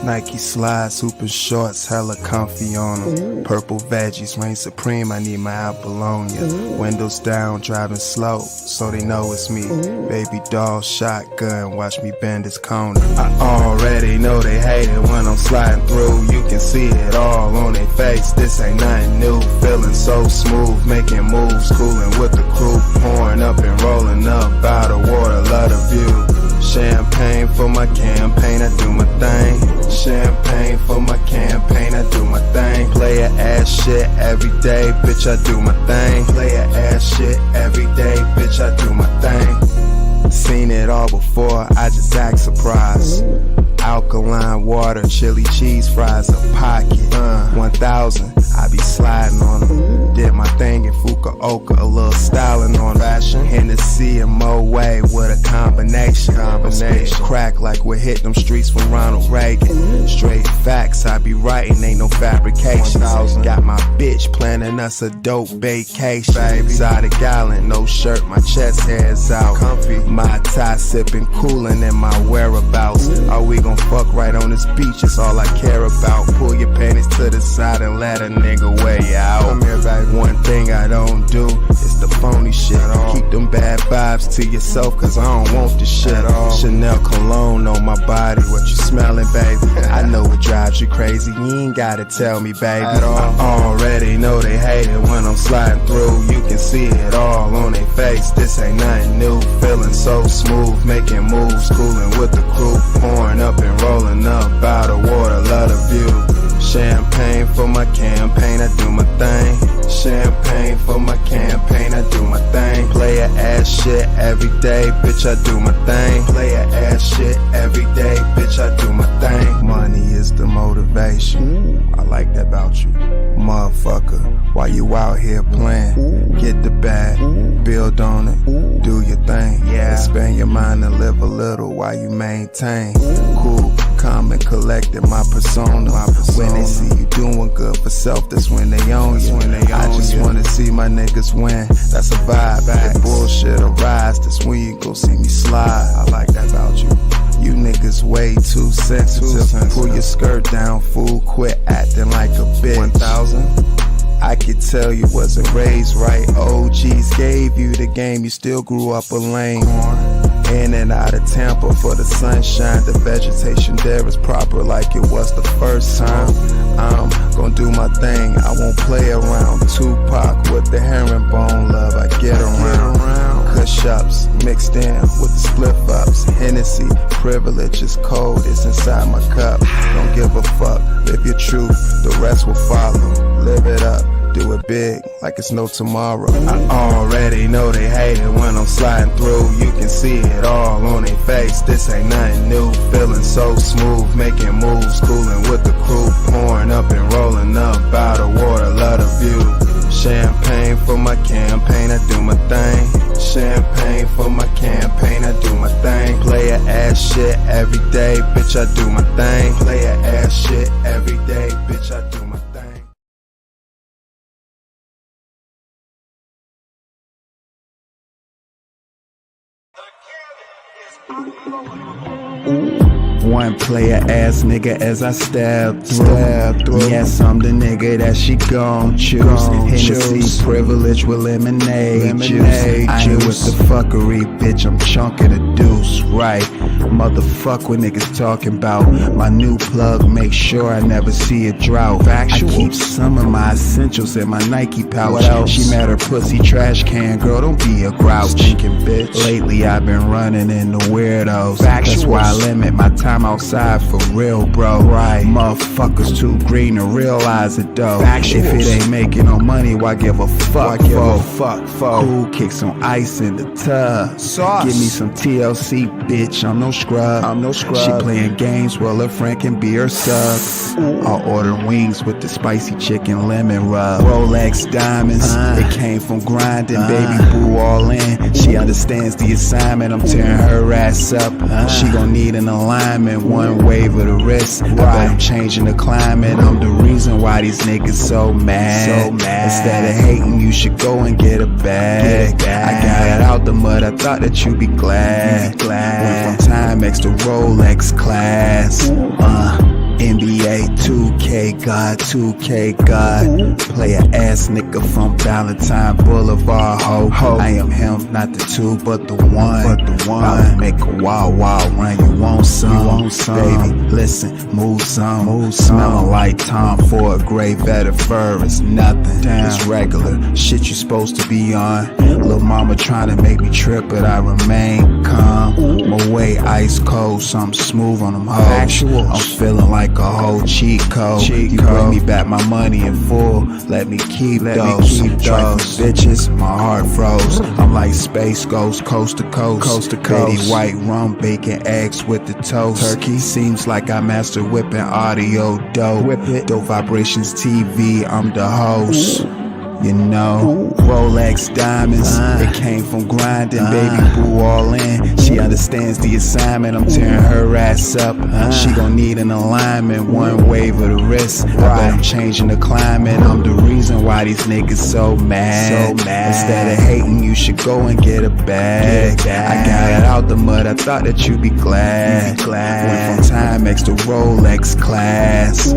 Nike slides, super shorts, hella comfy on them. Purple veggies, reign supreme, I need my Apollonia. Windows down, driving slow, so they know it's me. Baby doll, shotgun, watch me bend this corner. I already know they hate it when I'm sliding through. You can see it all on their face, this ain't nothing new. Feeling so smooth, making moves, cooling with the crew. Pouring up and rolling up out of water, love the view. Champagne for my campaign, I do my thing. Champagne for my campaign, I do my thing. Player ass shit every day, bitch, I do my thing. Player ass shit every day, bitch, I do my thing. Seen it all before, I just act surprised. Alkaline water, chili cheese fries, a pocket. 1,000, I be sliding on them. Did my thing in Fukuoka, a little styling on fashion. Hennessy and Moet with a combination. Crack like we're hitting them streets from Ronald Reagan. Straight facts, I be writing, ain't no fabrication. Got my bitch planning us a dope vacation. Exotic island, no shirt, my chest hairs out. Comfy, my tie sipping, cooling in my whereabouts. Are we gon' fuck right on this beach? It's all I care about. Pull your panties to the side and let a nigga weigh out. Come here, baby. One thing I don't do is the phony shit. Keep them bad vibes to yourself, cause I don't want this shit. Chanel cologne on my body, what you smelling, baby? I know it drives you crazy, you ain't gotta tell me, baby. I already know they hate it when I'm sliding through. You can see it all on their face, this ain't nothing new. Feeling so smooth, making moves, cooling with the crew. Pouring up and rolling up out of water, love the view. Champagne for my campaign, I do my thing. Champagne for my campaign, I do my thing. Player ass shit every day, bitch, I do my thing. Player ass shit every day, bitch, I do my thing. Money is the motivation. I like that about you, motherfucker. While you out here playing, get the bag, build on it, do your thing. Expand your mind and live a little while you maintain. Cool, calm and collected, my persona. When they see you doing good for self, that's when they own you. I just wanna see my niggas win, that's a vibe. That bullshit arise, that's when you go see me slide. I like that about you. You niggas way too sensitive. Pull your skirt down, fool, quit acting like a bitch. 1,000? I could tell you wasn't raised right. OGs gave you the game, you still grew up a lame. In and out of Tampa for the sunshine. The vegetation there is proper like it was the first time. I'm gonna do my thing, I won't play around. Tupac with the herringbone love, I get around. CASHAPPs mixed in with the spliff ups. Hennessy, privilege is cold, it's inside my cup. Don't give a fuck, live your truth, the rest will follow. Live it up, do it big, like it's no tomorrow. I already know they hate it when I'm sliding through. You can see it all on their face, this ain't nothing new. Feeling so smooth, making moves, cooling with the crew. Pouring up and rolling up out of water, love the view. Champagne for my campaign, I do my thing. Champagne for my campaign, I do my thing. Player ass shit every day, bitch, I do my thing. Player ass shit every day, bitch, I do my thing. One player ass nigga as I step through. Yes, I'm the nigga that she gon' choose. Hennessy, privilege with lemonade juice. I ain't with the fuckery, bitch, I'm chunking the deuce, right? Motherfuck what niggas talking about. My new plug, make sure I never see a drought. I keep some of my essentials in my Nike pouch. She mad her pussy trash can, girl, don't be a grouch. Stinking bitch. Lately I've been running into weirdos. That's why I limit my time outside for real, bro. Right. Motherfuckers too green to realize it though. If it ain't making no money, why give a fuck? Cool, kick some ice in the tub. Give me some TLC, bitch, I'm no scrub. She playing games while her friend can be her sub. I'll order wings with the spicy chicken lemon rub. Rolex diamonds, it came from grinding, baby boo all in. She understands the assignment, I'm tearing her ass up. She gon' need an alignment, one wave of the wrist. I bet I'm changing the climate, I'm the reason why these niggas so mad. Instead of hating, you should go and get a bag. I got it out the mud, I thought that you'd be glad. Went from Timex to Rolex class. NBA 2K God, 2K God. Play a ass nigga from Valentine Boulevard, ho. I am him, not the two, but the one. I'ma make a wild run. You want some? Baby, listen, move some. Smelling like Tom Ford, gray better fur. It's nothing. It's regular shit you supposed to be on. Lil' mama trying to make me trip, but I remain calm. My way ice cold, something smooth on them hoes. I'm feeling like a whole cheat code. You bring me back my money in full, let me keep those. Trifling bitches, my heart froze. I'm like space ghost, coast to coast. Betty white rum, bacon, eggs with the toast. Turkey seems like I master whipping audio dope. DopeVibrationsTV, I'm the host. You know, Rolex diamonds, it came from grinding, baby boo all in. She understands the assignment, I'm tearing her ass up. She gon' need an alignment, one wave of the wrist. I bet I'm changing the climate, I'm the reason why these niggas so mad. Instead of hating, you should go and get a bag. I got it out the mud, I thought that you'd be glad. Went from Timex to Rolex class.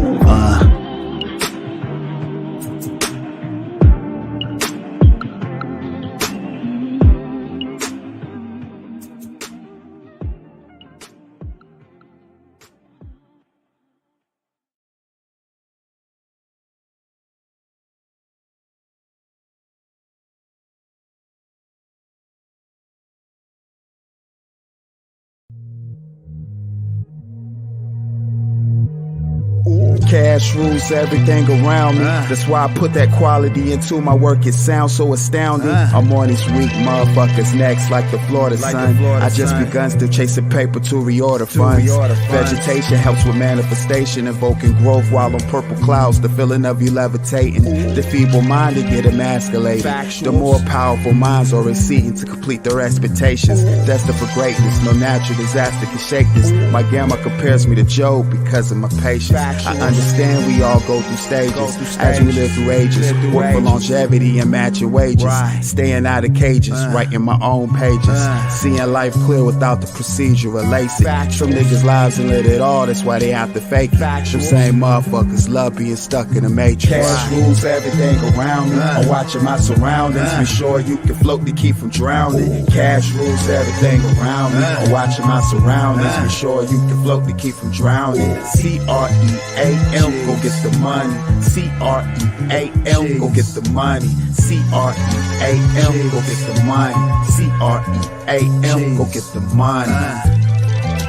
Cash rules everything around me. That's why I put that quality into my work. It sounds so astounding. I'm on these weak motherfuckers next, like the Florida sun. I just begun still chasing paper to reorder funds. Vegetation helps with manifestation, invoking growth while on purple clouds. The feeling of you levitating. The feeble-minded get emasculated. The more powerful minds are receding to complete their expectations. Destined for greatness, no natural disaster can shake this. My gamma compares me to Job because of my patience. I understand we all go through stages as we live through ages. Work for longevity and match your wages. Staying out of cages, writing my own pages. Seeing life clear without the procedure of LASIK. Some niggas lives and live it all, that's why they have to fake it. Some same motherfuckers love being stuck in a matrix. Cash rules everything around me. I'm watching my surroundings. Be sure you can float to keep from drowning. Cash rules everything around me. I'm watching my surroundings. Be sure you can float to keep from drowning. C-R-E-A-M, go get the money. C-R-E-A-M, go get the money. C-R-E-A-M, go get the money. C-R-E-A-M, go get the money.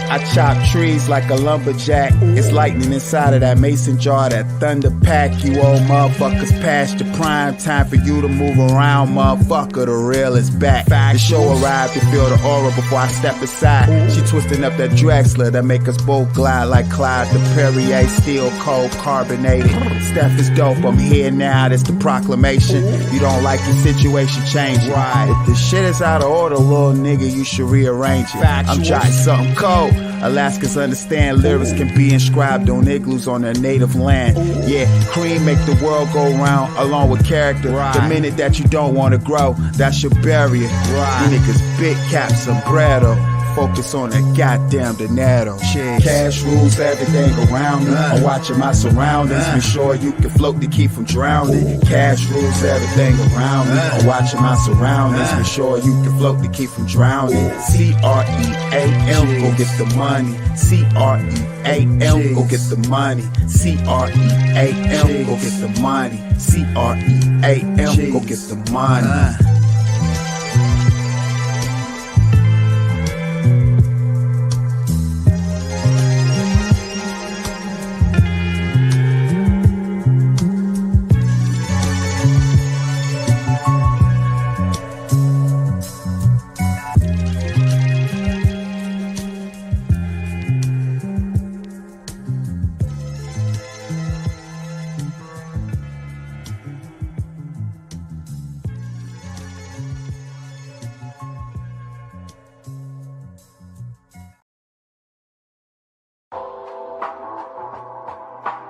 I chop trees like a lumberjack. It's lightning inside of that mason jar, that thunder pack. You old motherfuckers past your prime. Time for you to move around, motherfucker. The real is back. The show arrived to feel the aura before I step aside. She twisting up that Drexler that make us both glide like Clyde the Perrier, steel cold carbonated. Steph is dope, I'm here now, that's the proclamation. You don't like your situation, change it. If the shit is out of order, little nigga, you should rearrange it. I'm jotting something cold. Alaskans understand lyrics can be inscribed on igloos on their native land. Yeah, cream make the world go round along with character. The minute that you don't want to grow, that's your barrier. You niggas big cap sombrero. Focus on that goddamn dinero. Cash rules everything around me. I'm watching my surroundings. Be sure you can float to keep from drowning. Cash rules everything around me. I'm watching my surroundings. Be sure you can float to keep from drowning. C-R-E-A-M, go get the money. C-R-E-A-M, go get the money. C-R-E-A-M, go get the money. C-R-E-A-M, go get the money.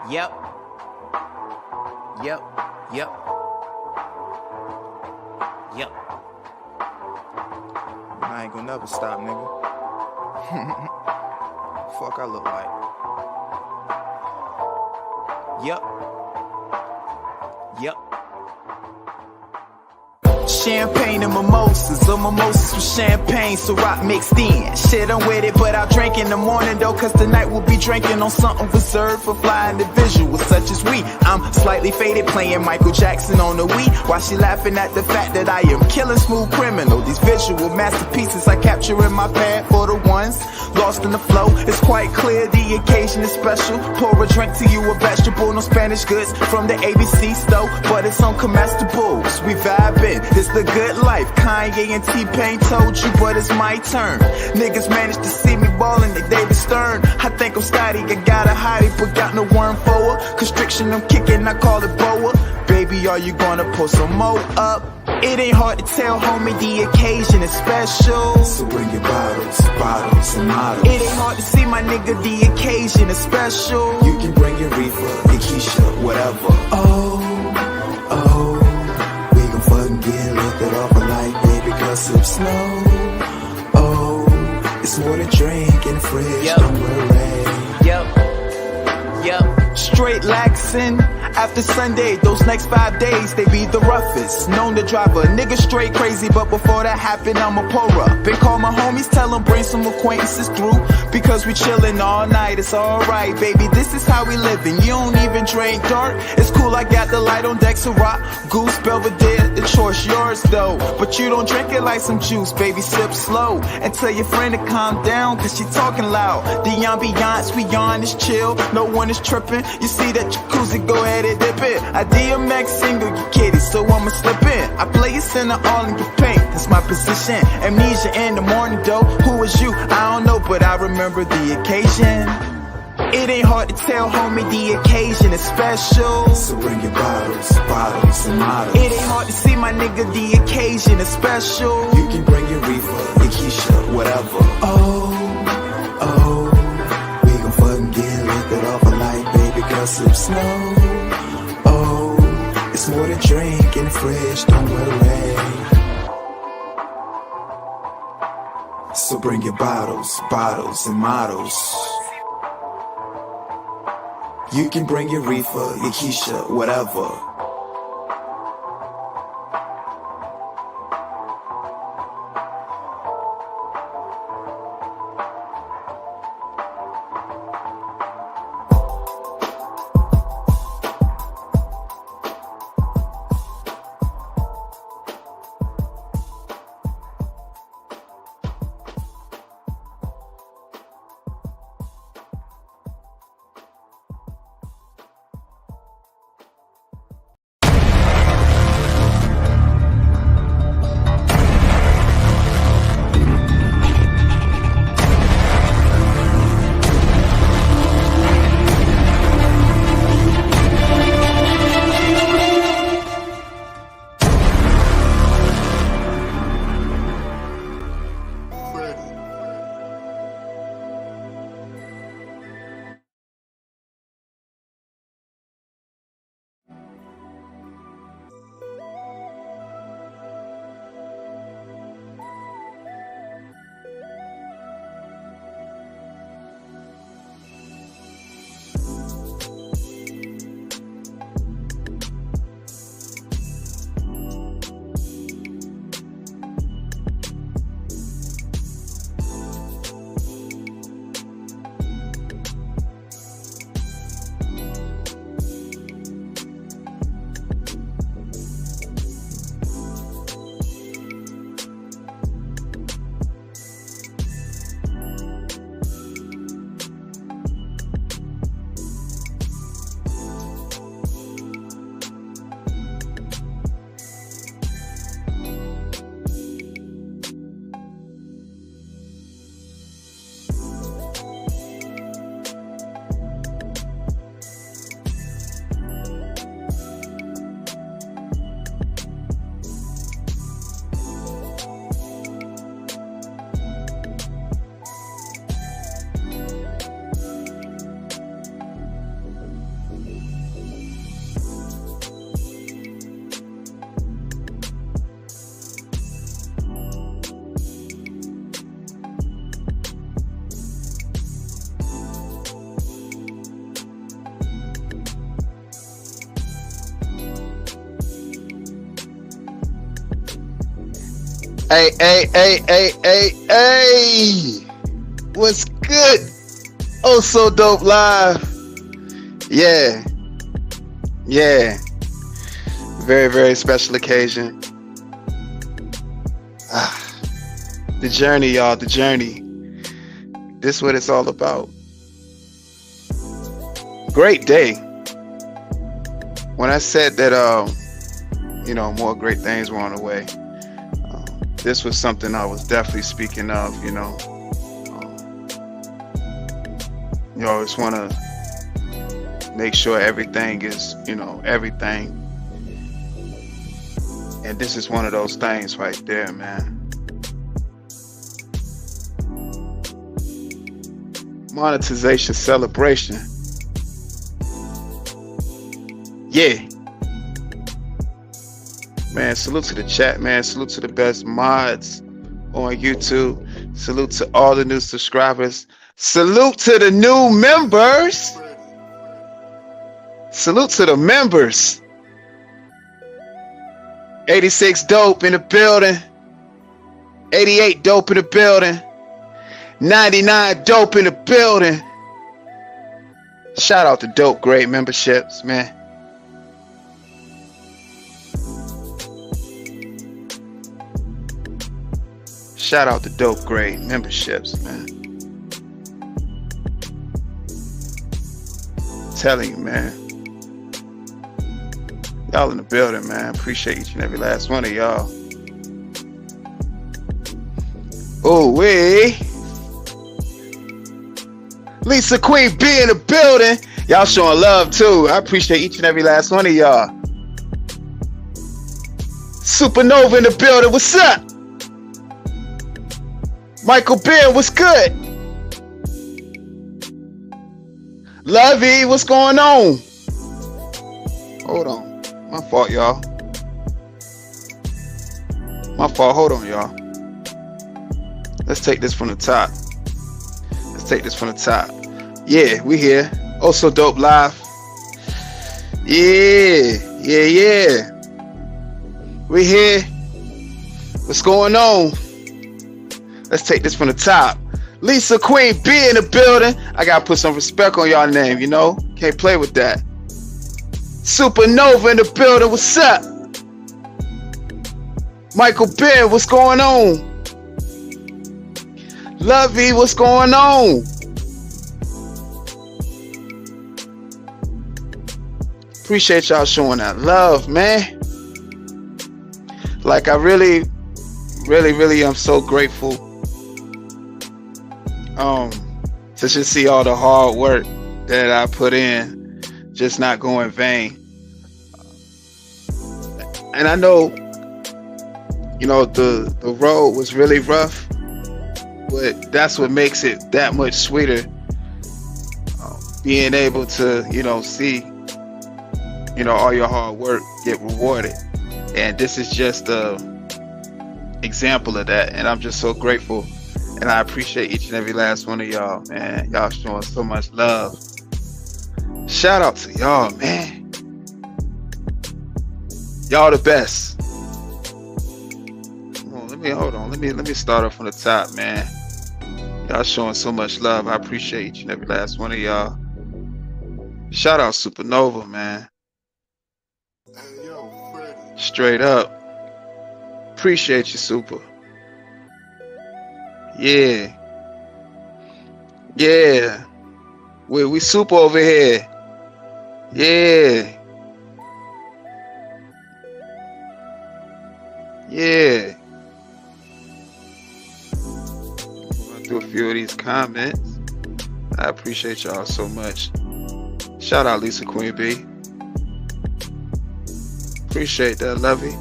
Yep. I ain't gonna never stop, nigga. Fuck I look like. Yep. Yep. Champagne and mimosas, or mimosas with champagne, so rock mixed in. Shit, I'm with it, but I'll drink in the morning though, cause tonight we'll be drinking on something reserved for fly individuals such as we. I'm slightly faded, playing Michael Jackson on the Wii, while she laughing at the fact that I am killing smooth criminal. These visual masterpieces I capture in my pad for the ones lost in the flow. It's quite clear the occasion is special. Pour a drink to you, a vegetable, no Spanish goods from the ABC store, but it's on comestibles. We vibing, it's the good life. Kanye and T-Pain told you, but it's my turn. Niggas managed to see me ballin' like David Stern. I think I'm Scotty, I got a hottie, but got no worm for her. Constriction, I'm kicking, I call it boa. Baby, are you gonna pull some more up? It ain't hard to tell, homie, the occasion is special. So bring your bottles, bottles and models. It ain't hard to see, my nigga, the occasion is special. You can bring your reefer, your Keisha, whatever. Oh, we gon' fucking get lifted off a light, baby, cause it's snow. Oh, it's more than drink in the fridge, Yep. don't worry. Yep. Straight laxin'. After Sunday, those next 5 days, they be the roughest. Known to drive a nigga straight crazy, but before that happened, I'ma pour up. Been call my homies, tell them bring some acquaintances through, because we chillin' all night, it's alright, baby, this is how we livin'. You don't even drink dark, it's cool, I got the light on deck, so rock, Goose, Belvedere, the choice yours though. But you don't drink it like some juice, baby, sip slow, and tell your friend to calm down, cause she talking loud. The ambiance, we on is chill, no one is trippin'. You see that jacuzzi, go ahead and dip it. I DMX single, you kitty, so I'ma slip in. I play a center all in your paint, that's my position. Amnesia in the morning though, who is you? I don't know, but I remember the occasion. It ain't hard to tell, homie, the occasion is special. So bring your bottles, bottles and models. It ain't hard to see, my nigga, the occasion is special. You can bring your reefer, your Keisha, whatever. Oh, we gon' fucking get lifted off a light, baby, cause it's snow. Oh, it's more than drink in the fridge, don't worry. So bring your bottles, bottles and models. You can bring your reefer, your Keisha, whatever. Hey, hey, hey, hey, hey, hey. What's good? Oh, so dope live. Yeah. Yeah. Very, very special occasion. The journey, y'all, the journey. This is what it's all about. Great day. When I said that, more great things were on the way, this was something I was definitely speaking of, You always want to make sure everything is, everything. And this is one of those things right there, man. Monetization celebration. Yeah. Man, salute to the chat, man. Salute to the best mods on YouTube. Salute to all the new subscribers. Salute to the new members. Salute to the members. 86 dope in the building. 88 dope in the building. 99 dope in the building. Shout out to dope grade memberships, man. Shout out to dope grade memberships, man. I'm telling you, man. Y'all in the building, man. Appreciate each and every last one of y'all. Oh, wait. Lisa Queen B in the building. Y'all showing love too. I appreciate each and every last one of y'all. Supernova in the building. What's up? Michael Ben, what's good? Lovey, what's going on? Hold on. My fault, y'all. My fault. Hold on, y'all. Let's take this from the top. Let's take this from the top. Yeah, we here. Also dope live. Yeah. We here. What's going on? Let's take this from the top. Lisa Queen B in the building. I gotta put some respect on y'all name, Can't play with that. Supernova in the building. What's up? Michael Ben, what's going on? Lovey, what's going on? Appreciate y'all showing that love, man. Like, I really am so grateful to just see all the hard work that I put in just not go in vain. And I know, the road was really rough, but that's what makes it that much sweeter. Being able to, see, all your hard work get rewarded. And this is just a example of that. And I'm just so grateful. And I appreciate each and every last one of y'all, man. Y'all showing so much love. Shout out to y'all, man. Y'all the best. Hold on. Let me start off from the top, man. Y'all showing so much love. I appreciate each and every last one of y'all. Shout out Supernova, man. Straight up. Appreciate you, Super. Yeah. We super over here. Yeah. Run through a few of these comments. I appreciate y'all so much. Shout out Lisa Queen B. Appreciate that, Lovey.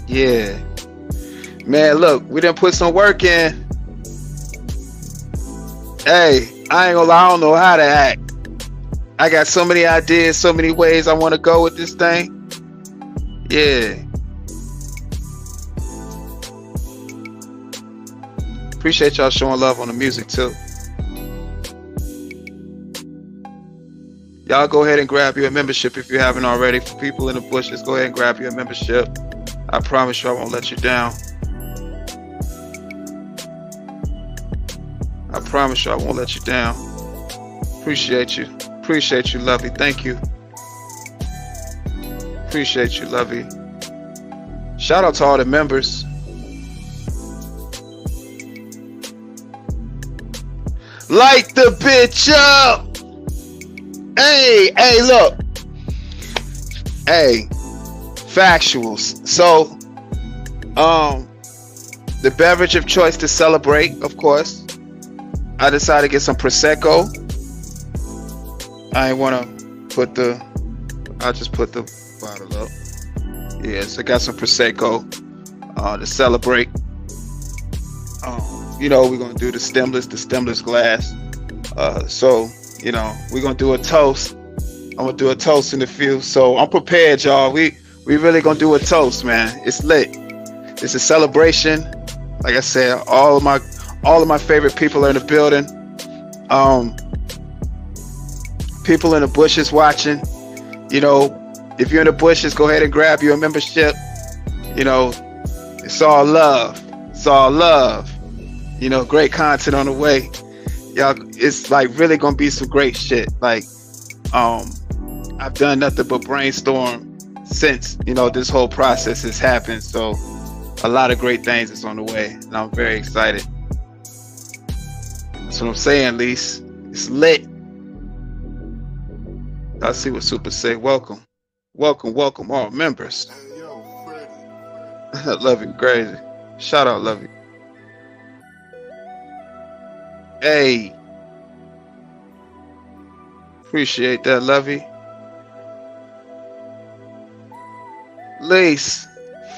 Yeah. Man, look, we done put some work in. Hey, I ain't gonna lie, I don't know how to act. I got so many ideas, so many ways I want to go with this thing. Yeah. Appreciate y'all showing love on the music too. Y'all go ahead and grab your membership if you haven't already. For people in the bushes, go ahead and grab your membership. I promise you I won't let you down. I promise you I won't let you down. Appreciate you. Appreciate you, Lovey. Thank you. Appreciate you, Lovey. Shout out to all the members. Light the bitch up. Hey, look. Hey, factuals. So, the beverage of choice to celebrate, of course. I decided to get some Prosecco. I ain't want to put I just put the bottle up. Yeah, so I got some Prosecco to celebrate. You know, we're going to do the stemless glass. So, you know, we're going to do a toast. I'm going to do a toast in a few. So I'm prepared, y'all. We really going to do a toast, man. It's lit. It's a celebration. Like I said, all of my favorite people are in the building. People in the bushes watching. You know, if you're in the bushes, go ahead and grab your membership. You know, it's all love. It's all love. You know, great content on the way. Y'all, it's like really gonna be some great shit. Like, I've done nothing but brainstorm since, you know, this whole process has happened. So a lot of great things is on the way, and I'm very excited. That's what I'm saying, Lise. It's lit. I see what Super say. Welcome, all members. I love you, crazy. Shout out, love you. Hey, appreciate that, Lovey. Lace,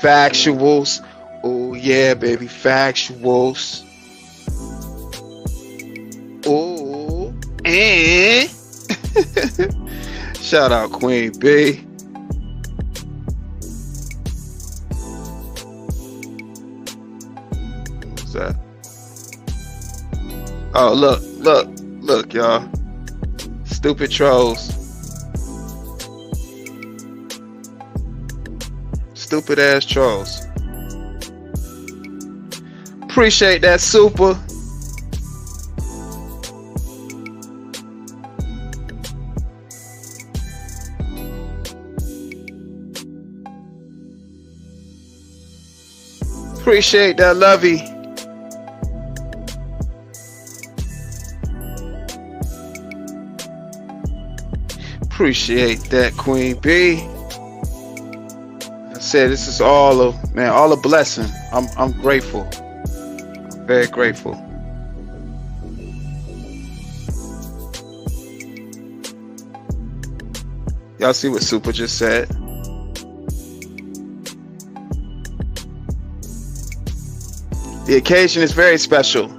factuals. Oh yeah, baby, factuals. Oh, and shout out Queen B. What's that? Oh, look, y'all. Stupid trolls. Stupid ass trolls. Appreciate that, Super. Appreciate that, Lovey. Appreciate that, Queen B. I said this is all a blessing. I'm grateful. I'm very grateful. Y'all see what Super just said? The occasion is very special.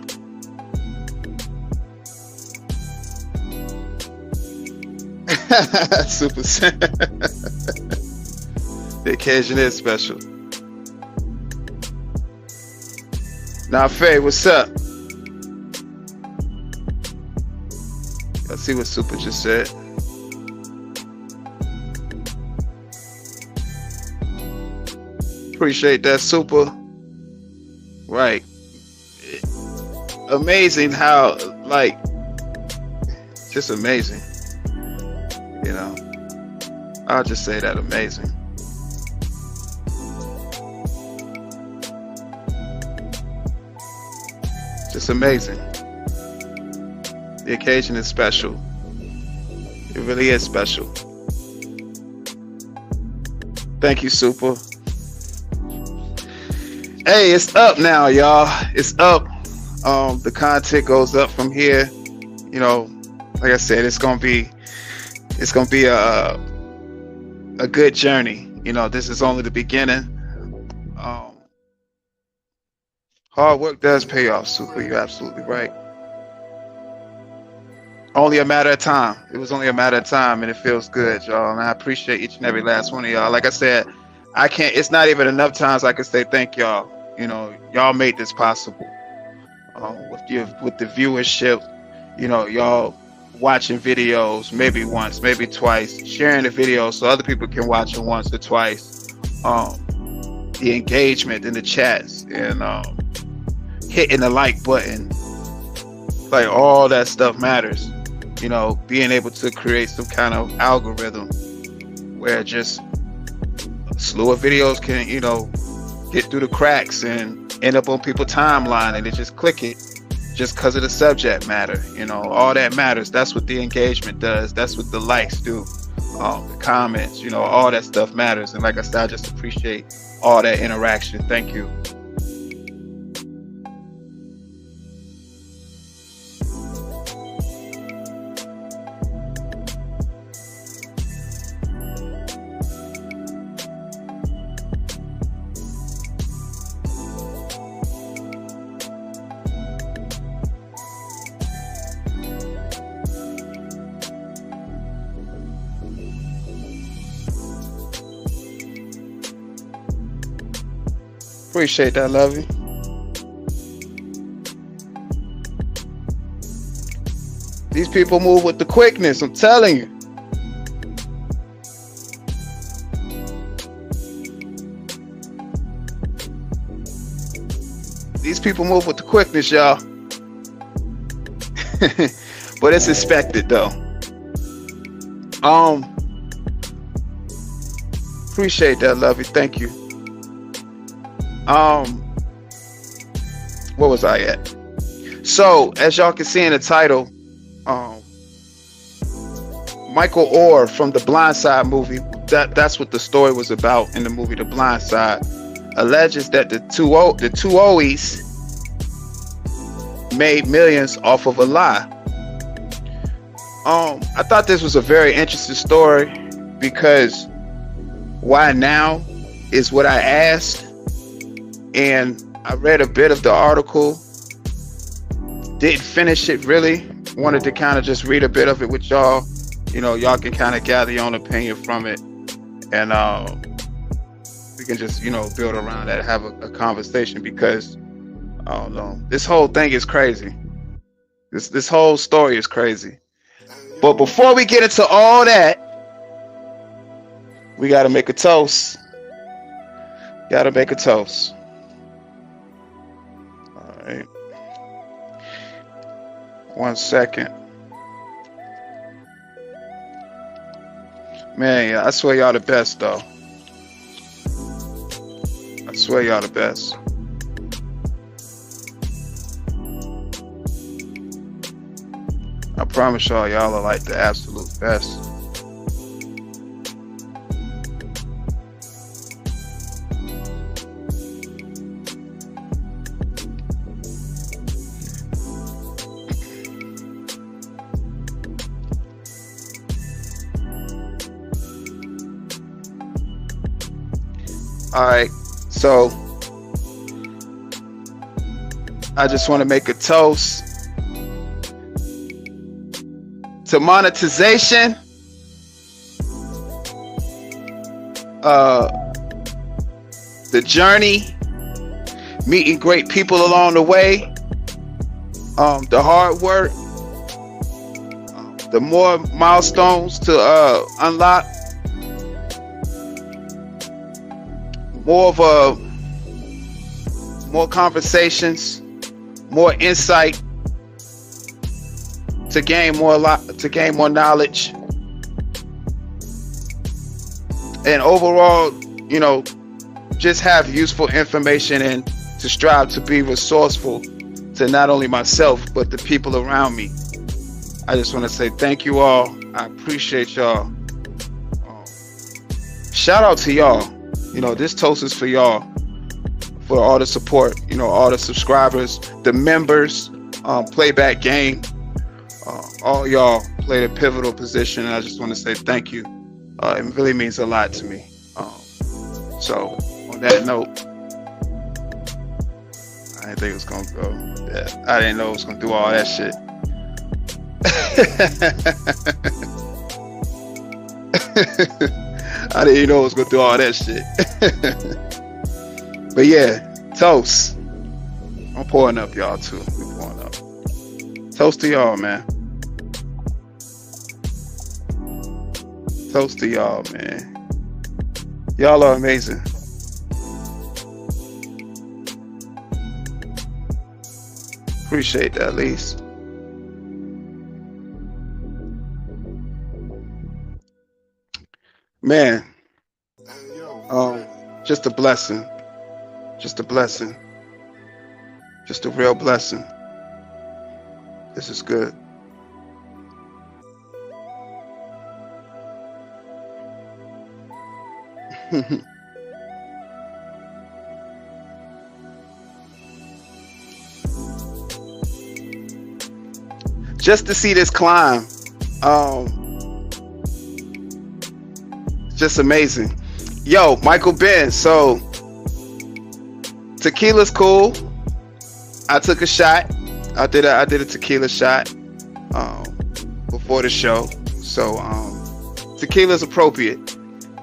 Super. The occasion is special. Now, Faye, what's up? Y'all see what Super just said? Appreciate that, Super. Right. Amazing how, like, just amazing. You know, I'll just say that, amazing. Just amazing. The occasion is special. It really is special. Thank you, Super. Hey, it's up now, y'all. It's up. The content goes up from here. You know, like I said, it's gonna be a good journey. You know, this is only the beginning. Hard work does pay off, Super. You're absolutely right. Only a matter of time. It was only a matter of time, and it feels good, y'all. And I appreciate each and every last one of y'all. Like I said, it's not even enough times I can say thank y'all. You know, y'all made this possible. With the viewership, you know, y'all watching videos maybe once, maybe twice, sharing the video so other people can watch it once or twice, the engagement in the chats, and hitting the like button, like all that stuff matters. You know, being able to create some kind of algorithm where just a slew of videos can, you know, get through the cracks and end up on people's timeline, and they just click it just because of the subject matter. You know, all that matters. That's what the engagement does. That's what the likes do. The comments, you know, all that stuff matters. And like I said, I just appreciate all that interaction. Thank you. Appreciate that, Lovey. These people move with the quickness, I'm telling you. These people move with the quickness, y'all. But it's expected, though. Appreciate that, Lovey. Thank you. Where was I at? So as y'all can see in the title, Michael Oher from the Blind Side movie, that's what the story was about in the movie The Blind Side, alleges that the Tuohys made millions off of a lie. I thought this was a very interesting story because why now is what I asked. And I read a bit of the article, didn't finish it really, wanted to kind of just read a bit of it with y'all. You know, y'all can kind of gather your own opinion from it, and we can just, you know, build around that, have a conversation, because I don't know, this whole thing is crazy. This whole story is crazy. But before we get into all that, we gotta make a toast. Gotta make a toast. Right. 1 second. Man, yeah, I swear y'all the best, though. I swear y'all the best. I promise y'all are like the absolute best. All right, so I just want to make a toast to monetization, the journey, meeting great people along the way, the hard work, the more milestones to unlock, more conversations, more insight, to gain more knowledge, and overall, you know, just have useful information and to strive to be resourceful to not only myself but the people around me. I just want to say thank you all. I appreciate y'all. Shout out to y'all. You know, this toast is for y'all, for all the support, you know, all the subscribers, the members, playback game, all y'all played a pivotal position, and I just want to say thank you. It really means a lot to me. So on that note, I didn't think it was gonna go. Yeah, I didn't know it was gonna do all that shit. I didn't even know it was gonna do all that shit. But yeah, toast. I'm pouring up, y'all, too. We pouring up. Toast to y'all, man. Toast to y'all, man. Y'all are amazing. Appreciate that, at least. Man, just a blessing. Just a blessing. Just a real blessing. This is good. Just to see this climb, just amazing. Yo, Michael Ben, so tequila's cool. I took a shot. I did a tequila shot before the show. So tequila's appropriate,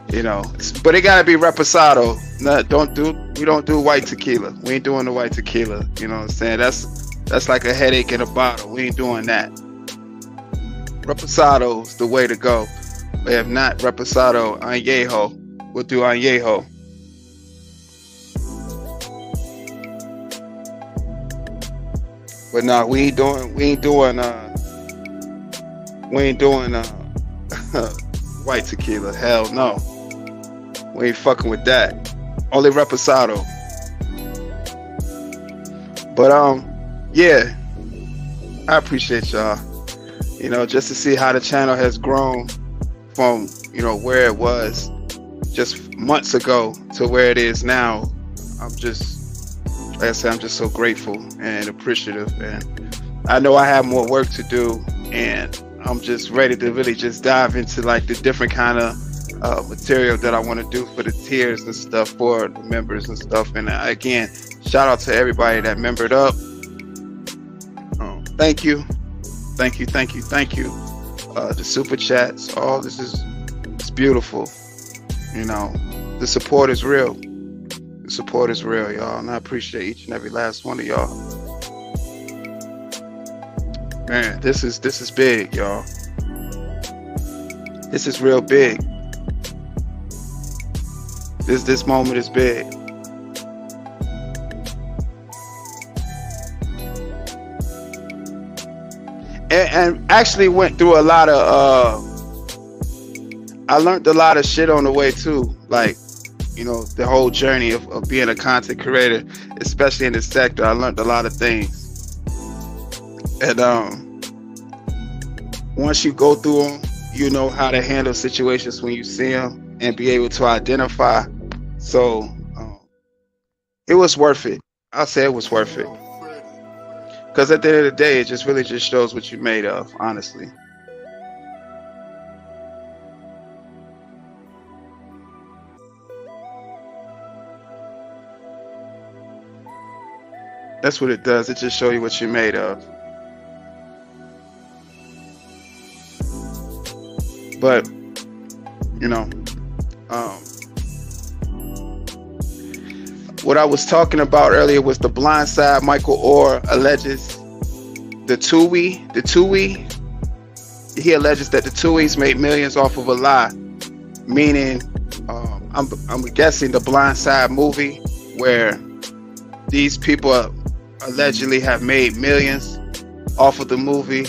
you know. But it gotta be reposado. No, we don't do white tequila. We ain't doing the white tequila. You know what I'm saying? That's like a headache in a bottle. We ain't doing that. Reposado's the way to go. But if not reposado, añejo. We'll do añejo. But no, we ain't doing white tequila. Hell no. We ain't fucking with that. Only reposado. But yeah. I appreciate y'all. You know, just to see how the channel has grown from, you know, where it was just months ago to where it is now. I'm just, like I said, I'm just so grateful and appreciative, and I know I have more work to do, and I'm just ready to really just dive into like the different kind of material that I want to do for the tiers and stuff for the members and stuff. And again, shout out to everybody that membered up. Thank you. The super chats, it's beautiful. You know, the support is real. The support is real, y'all, and I appreciate each and every last one of y'all. Man, this is big, y'all. This is real big. This moment is big. And actually went through a lot of I learned a lot of shit on the way too, like, you know, the whole journey of being a content creator, especially in this sector. I learned a lot of things, and once you go through them, you know how to handle situations when you see them and be able to identify. So it was worth it. I'll say it was worth it. Because at the end of the day, it just really just shows what you're made of, honestly. That's what it does. It just shows you what you're made of. But, you know, what I was talking about earlier was the blind side. Michael Oher alleges the Tuohys. He alleges that the Tuohys made millions off of a lie, meaning I'm guessing the Blind Side movie, where these people allegedly have made millions off of the movie,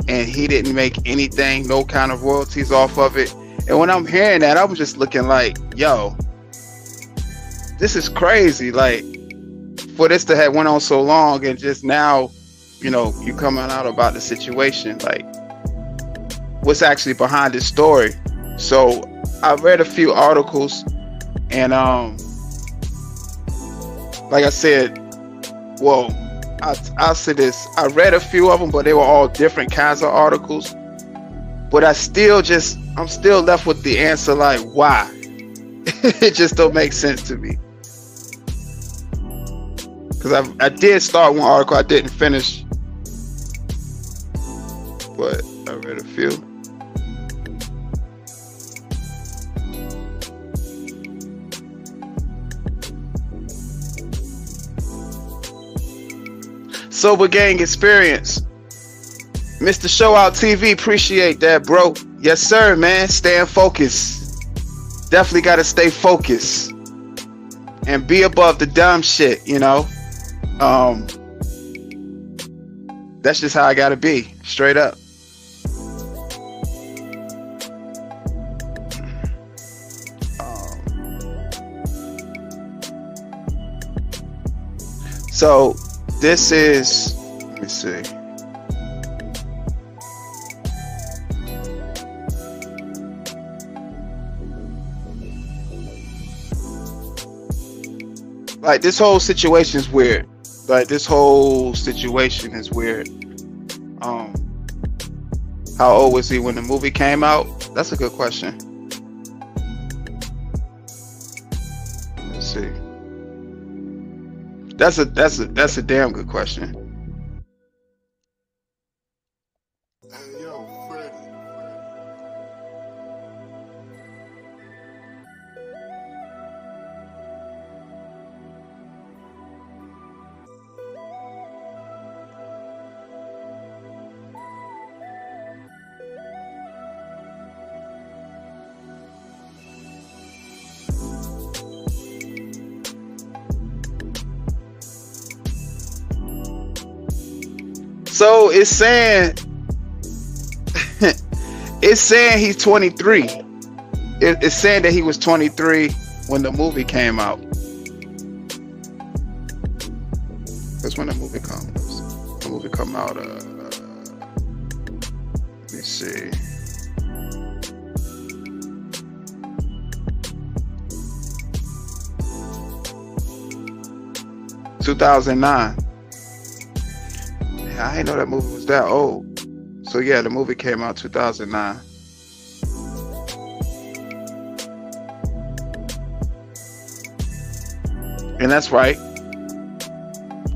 and he didn't make anything, no kind of royalties off of it. And when I'm hearing that, I'm just looking like, yo, this is crazy. Like, for this to have went on so long, and just now, you know, you coming out about the situation, like what's actually behind this story. So I read a few articles, and like I said, well, I'll say this, I read a few of them, but they were all different kinds of articles. But I'm still left with the answer, like, why? It just don't make sense to me. Because I did start one article, I didn't finish, but I read a few. Sober Gang Experience. Mr. Show Out TV, appreciate that, bro. Yes, sir, man. Staying focused. Definitely got to stay focused and be above the dumb shit, you know. That's just how I gotta be, straight up. So this is, let me see. Like, this whole situation is weird. Like, this whole situation is weird. How old was he when the movie came out? That's a good question. Let's see. That's a damn good question. So it's saying he's 23. It's saying that he was 23 when the movie came out. That's when the movie comes. The movie come out. Let me see. – 2009. I didn't know that movie was that old. So yeah, the movie came out 2009. And that's right.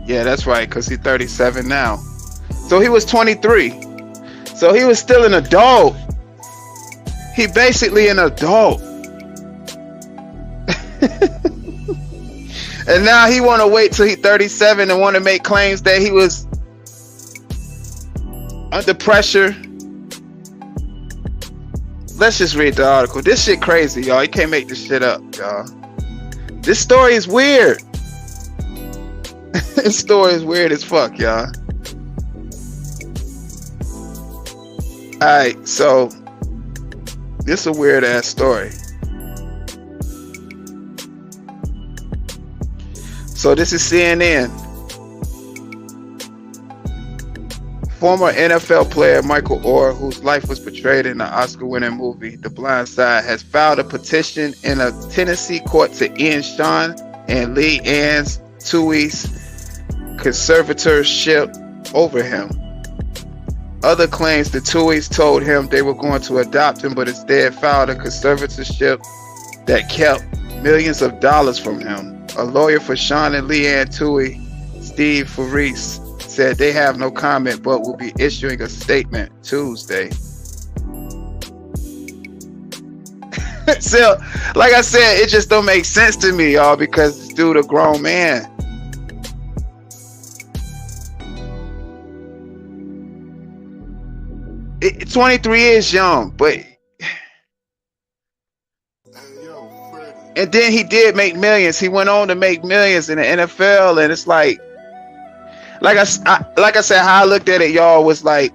Yeah, that's right, because he's 37 now. So he was 23. So he was still an adult. He basically an adult. And now he want to wait till he's 37 and want to make claims that he was under pressure. Let's just read the article. This shit crazy, y'all. You can't make this shit up, y'all. This story is weird. This story is weird as fuck, y'all. Alright, so this is a weird ass story. So this is CNN. Former NFL player Michael Oher, whose life was portrayed in the Oscar-winning movie The Blind Side, has filed a petition in a Tennessee court to end Sean and Lee Ann's Tuohys conservatorship over him. Other claims the Tuohys told him they were going to adopt him, but instead filed a conservatorship that kept millions of dollars from him. A lawyer for Sean and Lee Ann Tuohy, Steve Faris, said they have no comment but will be issuing a statement Tuesday. So, like I said, it just don't make sense to me, y'all, because this dude a grown man. It, 23 is young, but and then he did make millions. He went on to make millions in the NFL, and it's like I said, how I looked at it, y'all, was like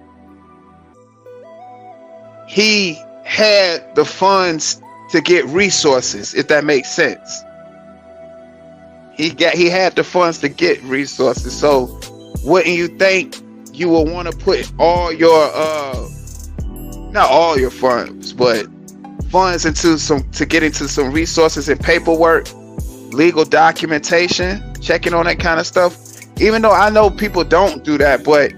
he had the funds to get resources, if that makes sense. He had the funds to get resources. So wouldn't you think you will want to put all your not all your funds, but funds into to get into some resources and paperwork, legal documentation, checking on that kind of stuff? Even though I know people don't do that, but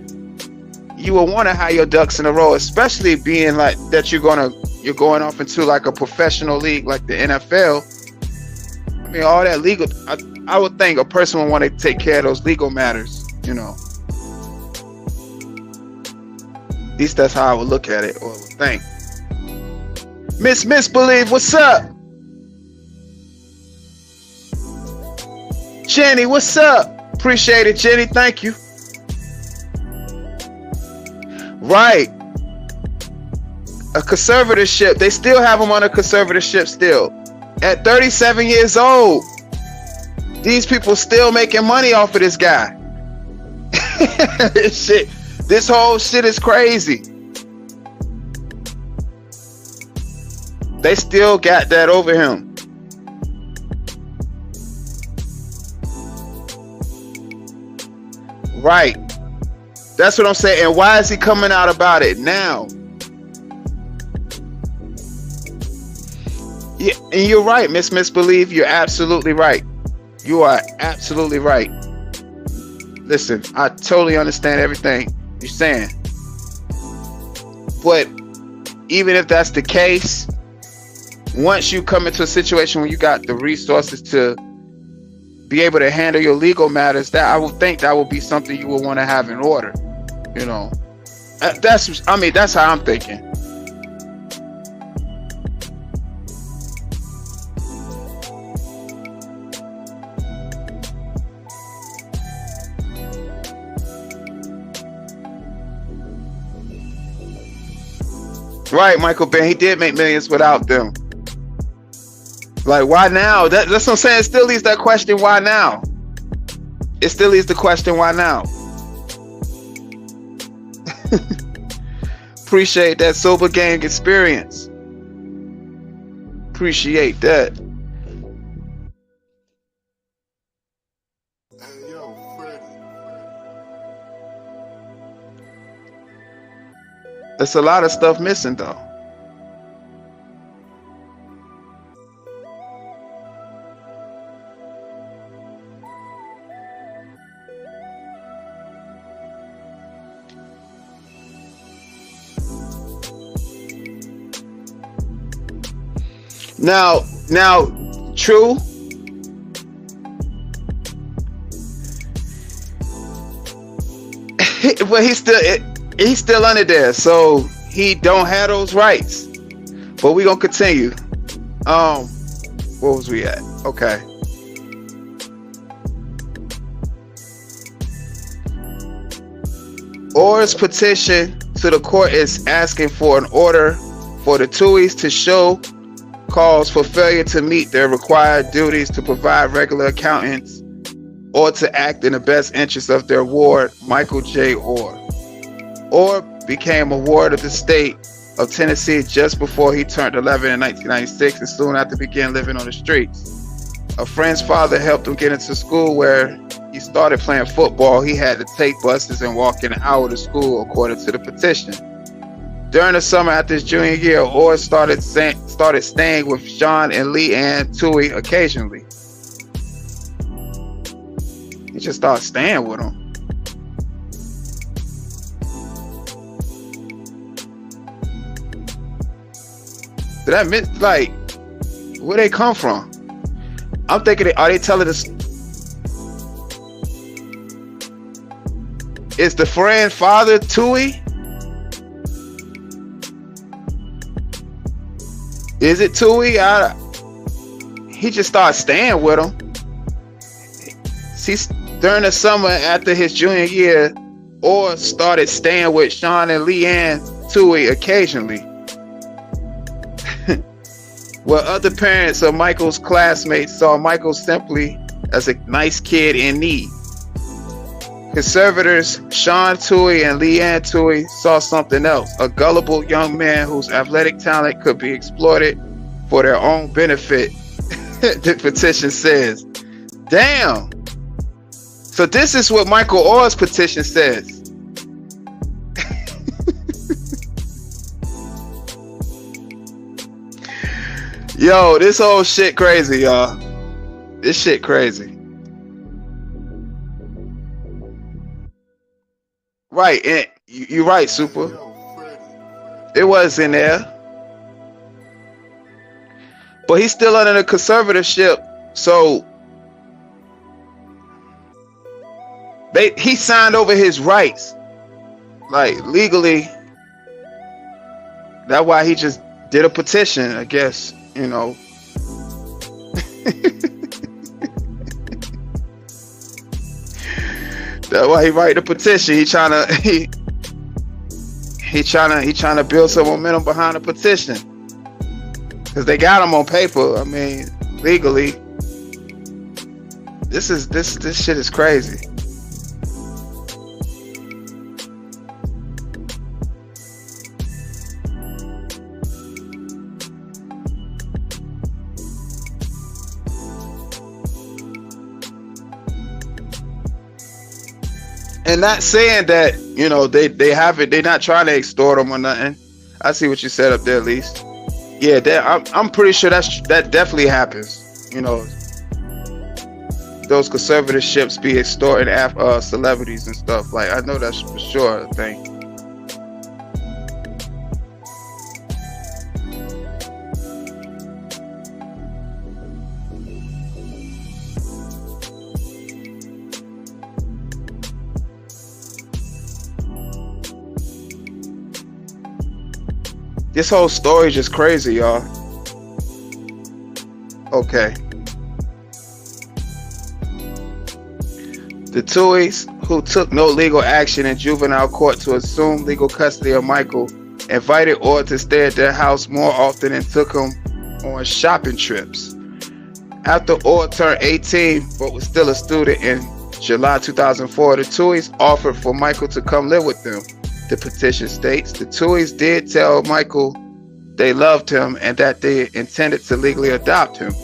you will want to have your ducks in a row, especially being like that you're going off into like a professional league like the NFL. I mean, all that legal, I would think a person would want to take care of those legal matters, you know. At least that's how I would look at it, or would think. Miss Believe, what's up? Jenny, what's up? Appreciate it, Jenny. Thank you. Right. a conservatorship. They still have him on a conservatorship still. At 37 years old, these people still making money off of this guy. This whole shit is crazy. They still got that over him. Right. That's what I'm saying. And why is he coming out about it now? Yeah, and you're right, Miss Misbelieve. You're absolutely right. You are absolutely right. Listen, I totally understand everything you're saying. But even if that's the case, once you come into a situation where you got the resources to be able to handle your legal matters, that I would think that would be something you would want to have in order. You know, that's how I'm thinking. Right, Michael Ben, he did make millions without them. Like, why now? That's what I'm saying. It still leaves that question, why now? It still leaves the question, why now? Appreciate that sober gang experience. Appreciate that. There's a lot of stuff missing though. Now, true. But he's still under there, so he don't have those rights. But we gonna continue. Where was we at? Okay. Oher's petition to the court is asking for an order for the Tuohys to show cause for failure to meet their required duties to provide regular accountants or to act in the best interest of their ward, Michael J. Oher. Oher became a ward of the state of Tennessee just before he turned 11 in 1996 and soon after began living on the streets. A friend's father helped him get into school where he started playing football. He had to take buses and walk an hour to school according to the petition. During the summer after his junior year, Oher started staying with Sean and Leanne Tuohy occasionally. He just started staying with them. Did that mean, like, where they come from? I'm thinking, are they telling us? Is the friend father Tuohy? Is it Tuohy? He just started staying with him. See, during the summer after his junior year, Oher started staying with Sean and Leanne Tuohy occasionally. Where other parents of Michael's classmates saw Michael simply as a nice kid in need. Conservators Sean Tuohy and Leanne Tuohy saw something else, a gullible young man whose athletic talent could be exploited for their own benefit. The petition says. Damn. So this is what Michael Oher's petition says. Yo, this whole shit crazy, y'all. This shit crazy. Right, and you're right, Super. It was in there. But he's still under the conservatorship, so he signed over his rights. Like, legally. That's why he just did a petition, I guess, you know. That's why he write the petition. he trying to build some momentum behind the petition, because they got him on paper. I mean, legally. This shit is crazy. And not saying that, you know, they have it, they're not trying to extort them or nothing. I see what you said up there, at least. Yeah, I'm pretty sure that definitely happens. You know, those conservatorships be extorting celebrities and stuff. Like, I know that's for sure a thing. This whole story is just crazy, y'all. Okay. The Tuohys, who took no legal action in juvenile court to assume legal custody of Michael, invited Oher to stay at their house more often and took him on shopping trips. After Oher turned 18 but was still a student in July 2004, the Tuohys offered for Michael to come live with them. The petition states the Tuohys did tell Michael they loved him and that they intended to legally adopt him.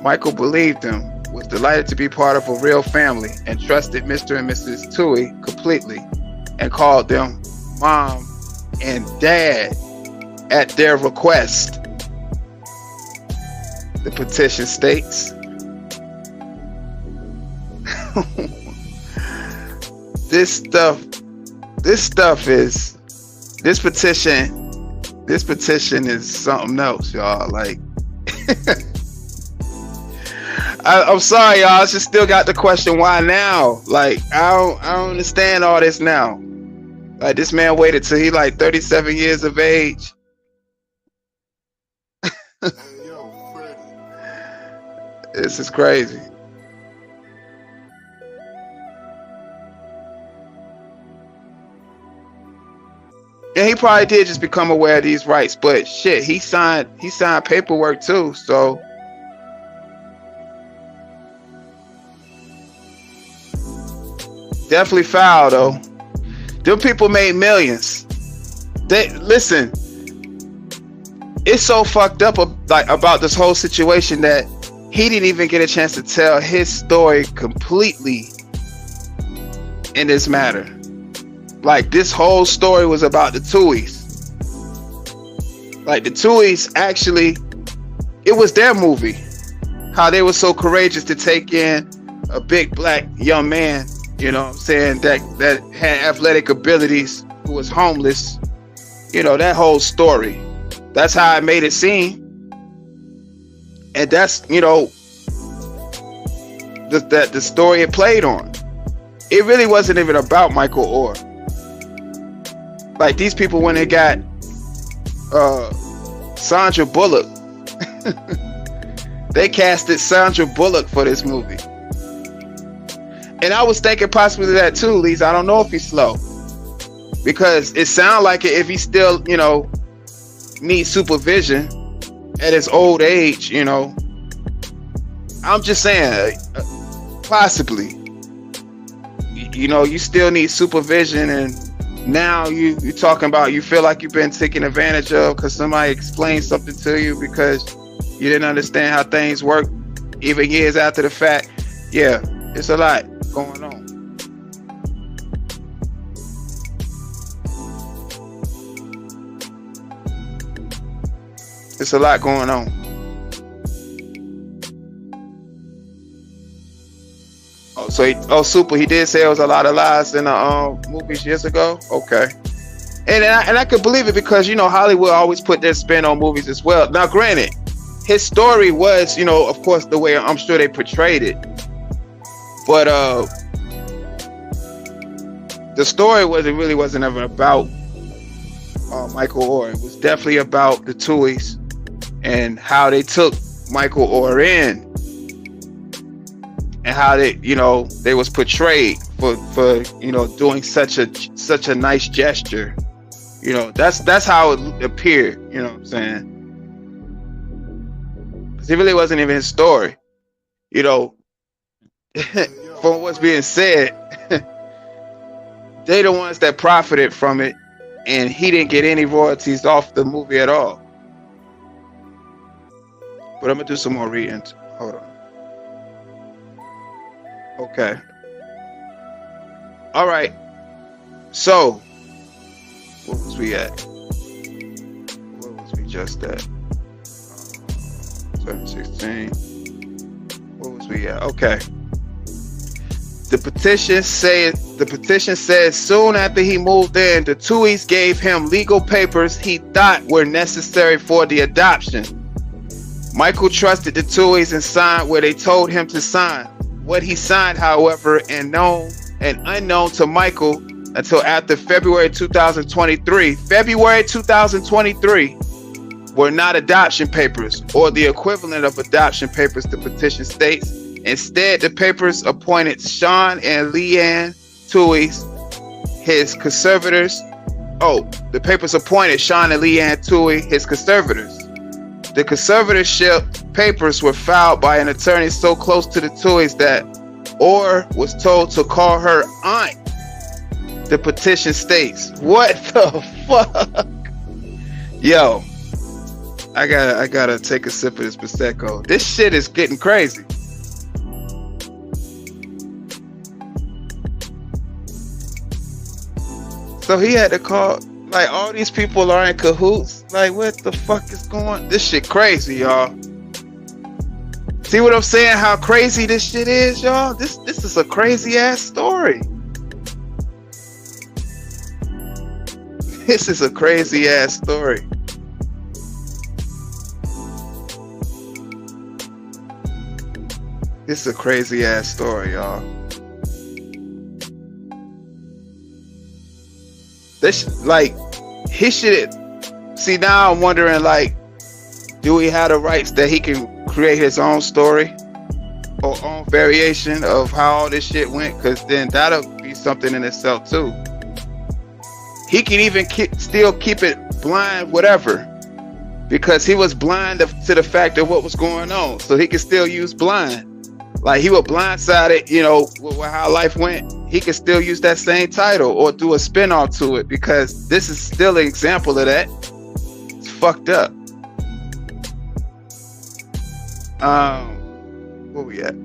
Michael believed them, was delighted to be part of a real family, and trusted Mr. and Mrs. Tuohy completely, and called them Mom and Dad at their request. The petition states. This petition is something else, y'all. Like, I'm sorry, y'all. I just still got the question, why now? Like, I don't understand all this now. Like, this man waited till he like 37 years of age. This is crazy. And he probably did just become aware of these rights, but shit, he signed paperwork too, so definitely foul though. Them people made millions. Listen, it's so fucked up about this whole situation that he didn't even get a chance to tell his story completely in this matter. Like, this whole story was about the Tuohys. Like, the Tuohys actually, it was their movie. How they were so courageous to take in a big black young man, you know what I'm saying, that had athletic abilities, who was homeless. You know, that whole story. That's how I made it seem. And that's, you know, the story it played on. It really wasn't even about Michael Oher. Like, these people, when they got Sandra Bullock, they casted Sandra Bullock for this movie. And I was thinking possibly that too, Lisa. I don't know if he's slow, because it sounds like it, if he still, you know, needs supervision at his old age, you know. I'm just saying, possibly. You know, you still need supervision, and now you're talking about you feel like you've been taken advantage of because somebody explained something to you because you didn't understand how things work even years after the fact. Yeah, it's a lot going on. It's a lot going on. Super. He did say it was a lot of lies in the movies years ago. Okay, and I could believe it, because you know Hollywood always put their spin on movies as well. Now, granted, his story was, you know, of course, the way I'm sure they portrayed it, but the story wasn't ever about Michael Oher. It was definitely about the Tuohys and how they took Michael Oher in. And how they, you know, they was portrayed for you know, doing such a nice gesture You know, that's how it appeared. You know what I'm saying? Because it really wasn't even his story. You know, from what's being said, they the ones that profited from it, and he didn't get any royalties off the movie at all. But I'm gonna do some more reading. Hold on. Okay. All right. So, what was we at? What was we just at? 716. What was we at? Okay. The petition says soon after he moved in, the Tuohys gave him legal papers he thought were necessary for the adoption. Michael trusted the Tuohys and signed where they told him to sign. What he signed, however, and unknown to Michael until after February 2023, were not adoption papers or the equivalent of adoption papers, the petition states. Instead, the papers appointed Sean and Leanne Tuohys, his conservators. The papers appointed Sean and Leanne Tuohy, his conservators. The conservatorship papers were filed by an attorney so close to the Tuohys that Oher was told to call her aunt. The petition states. What the fuck? Yo, I gotta take a sip of this Prosecco. This shit is getting crazy. So he had to call, like, all these people are in cahoots. Like, what the fuck is going? This shit crazy, y'all. See what I'm saying? How crazy this shit is, y'all? This is a crazy ass story. This is a crazy ass story. This is a crazy ass story, y'all. This, like, he should see. Now I'm wondering, like, do he have the rights that he can create his own story or own variation of how all this shit went? Because then that'll be something in itself too. He can even still keep it blind, whatever, because he was blind to the fact of what was going on. So he can still use blind. Like, he was blindsided, you know, with how life went. He could still use that same title or do a spin-off to it, because this is still an example of that. It's fucked up. Where we at?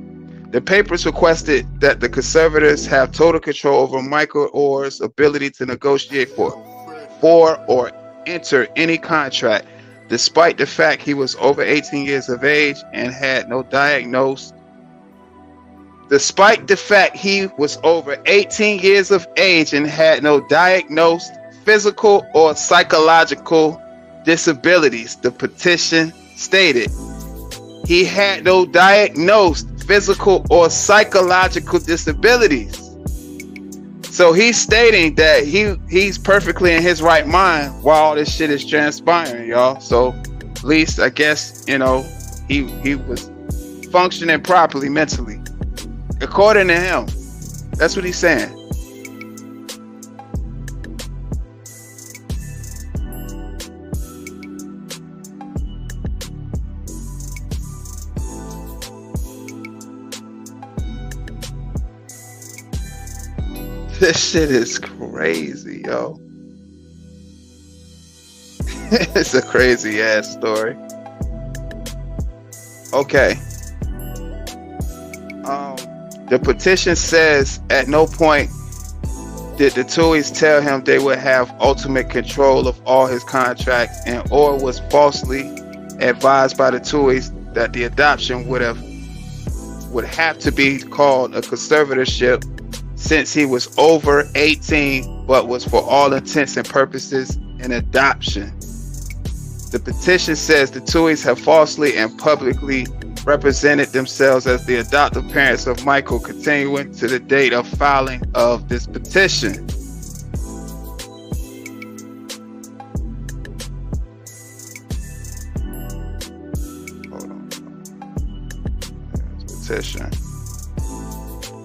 The papers requested that the conservators have total control over Michael Oher's ability to negotiate for or enter any contract, despite the fact he was over 18 years of age and had no diagnosed. Despite the fact he was over 18 years of age and had no diagnosed physical or psychological disabilities, the petition stated. He had no diagnosed physical or psychological disabilities. So he's stating that he's perfectly in his right mind while all this shit is transpiring, y'all. So at least, I guess, you know, he was functioning properly mentally, according to him. That's what he's saying. This shit is crazy, yo. It's a crazy ass story. Okay. The petition says at no point did the Tuohys tell him they would have ultimate control of all his contracts, and Oher was falsely advised by the Tuohys that the adoption would have to be called a conservatorship, since he was over 18 but was for all intents and purposes an adoption. The petition says the Tuohys have falsely and publicly represented themselves as the adoptive parents of Michael, continuing to the date of filing of this petition. Hold on. Petition.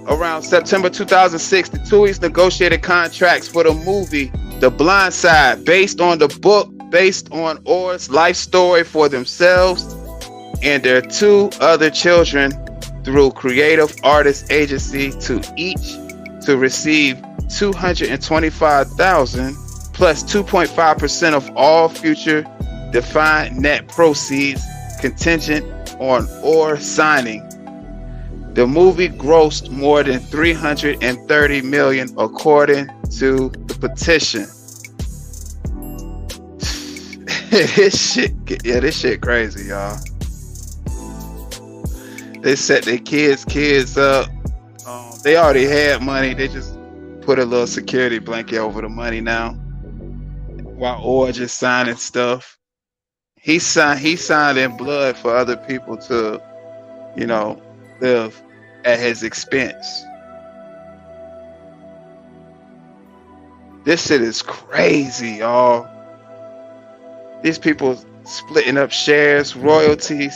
Around September 2006, the Tuohys negotiated contracts for the movie The Blind Side, based on the book, based on Oher's life story for themselves and their 2 other children through Creative Artists Agency, to each to receive $225,000 plus 2.5% of all future defined net proceeds contingent on Oher signing. The movie grossed more than $330 million according to the petition. This shit crazy, y'all. They set their kids up. They already had money. They just put a little security blanket over the money now, while Oher just signing stuff. He signed in blood for other people to, live at his expense. This shit is crazy, y'all. These people splitting up shares, royalties,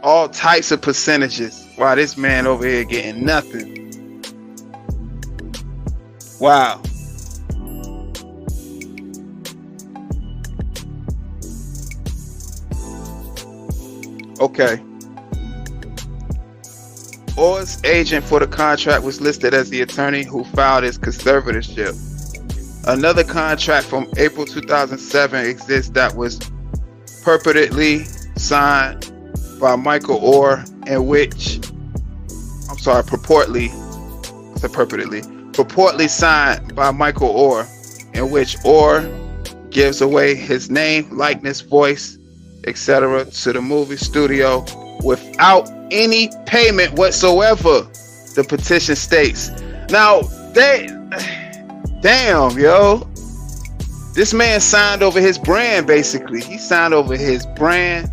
all types of percentages, while this man over here getting nothing. Wow. Okay. Oher's agent for the contract was listed as the attorney who filed his conservatorship. Another contract from April 2007 exists that was purportedly signed by Michael Oher, in which, purportedly signed by Michael Oher, in which Oher gives away his name, likeness, voice, etc. to the movie studio without any payment whatsoever, the petition states. Now, damn, yo. This man signed over his brand, basically. He signed over his brand,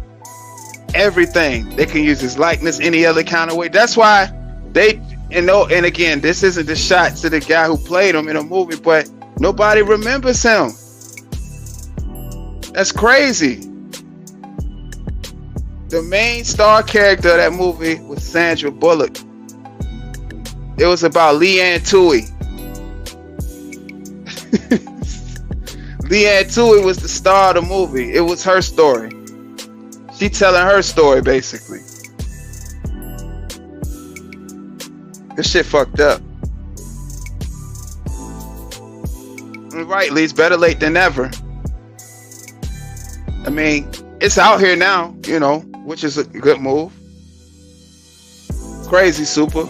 everything. They can use his likeness any other kind of way. That's why and again, this isn't the shot to the guy who played him in a movie, but nobody remembers him. That's crazy. The main star character of that movie was Sandra Bullock. It was about Leanne Tui. Leanne Tui was the star of the movie. It was her story. She telling her story, basically. This shit fucked up. Right, Lee, it's better late than never. I mean, it's out here now, which is a good move. Crazy super.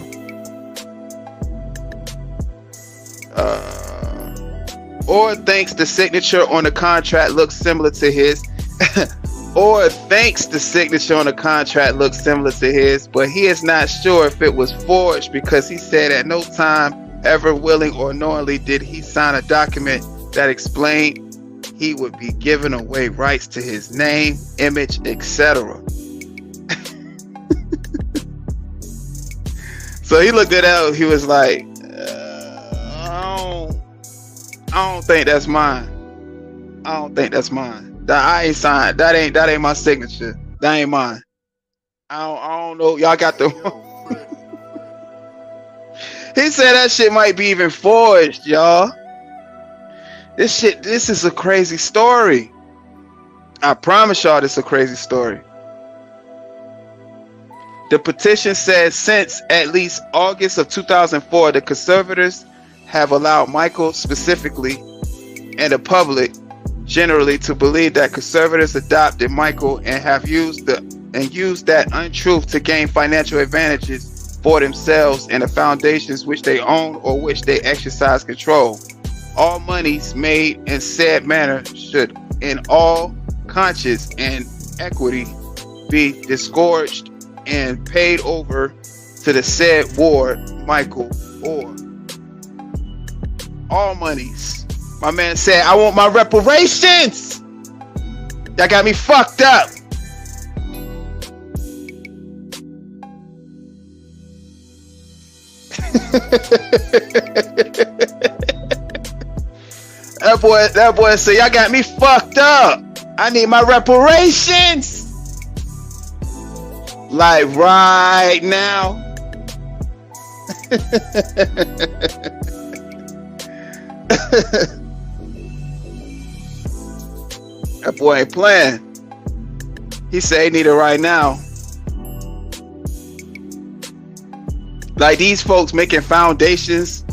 Or thinks the signature on the contract looks similar to his. Or thinks the signature on the contract looks similar to his, but he is not sure if it was forged because he said at no time, ever willing or knowingly, did he sign a document that explained he would be giving away rights to his name, image, etc. So he looked at that, he was like, I don't think that's mine. I don't think that's mine. That I ain't signed. That ain't my signature. That ain't mine. I don't know. Y'all got the He said that shit might be even forged, y'all. This is a crazy story. I promise y'all this is a crazy story. The petition says since at least August of 2004, the conservators have allowed Michael specifically and the public generally to believe that conservators adopted Michael and have used that untruth to gain financial advantages for themselves and the foundations which they own or which they exercise control. All monies made in said manner should in all conscience and equity be disgorged and paid over to the said ward Michael Oher. All monies. My man said, I want my reparations. That got me fucked up. That boy said, y'all got me fucked up. I need my reparations. Like right now. That boy ain't playing. He said he need it right now. Like these folks making foundations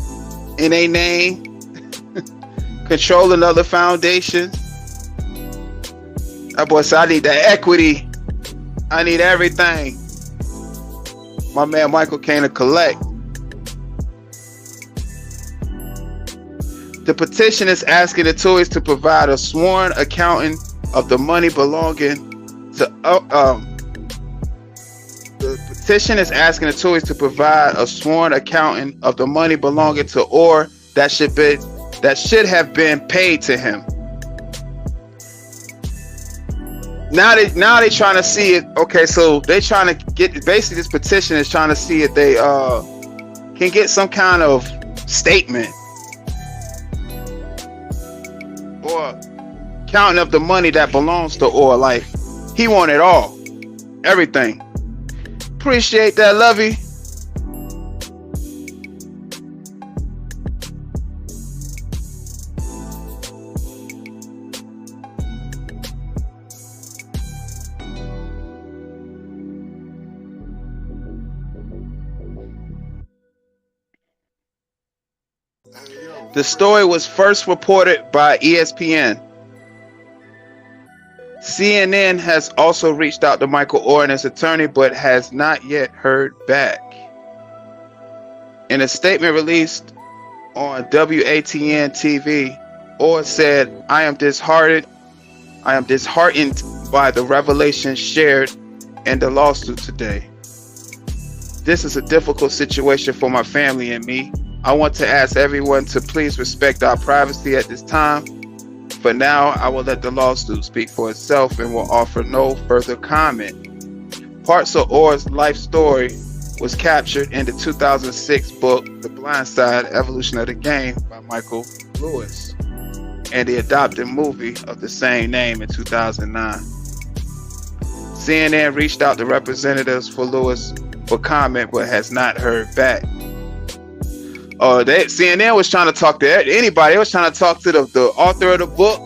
in a name, controlling other foundations. That boy said, I need the equity. I need everything. My man Michael came to collect. The petition is asking the Tuohys to provide a sworn accounting of the money belonging to the petition is asking the Tuohys to provide a sworn accounting of the money belonging to Oher that should have been paid to him. Now they trying to see it. Okay, so they trying to get, basically this petition is trying to see if they can get some kind of statement or counting up the money that belongs to Oher. Like he want it all, everything. Appreciate that, Lovey. The story was first reported by ESPN. CNN has also reached out to Michael Oher and his attorney, but has not yet heard back. In a statement released on WATN-TV, Oher said, I am disheartened by the revelations shared in the lawsuit today. This is a difficult situation for my family and me. I want to ask everyone to please respect our privacy at this time. For now, I will let the lawsuit speak for itself and will offer no further comment. Parts of Oher's life story was captured in the 2006 book, The Blind Side: Evolution of the Game by Michael Lewis, and the adopted movie of the same name in 2009. CNN reached out to representatives for Lewis for comment, but has not heard back. CNN was trying to talk to anybody. They was trying to talk to the author of the book.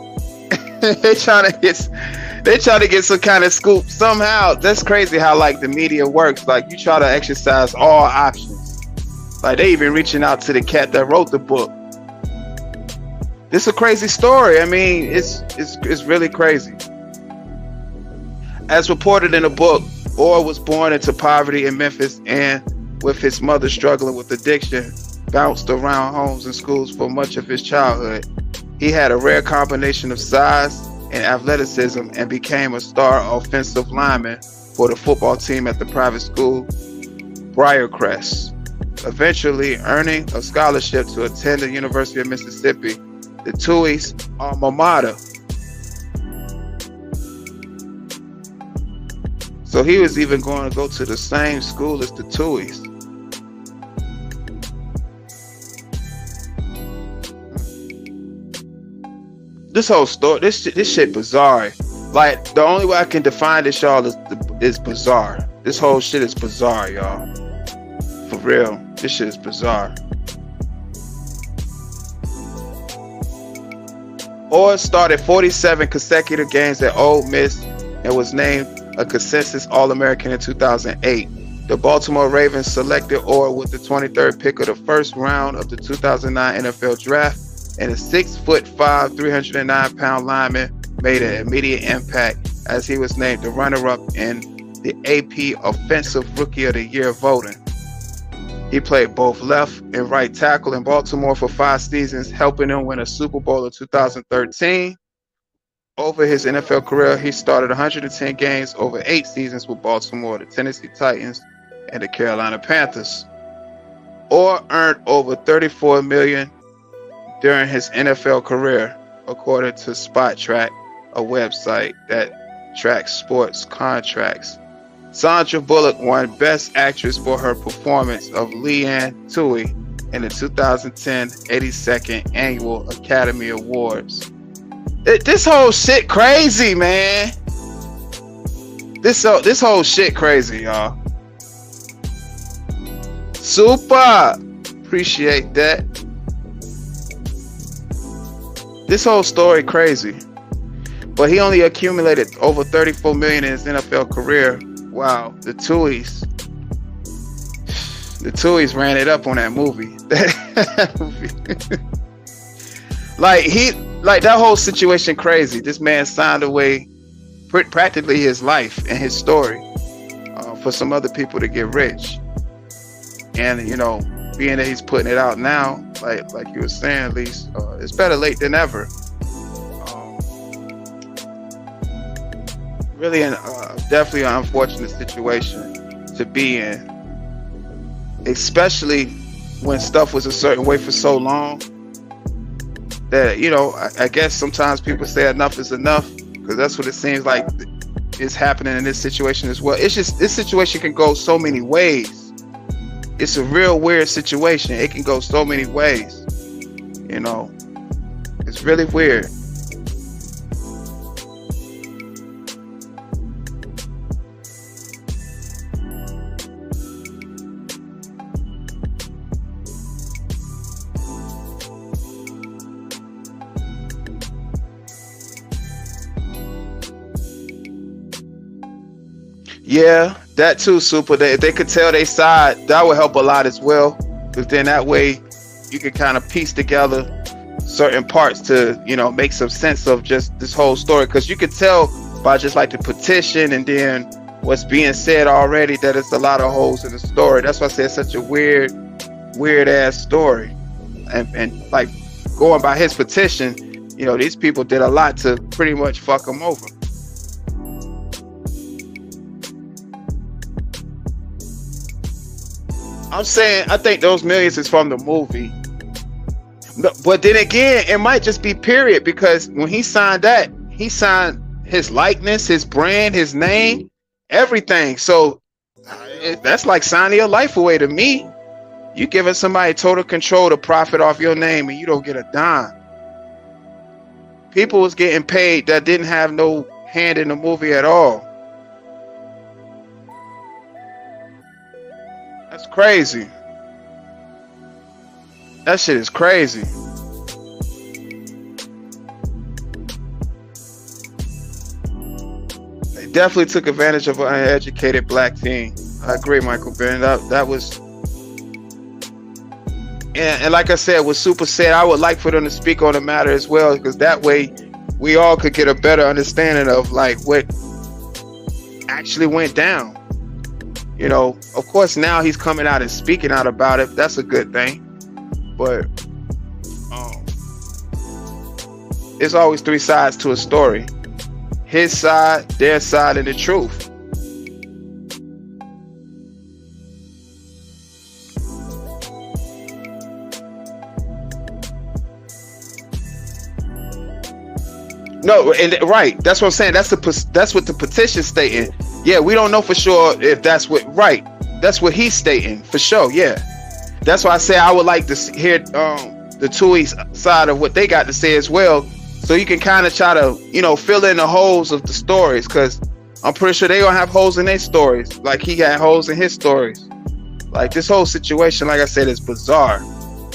They trying to get some kind of scoop somehow. That's crazy how like the media works. Like you try to exercise all options. Like they even reaching out to the cat that wrote the book. This is a crazy story. I mean, it's really crazy. As reported in the book, Oher was born into poverty in Memphis and, with his mother struggling with addiction, bounced around homes and schools for much of his childhood. He had a rare combination of size and athleticism and became a star offensive lineman for the football team at the private school Briarcrest, eventually earning a scholarship to attend the University of Mississippi, the Tuohys' alma mater. So he was even going to go to the same school as the Tuohys. This whole story, this shit bizarre. Like the only way I can define this, y'all, is bizarre. This whole shit is bizarre, y'all. For real, this shit is bizarre. Oher started 47 consecutive games at Ole Miss and was named a consensus All-American in 2008. The Baltimore Ravens selected Oher with the 23rd pick of the first round of the 2009 NFL Draft, and a 6'5", 309-pound lineman made an immediate impact as he was named the runner-up in the AP Offensive Rookie of the Year voting. He played both left and right tackle in Baltimore for 5 seasons, helping them win a Super Bowl in 2013. Over his NFL career, he started 110 games over 8 seasons with Baltimore, the Tennessee Titans, and the Carolina Panthers. Oher earned over $34 million during his NFL career, according to Spot Track, a website that tracks sports contracts. Sandra Bullock won Best Actress for her performance of Leanne Toohey in the 2010 82nd Annual Academy Awards. This whole shit crazy, man. This whole shit crazy, y'all. Super. Appreciate that. This whole story crazy. But he only accumulated over 34 million in his NFL career. Wow, the Tuohys ran it up on that movie. like that whole situation crazy. This man signed away practically his life and his story for some other people to get rich. And you know, being that he's putting it out now, like you were saying, at least it's better late than ever. Really, definitely an unfortunate situation to be in, especially when stuff was a certain way for so long that, you know, I guess sometimes people say enough is enough, because that's what it seems like is happening in this situation as well. It's just, this situation can go so many ways. It's a real weird situation. It can go so many ways, you know. It's really weird. Yeah, that too, Super. If they could tell their side, that would help a lot as well. Because then that way you can kind of piece together certain parts to, you know, make some sense of just this whole story. Because you could tell by just like the petition and then what's being said already that it's a lot of holes in the story. That's why I say it's such a weird ass story. And like going by his petition, you know, these people did a lot to pretty much fuck him over. I'm saying, I think those millions is from the movie. But then again, it might just be period, because when he signed that, he signed his likeness, his brand, his name, everything. So that's like signing your life away to me. You giving somebody total control to profit off your name and you don't get a dime. People was getting paid that didn't have no hand in the movie at all. That's crazy. That shit is crazy. They definitely took advantage of an uneducated black teen. I agree, Michael Ben. That was, and like I said, what Super said, I would like for them to speak on the matter as well, because that way we all could get a better understanding of like what actually went down. You know, of course, now he's coming out and speaking out about it. That's a good thing. But there's always three sides to a story. His side, their side, and the truth. No, and right. That's what I'm saying. That's what the petition's stating. Yeah, we don't know for sure if that's what, right. That's what he's stating for sure. Yeah, that's why I say I would like to hear the Tuohys side of what they got to say as well, so you can kind of try to, you know, fill in the holes of the stories, because I'm pretty sure they gonna have holes in their stories, like he had holes in his stories. Like this whole situation, like I said, is bizarre,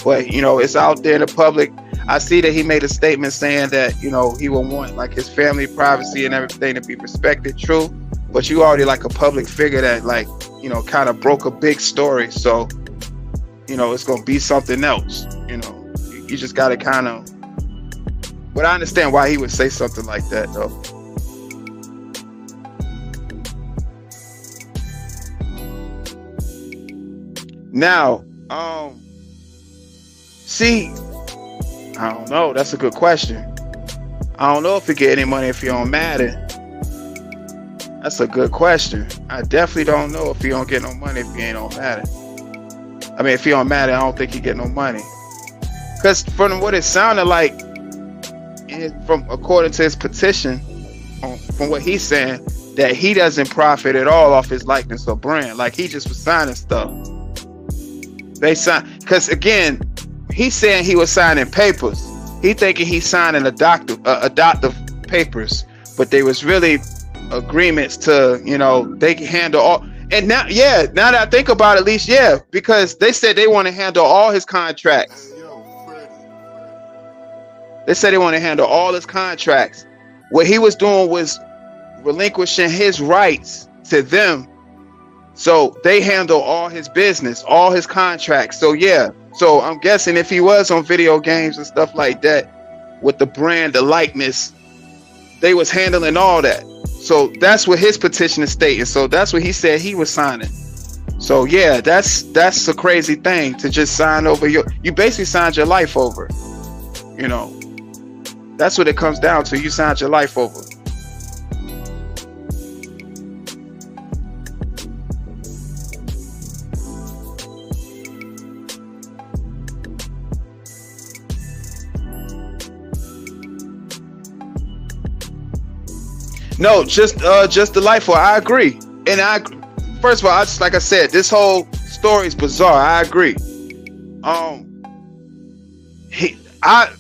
but you know, it's out there in the public. I see that he made a statement saying that, you know, he will want like his family privacy and everything to be respected. True. But you already like a public figure that, like, you know, kind of broke a big story. So, you know, it's going to be something else. You know, you just got to kind of, but I understand why he would say something like that, though. Now, see, I don't know. That's a good question. I don't know if you get any money if you're on Madden. That's a good question. I definitely don't know if you don't get no money if you ain't on Madden. I mean, if you're on Madden, I don't think you get no money. Because from what it sounded like, from according to his petition, from what he's saying, that he doesn't profit at all off his likeness or brand. Like he just was signing stuff. They sign, because again, he's saying he was signing papers. He thinking he's signing adoptive papers, but they was really agreements to, you know, they can handle all. And now, yeah, now that I think about it, at least, yeah, because they said they want to handle all his contracts. They said they want to handle all his contracts. What he was doing was relinquishing his rights to them. So they handle all his business, all his contracts. So yeah. So I'm guessing if he was on video games and stuff like that, with the brand, the likeness, they was handling all that. So that's what his petition is stating. So that's what he said he was signing. So yeah, that's a crazy thing to just sign over you basically signed your life over. You know, that's what it comes down to. You signed your life over. No, just delightful. I agree. And first of all, like I said, this whole story is bizarre. I agree.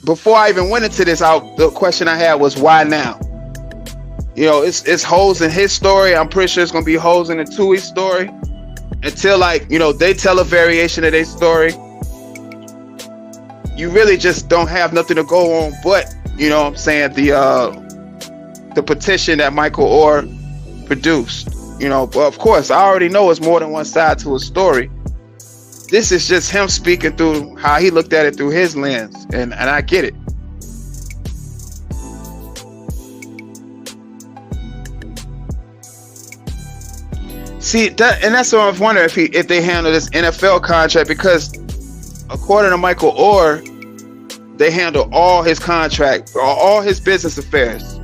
Before I even went into this, the question I had was why now? You know, it's holes in his story. I'm pretty sure it's gonna be holes in the Tuohys story until, like, you know, they tell a variation of their story. You really just don't have nothing to go on, but you know what I'm saying, the petition that Michael Oher produced. You know, but of course, I already know it's more than one side to a story. This is just him speaking through how he looked at it through his lens, and I get it. See that, and that's what I was wondering if they handle this NFL contract, because according to Michael Oher, they handle all his contract, all his business affairs.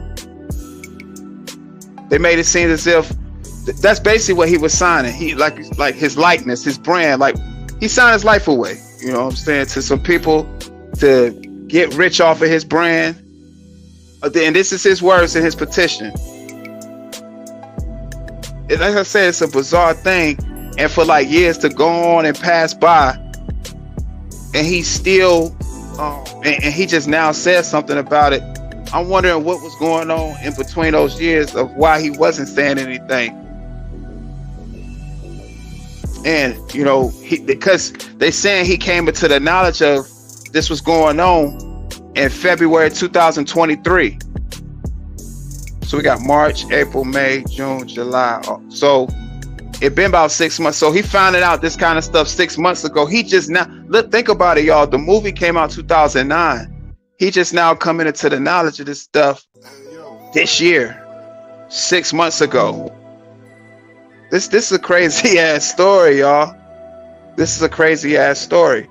They made it seem as if that's basically what he was signing. He like his likeness, his brand, like he signed his life away. You know what I'm saying, to some people to get rich off of his brand. And this is his words in his petition. Like I said, it's a bizarre thing, and for like years to go on and pass by, and he still, and he just now says something about it. I'm wondering what was going on in between those years of why he wasn't saying anything. And you know, because they saying he came into the knowledge of this was going on in February 2023. So we got March, April, May, June, July. So it been about 6 months. So he found out this kind of stuff 6 months ago. He just now, think about it, y'all. The movie came out 2009. He just now coming into the knowledge of this stuff this year, 6 months ago. This is a crazy ass story, y'all. This is a crazy ass story.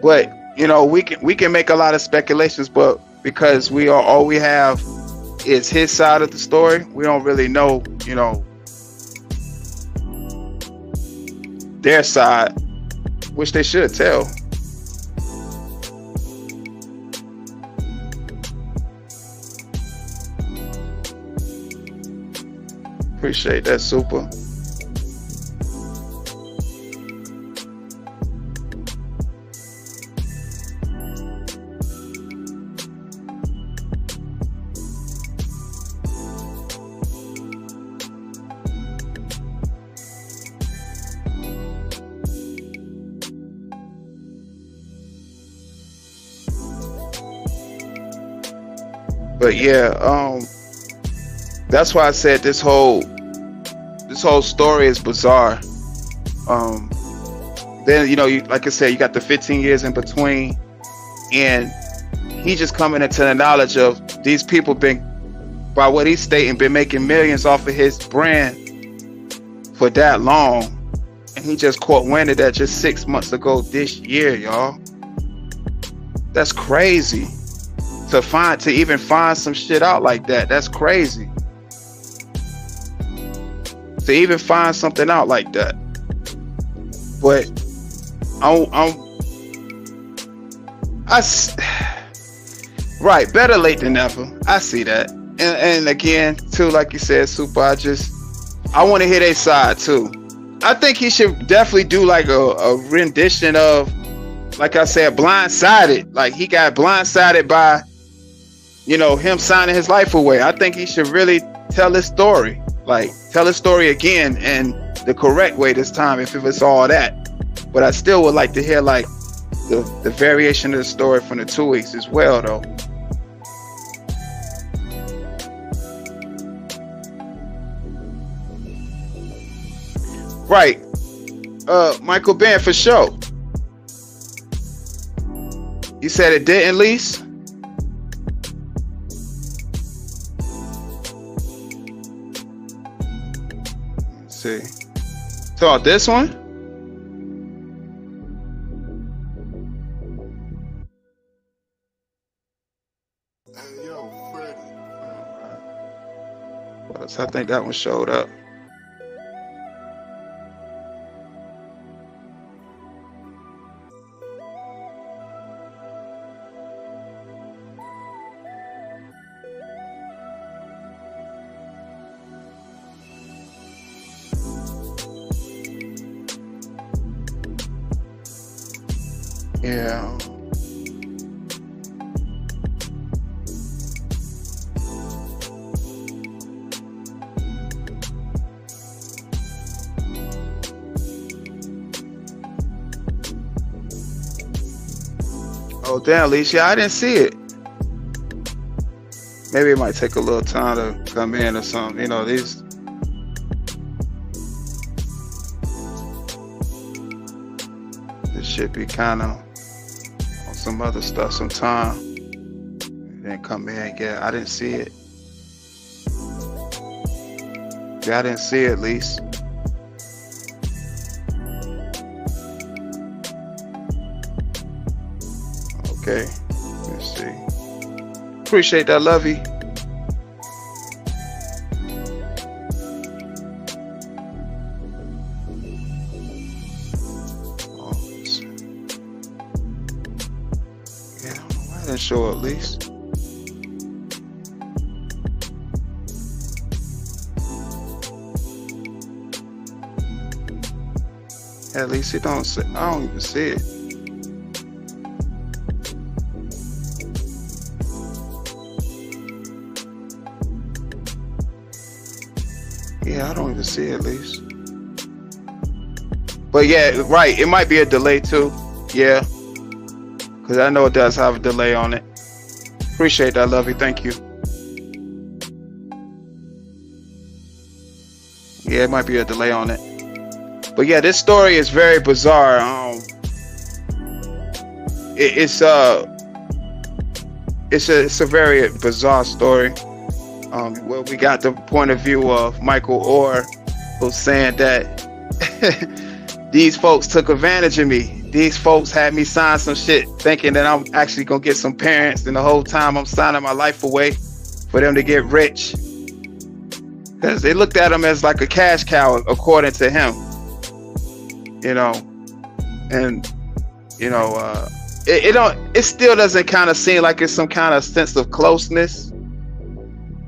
But you know, we can make a lot of speculations, but because all we have is his side of the story, we don't really know, you know, their side, which they should tell. Appreciate that, super. But yeah, that's why I said this whole story is bizarre. Then you know, like I said, you got the 15 years in between, and he just coming into the knowledge of these people been, by what he's stating, been making millions off of his brand for that long, and he just caught wind of that just 6 months ago this year, y'all. That's crazy. To even find some shit out like that, that's crazy. To even find something out like that. But right, better late than never. I see that. And again, too, like you said, super, I want to hear their side too. I think he should definitely do like a rendition of, like I said, Blindsided. Like he got blindsided by, you know, him signing his life away. I think he should really tell his story. Like, tell a story again and the correct way this time, if it's all that. But I still would like to hear like the variation of the story from the Tuohys as well, though. Right. Michael Ben, for sure. You said it didn't, Lise? Let's see. So this one? Hey, yo, Freddie. Well, so I think that one showed up. Yeah. Oh damn, Alicia, I didn't see it. Maybe it might take a little time to come in or something. You know, these. This should be kind of on some other stuff sometime. Then come in. Yeah, I didn't see it. Yeah, I didn't see it, at least. Okay, let's see. Appreciate that, Lovey. Yeah, I don't know why I didn't show up, at least. At least it don't say, I don't even see it. Yeah, I don't even see it, at least. But yeah, right, it might be a delay too. Yeah, because I know it does have a delay on it. Appreciate that, Lovey. Thank you. Yeah, it might be a delay on it. But yeah, this story is very bizarre. It's a very bizarre story. Well, we got the point of view of Michael Oher, who's saying that these folks took advantage of me. These folks had me sign some shit thinking that I'm actually gonna get some parents, and the whole time I'm signing my life away for them to get rich. Because they looked at him as like a cash cow, according to him. You know, and you know, it still doesn't kind of seem like it's some kind of sense of closeness,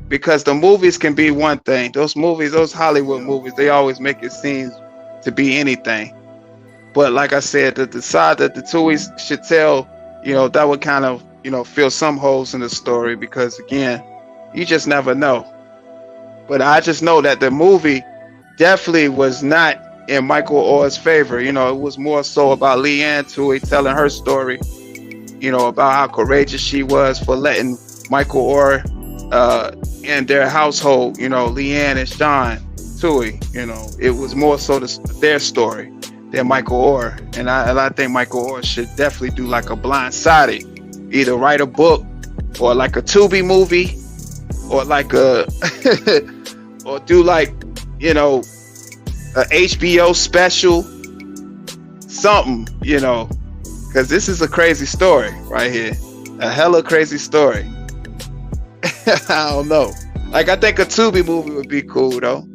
because the movies can be one thing. Those movies, those Hollywood movies, they always make it seem to be anything. But like I said, the side that the Tuohys should tell, you know, that would kind of, you know, fill some holes in the story, because again, you just never know. But I just know that the movie definitely was not in Michael Oher's favor. You know, it was more so about Leanne Tuohy telling her story, you know, about how courageous she was for letting Michael Oher in their household, you know, Leanne and Sean Tuohy, you know, it was more so their story than Michael Oher. And I think Michael Oher should definitely do like a Blindsided, either write a book or like a Tubi movie, or like a or do like, you know, a HBO special, something, you know, because this is a crazy story right here, a hella crazy story. I don't know, like I think a Tubi movie would be cool though.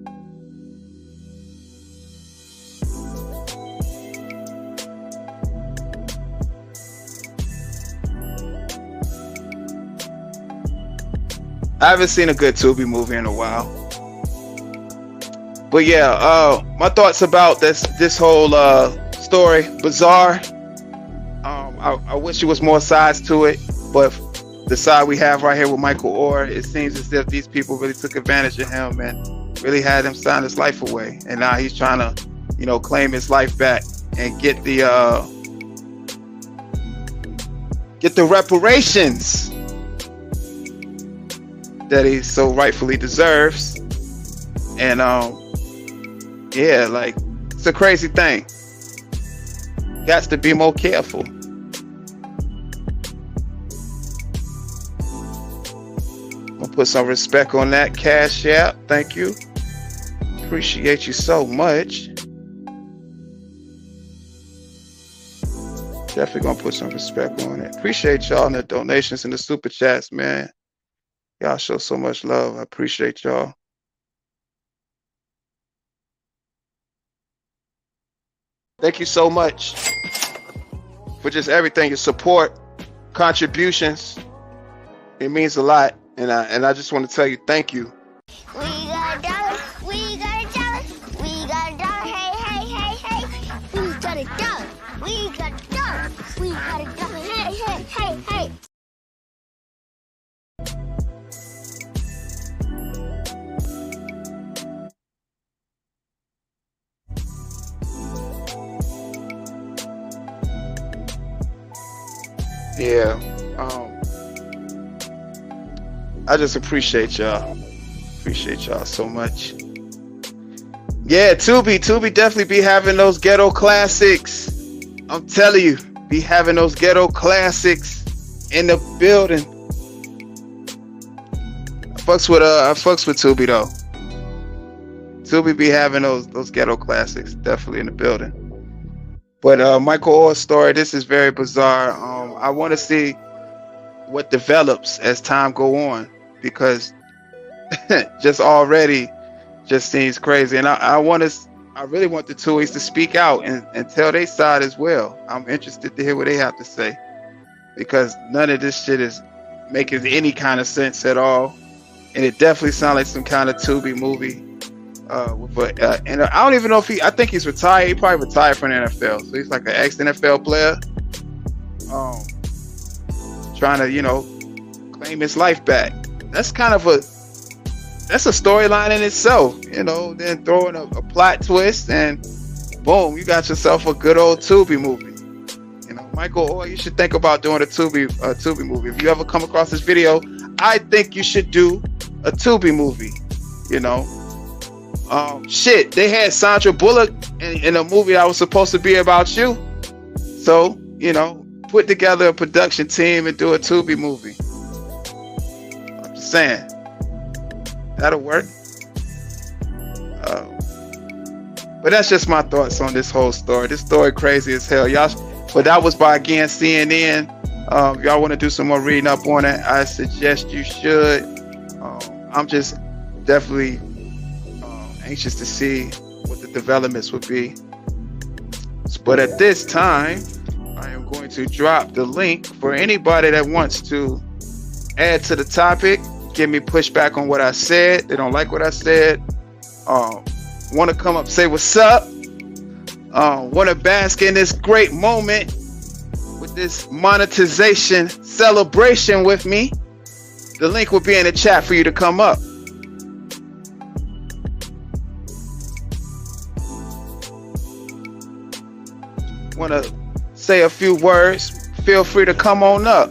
I haven't seen a good Tubi movie in a while. But yeah, my thoughts about this whole story, bizarre. I wish there was more sides to it, but the side we have right here with Michael Oher, it seems as if these people really took advantage of him, and really had him sign his life away, and now he's trying to, you know, claim his life back and get the reparations that he so rightfully deserves. And yeah, like, it's a crazy thing. Got to be more careful. I'll put some respect on that. Cash App, thank you. Appreciate you so much. Definitely gonna put some respect on it. Appreciate y'all and the donations and the super chats, man. Y'all show so much love. I appreciate y'all. Thank you so much for just everything, your support, contributions. It means a lot, and I just want to tell you thank you. We got a dollar, we got a dollar, we got a dollar, hey, hey, hey, hey. We got a dollar, we got a dollar, we got a dollar, hey, hey, hey, hey. Yeah, I just appreciate y'all. Appreciate y'all so much. Yeah, Tubi definitely be having those ghetto classics. I'm telling you, be having those ghetto classics in the building. I fucks with Tubi though. Tubi be having those ghetto classics definitely in the building. But Michael Oher's story, this is very bizarre. I want to see what develops as time go on, because just already just seems crazy. And I really want the Tuohys to speak out and tell their side as well. I'm interested to hear what they have to say, because none of this shit is making any kind of sense at all. And it definitely sounds like some kind of Tubi movie. And I don't even know if I think he's retired. He probably retired from the NFL. So he's like an ex-NFL player. Trying to, you know, claim his life back. That's kind of that's a storyline in itself, you know. Then throwing a plot twist, and boom, you got yourself a good old Tubi movie. You know, Michael Oher, you should think about doing a Tubi movie. If you ever come across this video, I think you should do a Tubi movie. You know, shit, they had Sandra Bullock in a movie that was supposed to be about you. So, you know, put together a production team and do a Tubi movie. I'm just saying, that'll work. But that's just my thoughts on this whole story. This story crazy as hell, y'all. But that was by, again, CNN. Y'all want to do some more reading up on it, I suggest you should. I'm just definitely anxious to see what the developments would be. But at this time, I am going to drop the link for anybody that wants to add to the topic, give me pushback on what I said. They don't like what I said. Want to come up, say what's up. Want to bask in this great moment with this monetization celebration with me. The link will be in the chat for you to come up. Want to say a few words, feel free to come on up.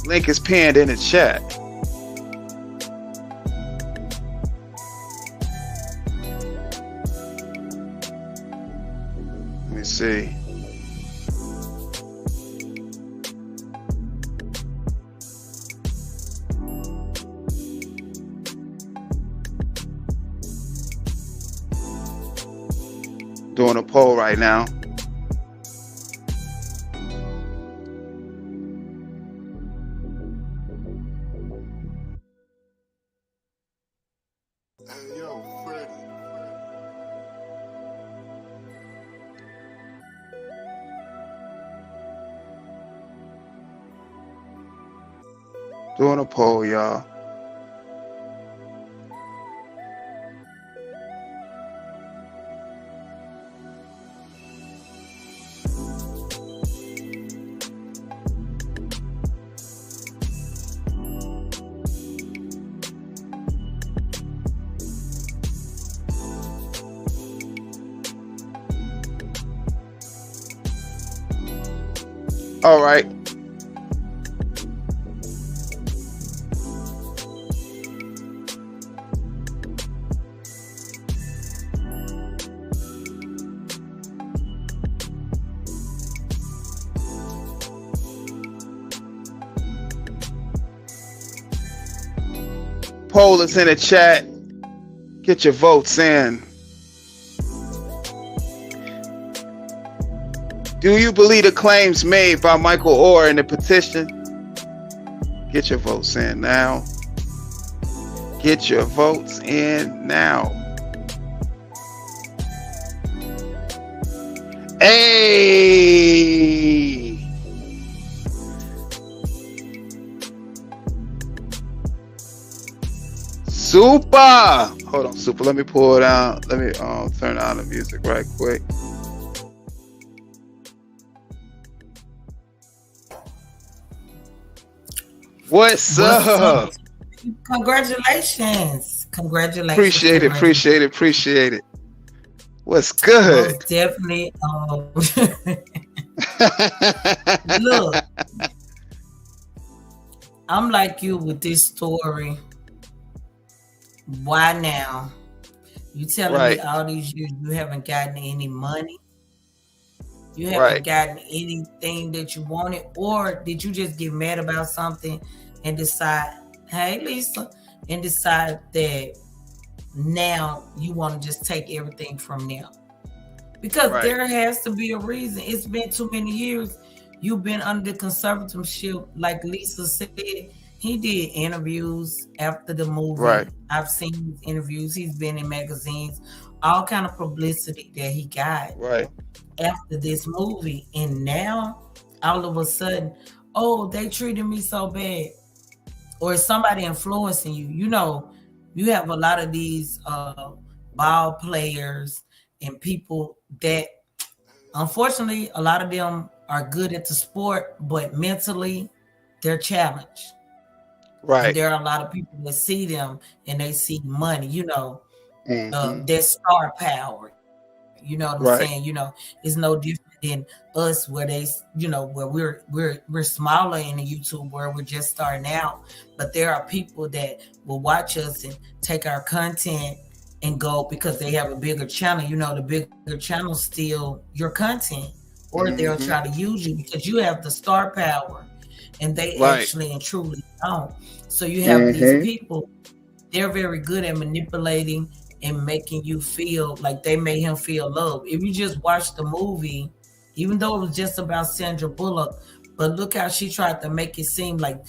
Link is pinned in the chat. Let me see. Doing a poll right now. Doing a poll, y'all. All right. Poll is in the chat. Get your votes in. Do you believe the claims made by Michael Oher in the petition? Get your votes in now. Get your votes in now. Hey! Super! Hold on, Super. Let me pull it out. Let me turn on the music right quick. What's up? Congratulations. Appreciate it. What's good? Most definitely. Look, I'm like you with this story. Why now? You telling me all these years you haven't gotten any money? You haven't gotten anything that you wanted? Or did you just get mad about something and decide, hey, Lisa, and decide that now you want to just take everything from them? Because there has to be a reason. It's been too many years. You've been under conservatorship. Like Lisa said, he did interviews after the movie. I've seen his interviews. He's been in magazines, all kind of publicity that he got after this movie. And now, all of a sudden, oh, they treated me so bad. Or is somebody influencing you? You know, you have a lot of these ball players and people that, unfortunately, a lot of them are good at the sport, but mentally, they're challenged. And there are a lot of people that see them and they see money, you know, their star power. You know what I'm saying? You know, it's no different than us where they, you know, where we're smaller in the YouTube where we're just starting out. But there are people that will watch us and take our content and go because they have a bigger channel. You know, the bigger channel steal your content, or they'll try to use you because you have the star power and they actually and truly don't. So you have these people, they're very good at manipulating and making you feel like they made him feel loved. If you just watch the movie, even though it was just about Sandra Bullock, but look how she tried to make it seem like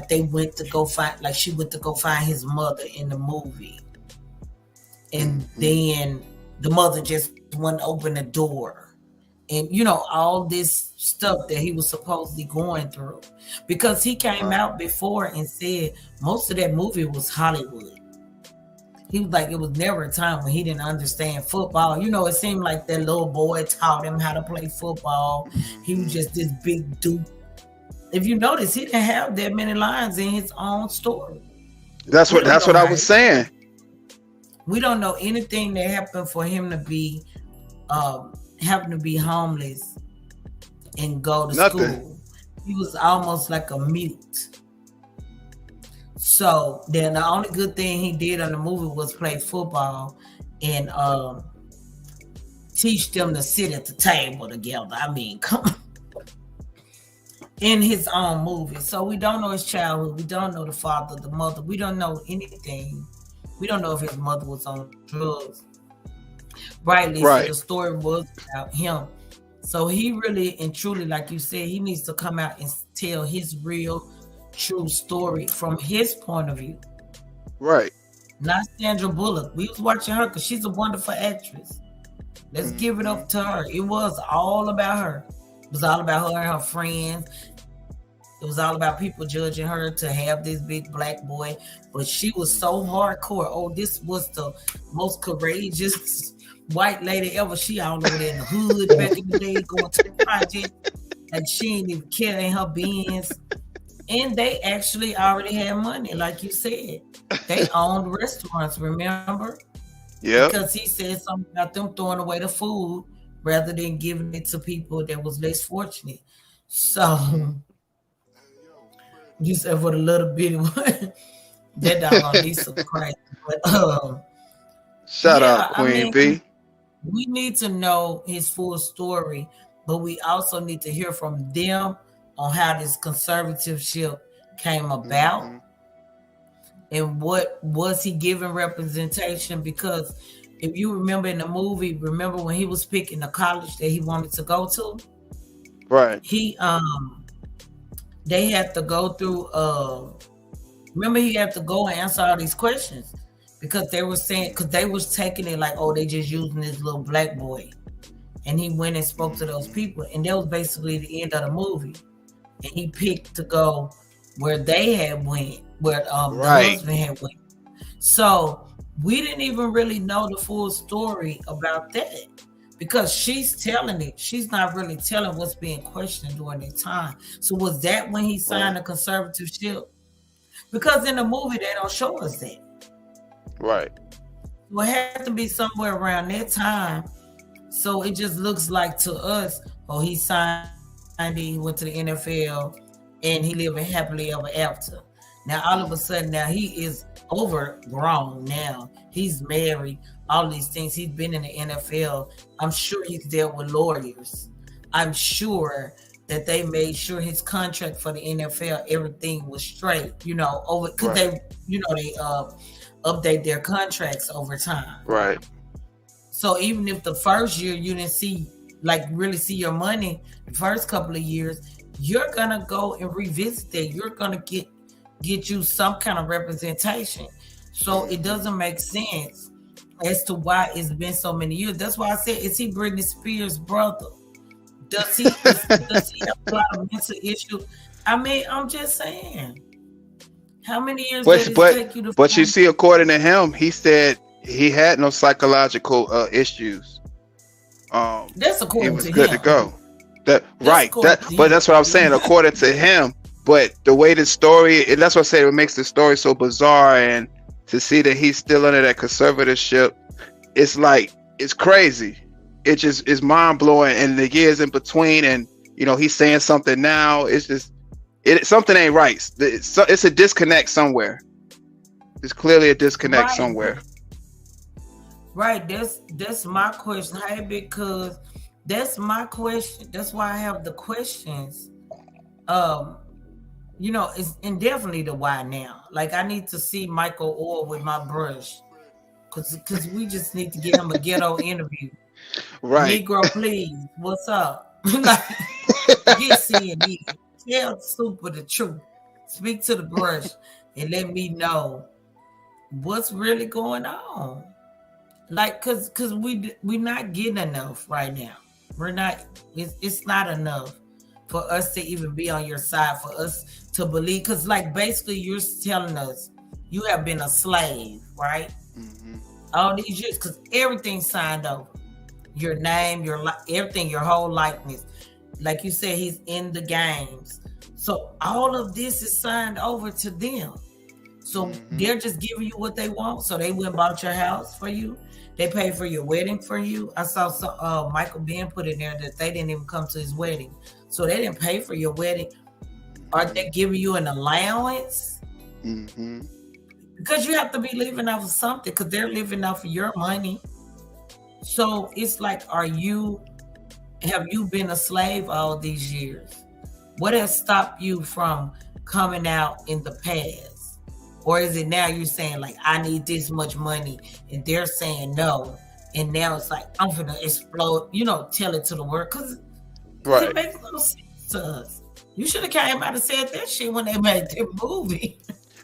they went to go find, like she went to go find his mother in the movie. And then the mother just wouldn't open the door. And, you know, all this stuff that he was supposedly going through. Because he came out before and said most of that movie was Hollywood. He was like, it was never a time when he didn't understand football. You know, it seemed like that little boy taught him how to play football. He was just this big dude. If you notice, he didn't have that many lines in his own story. That's what I was saying. We don't know anything that happened for him to be having to be homeless and go to school. He was almost like a mute. So then the only good thing he did on the movie was play football and teach them to sit at the table together. I mean, come on. In his own movie. So we don't know his childhood. We don't know the father, the mother. We don't know anything. We don't know if his mother was on drugs. Rightly, so the story was about him. So he really and truly, like you said, he needs to come out and tell his real, true story from his point of view. Right. Not Sandra Bullock. We was watching her because she's a wonderful actress. Let's give it up to her. It was all about her. It was all about her and her friends. It was all about people judging her to have this big black boy. But she was so hardcore. Oh, this was the most courageous white lady ever. She all over there in the hood back in the day going to the project. Like she ain't even carrying her beans. And they actually already had money, like you said. They owned restaurants, remember? Yeah. Because he said something about them throwing away the food rather than giving it to people that was less fortunate. So you said for the little bitty one, that doggone Lisa crazy. But Shout out, I Queen mean, B. we need to know his full story, but we also need to hear from them on how this conservatorship came about and what was he giving representation. Because if you remember in the movie, remember when he was picking the college that he wanted to go to? Right. He they had to go through remember he had to go and answer all these questions because they were saying, because they was taking it like, oh, they just using this little black boy. And he went and spoke to those people, and that was basically the end of the movie. And he picked to go where they had went, where the husband had went. So we didn't even really know the full story about that because she's telling it. She's not really telling what's being questioned during that time. So was that when he signed the conservatorship? Because in the movie, they don't show us that. Right. So it had to be somewhere around that time. So it just looks like to us, oh, he signed it, he went to the NFL, and he living happily ever after. Now, all of a sudden, now he is overgrown now. He's married, all these things. He's been in the NFL. I'm sure he's dealt with lawyers. I'm sure that they made sure his contract for the NFL, everything was straight, over, because they update their contracts over time. Right. So even if the first year you didn't really see your money, the first couple of years, you're gonna go and revisit that. You're gonna get you some kind of representation. So it doesn't make sense as to why it's been so many years. That's why I said, is he Britney Spears' brother? Does he have a lot of mental issues? I mean, I'm just saying. How many years did it take you to But you see, according to him, he said he had no psychological issues. That's according to him. He was good to go. But that's what I'm saying, according to him. But the way the story, and that's what I say, it makes the story so bizarre, and to see that he's still under that conservatorship, it's like, it's crazy. It just is mind blowing, and the years in between, and he's saying something now. It's just something ain't right. It's a disconnect somewhere. There's clearly a disconnect somewhere. Right. That's my question. Hey, because that's my question. That's why I have the questions. It's indefinitely the why now. Like, I need to see Michael Oher with my brush, because we just need to get him a ghetto interview. Right. Negro, please. What's up? Like, get CND. Tell Super the truth. Speak to the brush and let me know what's really going on. Like, cause we're not getting enough right now. We're not. It's not enough for us to even be on your side, for us to believe. Cause like basically you're telling us you have been a slave, right? Mm-hmm. All these years, cause everything's signed over. Your name, everything, your whole likeness. Like you said, he's in the games. So all of this is signed over to them. So they're just giving you what they want. So they went and bought your house for you. They paid for your wedding for you. I saw Michael Ben put in there that they didn't even come to his wedding. So they didn't pay for your wedding. Are they giving you an allowance? Mm-hmm. Because you have to be living off of something, because they're living off of your money. So it's like, have you been a slave all these years? What has stopped you from coming out in the past? Or is it now you're saying like, I need this much money, and they're saying no, and now it's like, I'm gonna explode, tell it to the world, because it makes no sense to us. You should have came out and said that shit when they made their movie.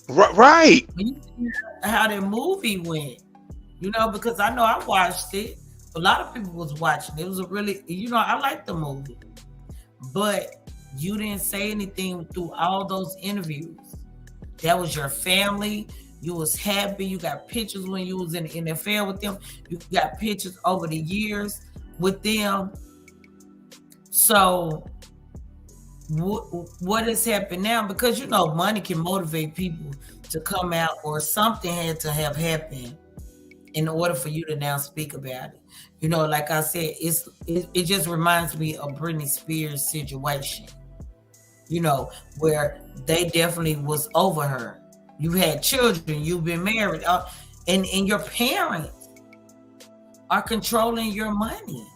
Right. When you see how their movie went, because I know I watched it. A lot of people was watching. It was a really, I liked the movie. But you didn't say anything through all those interviews. That was your family. You was happy. You got pictures when you was in the NFL with them. You got pictures over the years with them. So what has happened now? Because, money can motivate people to come out, or something had to have happened in order for you to now speak about it. Like I said, it just reminds me of Britney Spears' situation. you know, where they definitely was over her. You had children, you've been married, and your parents are controlling your money.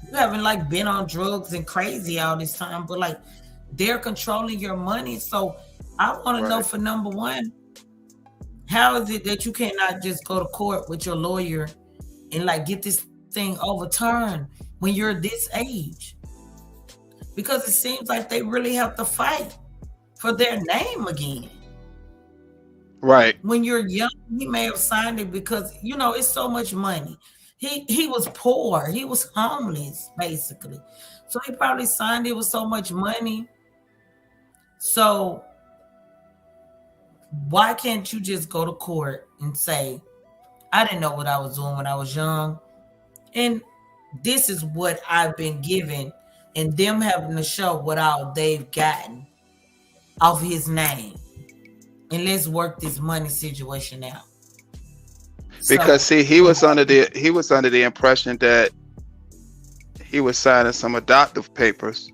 You haven't like been on drugs and crazy all this time, but like they're controlling your money. So I want to know, for number one, how is it that you cannot just go to court with your lawyer and like get this thing overturned when you're this age? Because it seems like they really have to fight for their name again. Right. When you're young, he may have signed it because, you know, it's so much money. He was poor. He was homeless, basically. So he probably signed it with so much money. So why can't you just go to court and say, I didn't know what I was doing when I was young, and this is what I've been given, and them having to show what all they've gotten off his name, and let's work this money situation out. Because see, he was under the impression that he was signing some adoptive papers.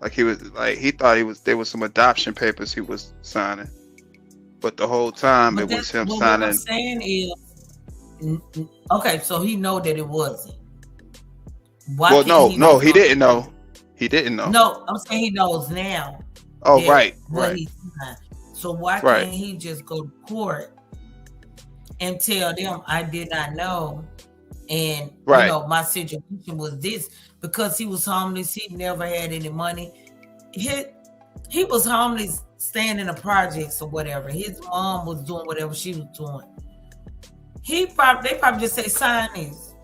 Like he thought there was some adoption papers he was signing. But the whole time it was him signing. What I'm saying is, okay, so he know that it wasn't. Why no, he didn't know. He didn't know. No, I'm saying he knows now. Oh, right. So why can't he just go to court and tell them I did not know, and you know my situation was this, because he was homeless, he never had any money. He was homeless, staying in the projects or whatever. His mom was doing whatever she was doing. They probably just say sign this,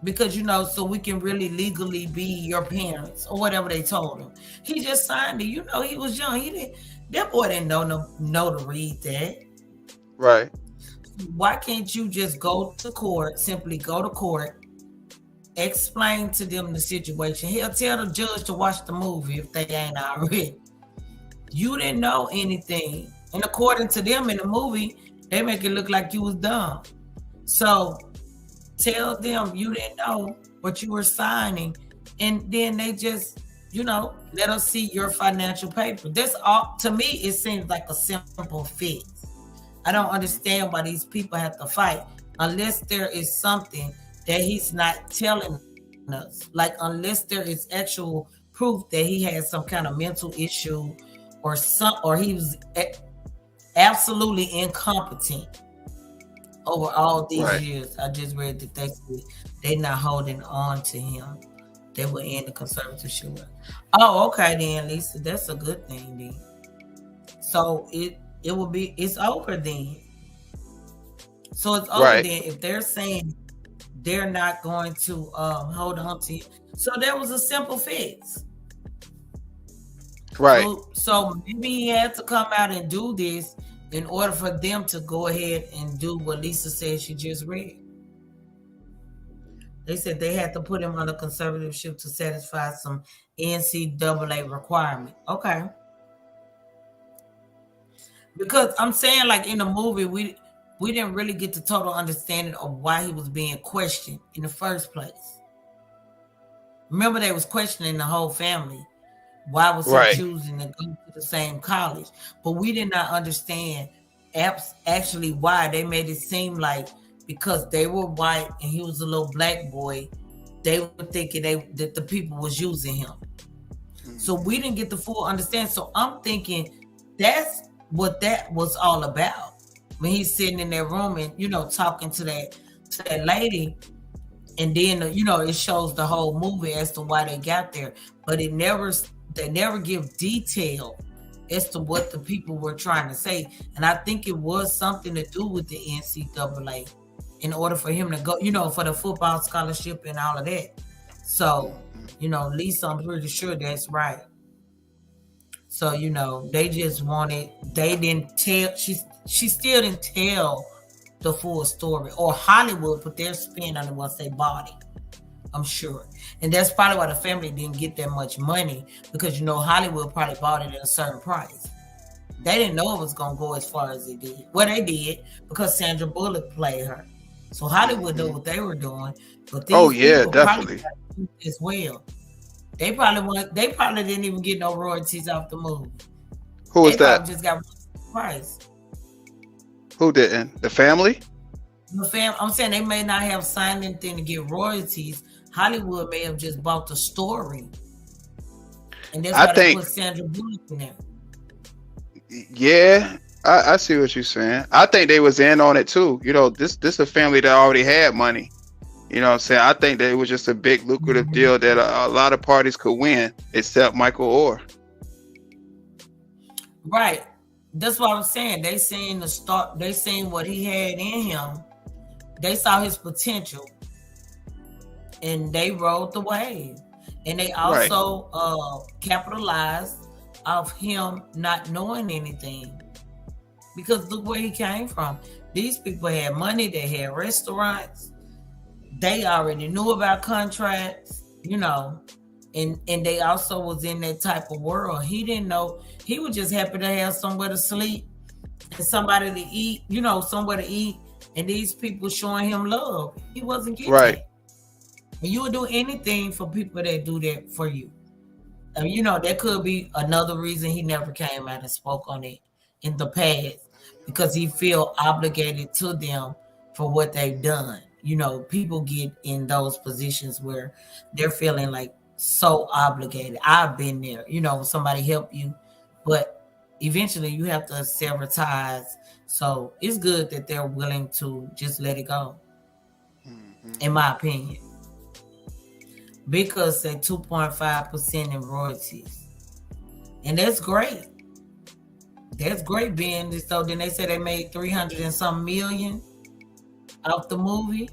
because you know, so we can really legally be your parents or whatever they told him. He just signed it. You know, he was young. That boy didn't know to read that. Right. Why can't you just go to court? Simply go to court, explain to them the situation. He'll tell the judge to watch the movie if they ain't already. You didn't know anything, and according to them in the movie, they make it look like you was dumb. So tell them you didn't know what you were signing, and then they just, you know, let us see your financial paper. That's all. To me, it seems like a simple fix. I don't understand why these people have to fight unless there is something that he's not telling us. Like unless there is actual proof that he had some kind of mental issue or he was absolutely incompetent over all these years. I just read that they're not holding on to him. They were in the conservatorship. Oh, okay then, Lisa. That's a good thing then. So it's over then. So it's over then if they're saying they're not going to hold on to you. So there was a simple fix. Right. So maybe he had to come out and do this in order for them to go ahead and do what Lisa said she just read. They said they had to put him under conservatorship to satisfy some NCAA requirement. Okay. Because I'm saying, like in the movie, we didn't really get the total understanding of why he was being questioned in the first place. Remember, they was questioning the whole family. Why was he choosing to go to the same college? But we did not understand actually why. They made it seem like because they were white and he was a little black boy, they were thinking that the people was using him. So we didn't get the full understanding. So I'm thinking that's what that was all about. When he's sitting in that room and, you know, talking to that lady, and then, you know, it shows the whole movie as to why they got there, but they never give detail as to what the people were trying to say. And I think it was something to do with the NCAA in order for him to go, you know, for the football scholarship and all of that. So, you know, Lisa, I'm pretty sure that's right. So, you know, they didn't tell, she still didn't tell the full story, or Hollywood put their spin on it once they bought it, I'm sure. And that's probably why the family didn't get that much money, because, you know, Hollywood probably bought it at a certain price. They didn't know it was going to go as far as it did. Well, they did, because Sandra Bullock played her. So Hollywood knew what they were doing. But these definitely. as well. They probably didn't even get no royalties off the movie. Who was that? Probably just got price. Who didn't? The family? I'm saying they may not have signed anything to get royalties. Hollywood may have just bought the story. And that's why they put Sandra Bullock in there. Yeah, I see what you're saying. I think they was in on it too. You know, this a family that already had money. You know what I'm saying? I think that it was just a big lucrative deal that a lot of parties could win, except Michael Oher. Right. That's what I'm saying. They seen the start. They seen what he had in him. They saw his potential, and they rode the wave. And they also capitalized off him not knowing anything. Because look where he came from. These people had money. They had restaurants. They already knew about contracts, you know, and they also was in that type of world. He didn't know. He was just happy to have somewhere to sleep and somebody to eat, you know, somewhere to eat. And these people showing him love. He wasn't getting that. And you would do anything for people that do that for you. I mean, you know, that could be another reason he never came out and spoke on it in the past, because he feel obligated to them for what they've done. You know, people get in those positions where they're feeling like so obligated. I've been there, you know, somebody help you, but eventually you have to sever ties. So it's good that they're willing to just let it go, in my opinion. Because they 2.5% in royalties. And that's great. That's great being this. So then they said they made 300 and some million off the movie.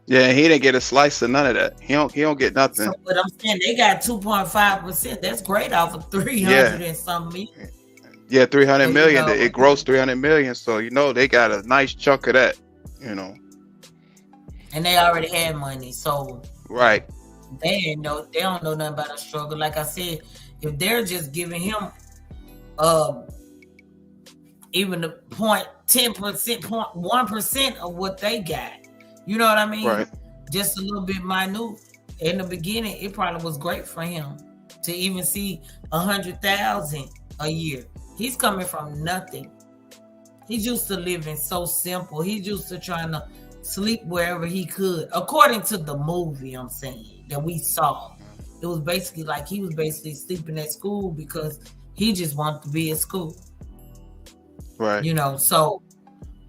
Yeah, he didn't get a slice of none of that. He don't get nothing. So, but I'm saying they got 2.5%. That's great off of 300 and some million. Yeah, 300 million. You know, it grossed 300 million. So you know they got a nice chunk of that. You know. And they already had money, so right. They don't know nothing about a struggle. Like I said, if they're just giving him even the 10%, 0.1% of what they got. You know what I mean? Right. Just a little bit minute. In the beginning, it probably was great for him to even see 100,000 a year. He's coming from nothing. He's used to living so simple. He's used to trying to sleep wherever he could. According to the movie, I'm saying, that we saw, it was basically like he was basically sleeping at school because he just wanted to be at school. Right. You know, so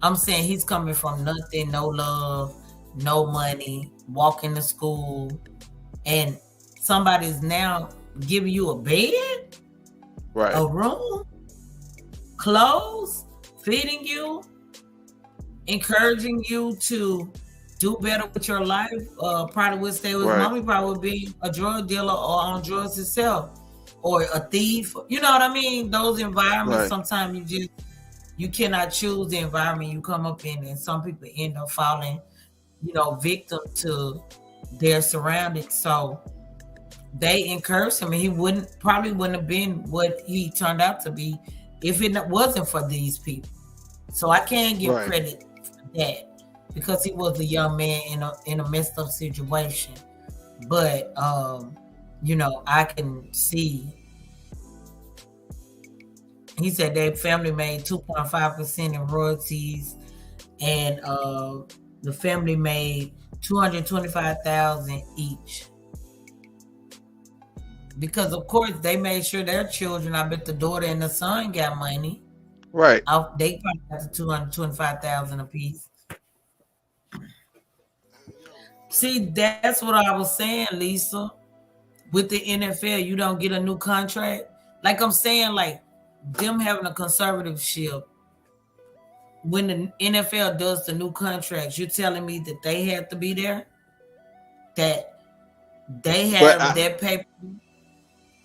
I'm saying he's coming from nothing, no love, no money, walking to school, and somebody's now giving you a bed, right, a room, clothes, feeding you, encouraging you to do better with your life. Probably would stay with mommy, probably would be a drug dealer or on drugs itself, or a thief. You know what I mean? Those environments, sometimes you cannot choose the environment you come up in, and some people end up falling, you know, victim to their surroundings. So they encouraged him, and he probably wouldn't have been what he turned out to be if it wasn't for these people. So I can't give credit for that, because he was a young man in a messed up situation. But you know, I can see. He said their family made 2.5% in royalties, and the family made $225,000 each. Because of course they made sure their children, I bet the daughter and the son got money. Right. They probably got the $225,000 a piece. See, that's what I was saying, Lisa. With the NFL, you don't get a new contract. Like I'm saying, like them having a conservatorship, when the NFL does the new contracts, you're telling me that they have to be there? That they have that paper?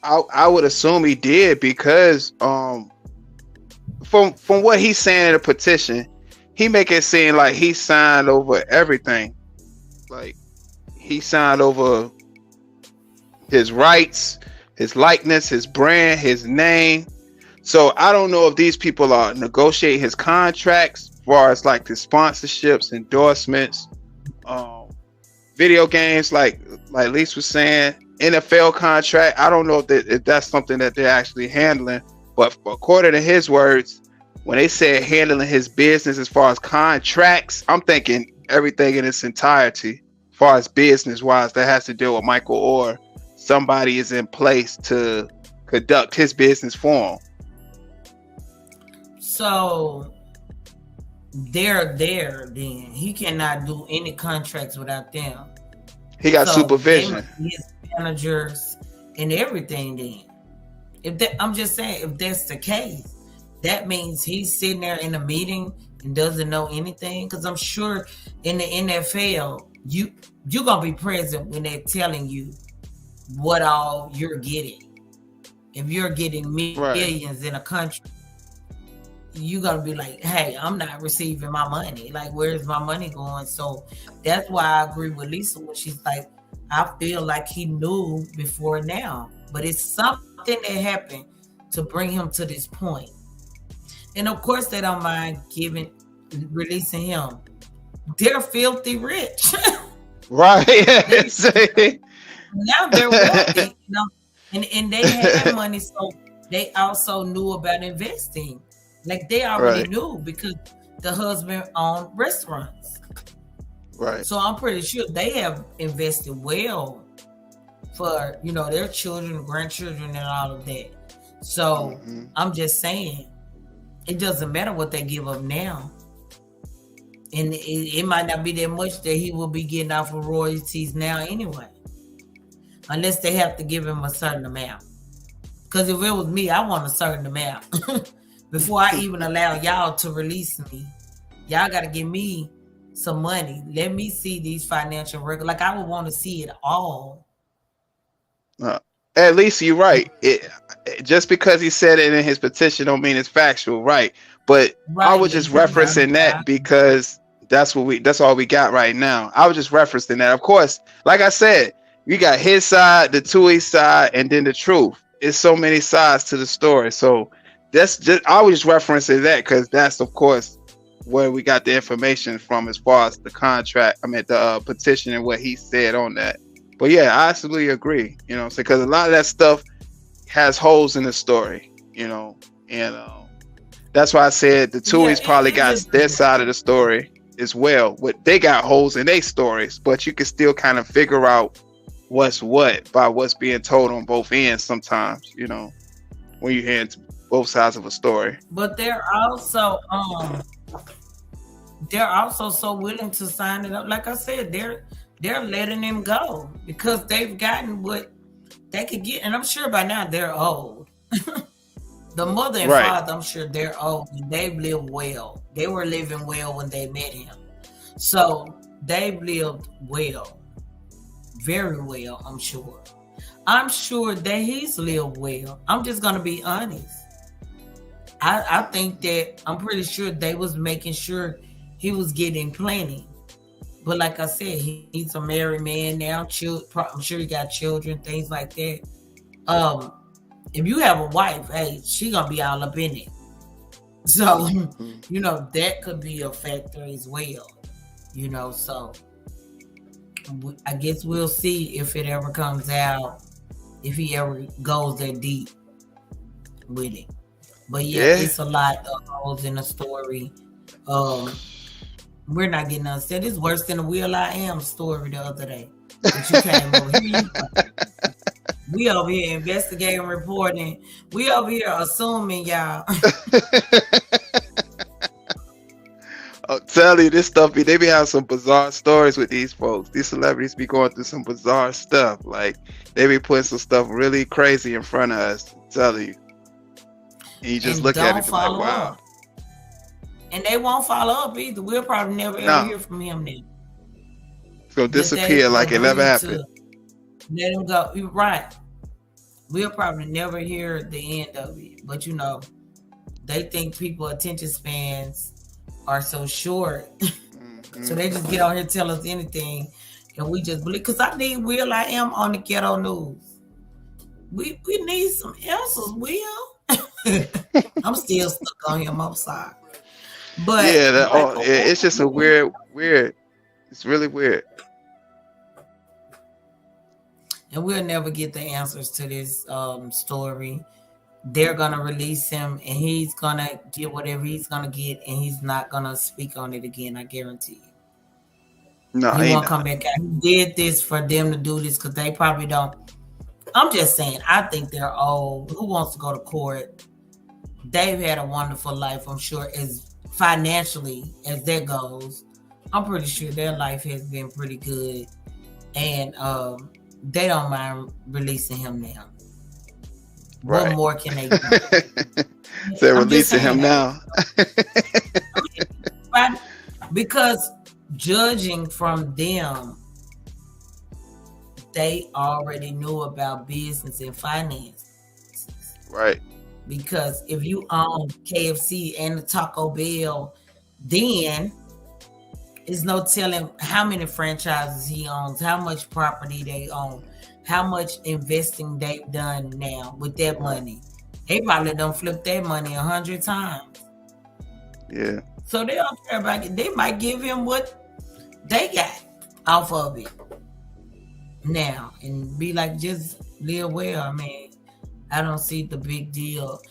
I would assume he did, because from what he's saying in the petition, he make it seem like he signed over everything. Like he signed over his rights, his likeness, his brand, his name. So I don't know if these people are negotiating his contracts as far as like the sponsorships, endorsements, video games, like Lisa was saying. NFL contract. I don't know if that's something that they're actually handling, but according to his words, when they said handling his business as far as contracts, I'm thinking everything in its entirety, as far as business wise, that has to deal with Michael Oher. Somebody is in place to conduct his business for him. So they're there. Then he cannot do any contracts without them. He got supervision. His managers and everything. Then, I'm just saying, if that's the case, that means he's sitting there in a meeting and doesn't know anything. Because I'm sure in the NFL, you're gonna be present when they're telling you what all you're getting. If you're getting millions in a country, you're gonna be like, hey, I'm not receiving my money. Like, where's my money going? So that's why I agree with Lisa when she's like, I feel like he knew before now, but it's something that happened to bring him to this point. And of course, they don't mind releasing him. They're filthy rich. Right. Now they're wealthy, and they had money, so they also knew about investing. Like, they already knew because the husband owned restaurants. Right. So I'm pretty sure they have invested well for, their children, grandchildren, and all of that. So I'm just saying, it doesn't matter what they give up now. And it might not be that much that he will be getting off of royalties now anyway. Unless they have to give him a certain amount. Because if it was me, I want a certain amount. Before I even allow y'all to release me, y'all got to give me some money. Let me see these financial records. Like, I would want to see it all. At least you're right. Just because he said it in his petition don't mean it's factual, right? But I was just referencing that because that's all we got right now. I was just referencing that. Of course, like I said, you got his side, the Tuohys side, and then the truth. It's so many sides to the story. So I was just referencing that because that's, of course, where we got the information from as far as the contract. I mean, the petition and what he said on that. But yeah, I absolutely agree. Because a lot of that stuff has holes in the story. And that's why I said the Tuohys probably got their side of the story as well. But they got holes in their stories, but you can still kind of figure out what's what by what's being told on both ends sometimes, when you hear both sides of a story. But they're also so willing to sign it up. Like I said, they're letting him go because they've gotten what they could get. And I'm sure by now they're old. The mother and father, I'm sure they're old. They've lived well. They were living well when they met him. So they've lived well. Very well, I'm sure. I'm sure that he's lived well. I'm just going to be honest. I think that I'm pretty sure they was making sure he was getting plenty. But like I said, he's a married man now. I'm sure he got children, things like that. If you have a wife, hey, she going to be all up in it. So, that could be a factor as well. So I guess we'll see if it ever comes out, if he ever goes that deep with it. But yeah, it's a lot of holes in the story. We're not getting upset. It's worse than the Will I Am story the other day. But you came over here. We over here investigating, reporting. We over here assuming, y'all. I'll tell you, this stuff, they be having some bizarre stories with these folks. These celebrities be going through some bizarre stuff. Like, they be putting some stuff really crazy in front of us. I'm telling you. And you just look at it and be like, wow. Up. And they won't follow up either. We'll probably never ever hear from him then. It's going to disappear like it never happened. Let him go. You're right. We'll probably never hear the end of it. But they think people's attention spans are so short. So they just get on here and tell us anything. And we just believe. Because I need Will I Am on the ghetto news. We need some answers, Will. I'm still stuck on him. I'm sorry. But it's just a weird. It's really weird. and we'll never get the answers to this story. They're gonna release him, and he's gonna get whatever he's gonna get, and he's not gonna speak on it again. I guarantee you. No, he won't come back out. He did this for them to do this because they probably don't. I'm just saying. I think they're old. Who wants to go to court? They've had a wonderful life, I'm sure, as financially as that goes. I'm pretty sure their life has been pretty good, and they don't mind releasing him now. Right. What more can they do? They're releasing him now. Because judging from them, they already knew about business and finance. Right. Because if you own KFC and the Taco Bell, then there's no telling how many franchises he owns, how much property they own, how much investing they've done now with that money. They probably don't flip that money 100 times. Yeah. So they don't care about it. They might give him what they got off of it now and be like, just live well. I mean, I don't see the big deal.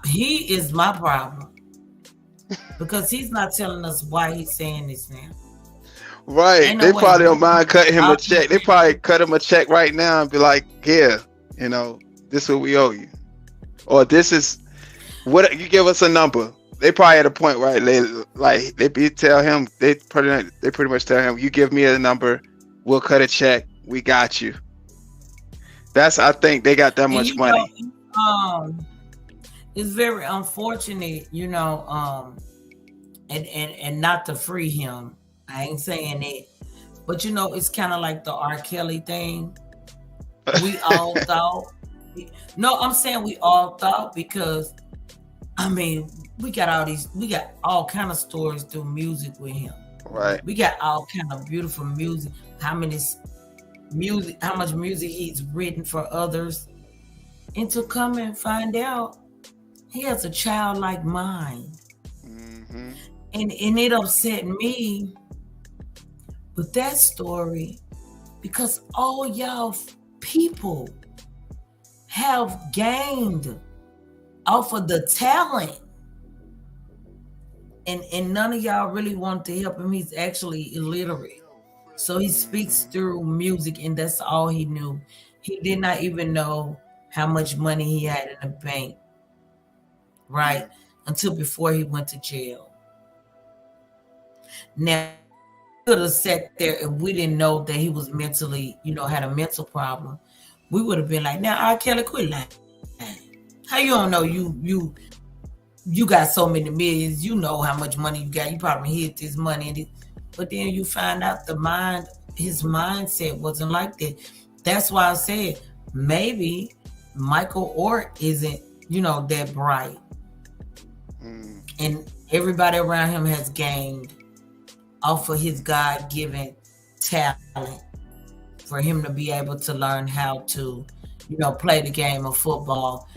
He is my problem because he's not telling us why he's saying this now. Right. They probably don't mind cutting him a check. They probably cut him a check right now and be like, yeah, this is what we owe you. Or this is what you give us a number. They probably at a point, right? They pretty much tell him, you give me a number, we'll cut a check. We got you. I think they got that much money. It's very unfortunate, and not to free him. I ain't saying it, but it's kind of like the R. Kelly thing. We all thought. No, I'm saying we all thought because, I mean, we got all kind of stories through music with him. Right. We got all kind of beautiful music. How much music he's written for others, and to come and find out he has a childlike mind. Mm-hmm. And it upset me with that story because all y'all people have gained off of the talent. And none of y'all really want to help him. He's actually illiterate. So he speaks through music, and that's all he knew. He did not even know how much money he had in the bank, right? Until before he went to jail. Now, we could have sat there and we didn't know that he was mentally, had a mental problem. We would have been like, now, R. Kelly, quit lying. How you don't know you got so many millions? You know how much money you got. You probably hid this money. But then you find out his mindset wasn't like that. That's why I said maybe Michael Oher isn't, that bright. And everybody around him has gained off of his God-given talent for him to be able to learn how to, play the game of football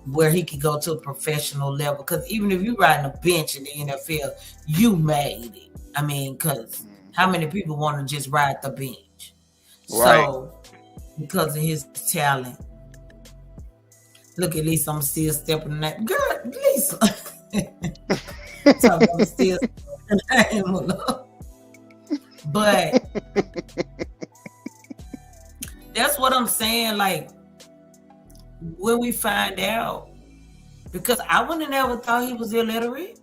where he could go to a professional level. Because even if you're riding a bench in the NFL, you made it. I mean, because how many people want to just ride the bench? Right. So, because of his talent. Look, at least I'm still stepping in that. Girl, Lisa. So I'm still stepping in that. But that's what I'm saying. Like, when we find out, because I wouldn't have never thought he was illiterate.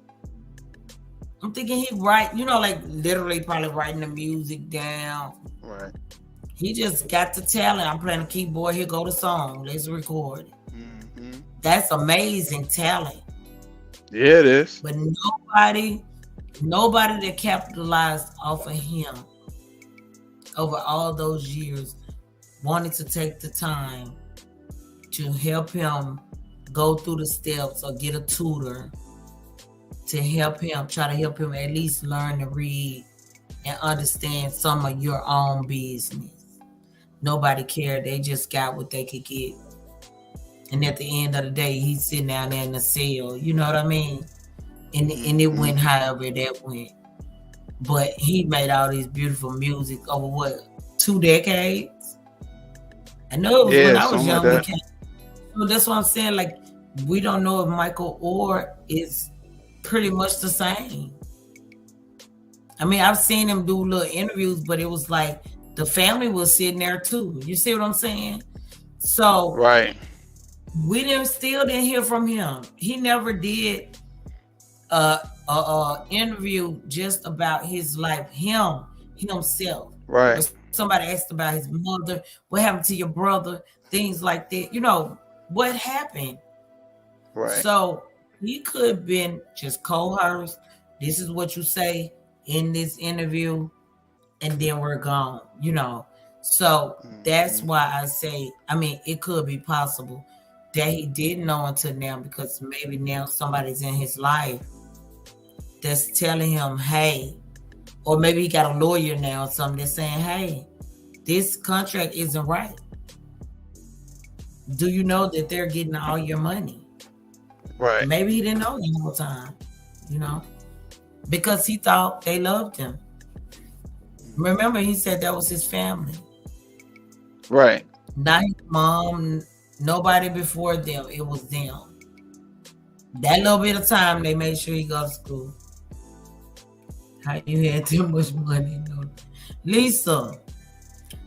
I'm thinking he literally probably writing the music down. Right. He just got the talent. I'm playing the keyboard. Here go the song. Let's record it. Mm-hmm. That's amazing talent. Yeah, it is. But nobody that capitalized off of him over all those years wanted to take the time to help him go through the steps or get a tutor to try to help him at least learn to read and understand some of your own business. Nobody cared. They just got what they could get. And at the end of the day, he's sitting down there in the cell. You know what I mean? And it went however that went. But he made all these beautiful music over 2 decades? I know it was when I was something young. like that. So that's what I'm saying. Like, we don't know if Michael Oher is pretty much the same. I mean, I've seen him do little interviews, but it was like the family was sitting there too. You see what I'm saying? So Right. we still didn't hear from him. He never did interview just about his life, himself. Right. Somebody asked about his mother, what happened to your brother, things like that. You know, what happened? Right. So he could have been just coerced. This is what you say in this interview, and then we're gone, you know. So that's why I say, I mean, it could be possible that he didn't know until now, because maybe now somebody's in his life that's telling him, hey, or maybe he got a lawyer now or something that's saying, hey, this contract isn't right. Do you know that they're getting all your money? Right. Maybe he didn't know the whole time, you know, because he thought they loved him. Remember, he said that was his family. Right. Not his mom, nobody before them. It was them. That little bit of time, they made sure he go to school. How you had too much money? No. Lisa,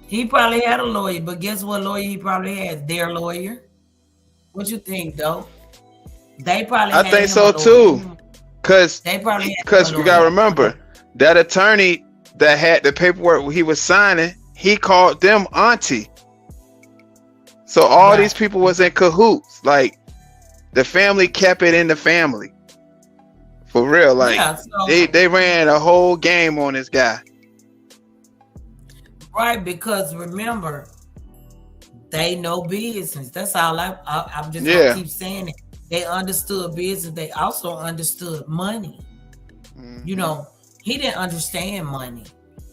he probably had a lawyer, but guess what lawyer he probably had? Their lawyer. What you think, though? They probably. I think so too, because we gotta remember that attorney that had the paperwork he was signing, he called them auntie. So all these people was in cahoots. Like, the family kept it in the family. For real, like, they ran a whole game on this guy. Right, because remember, they know business. That's all I'm just gonna keep saying it. They understood business. They also understood money. You know, he didn't understand money.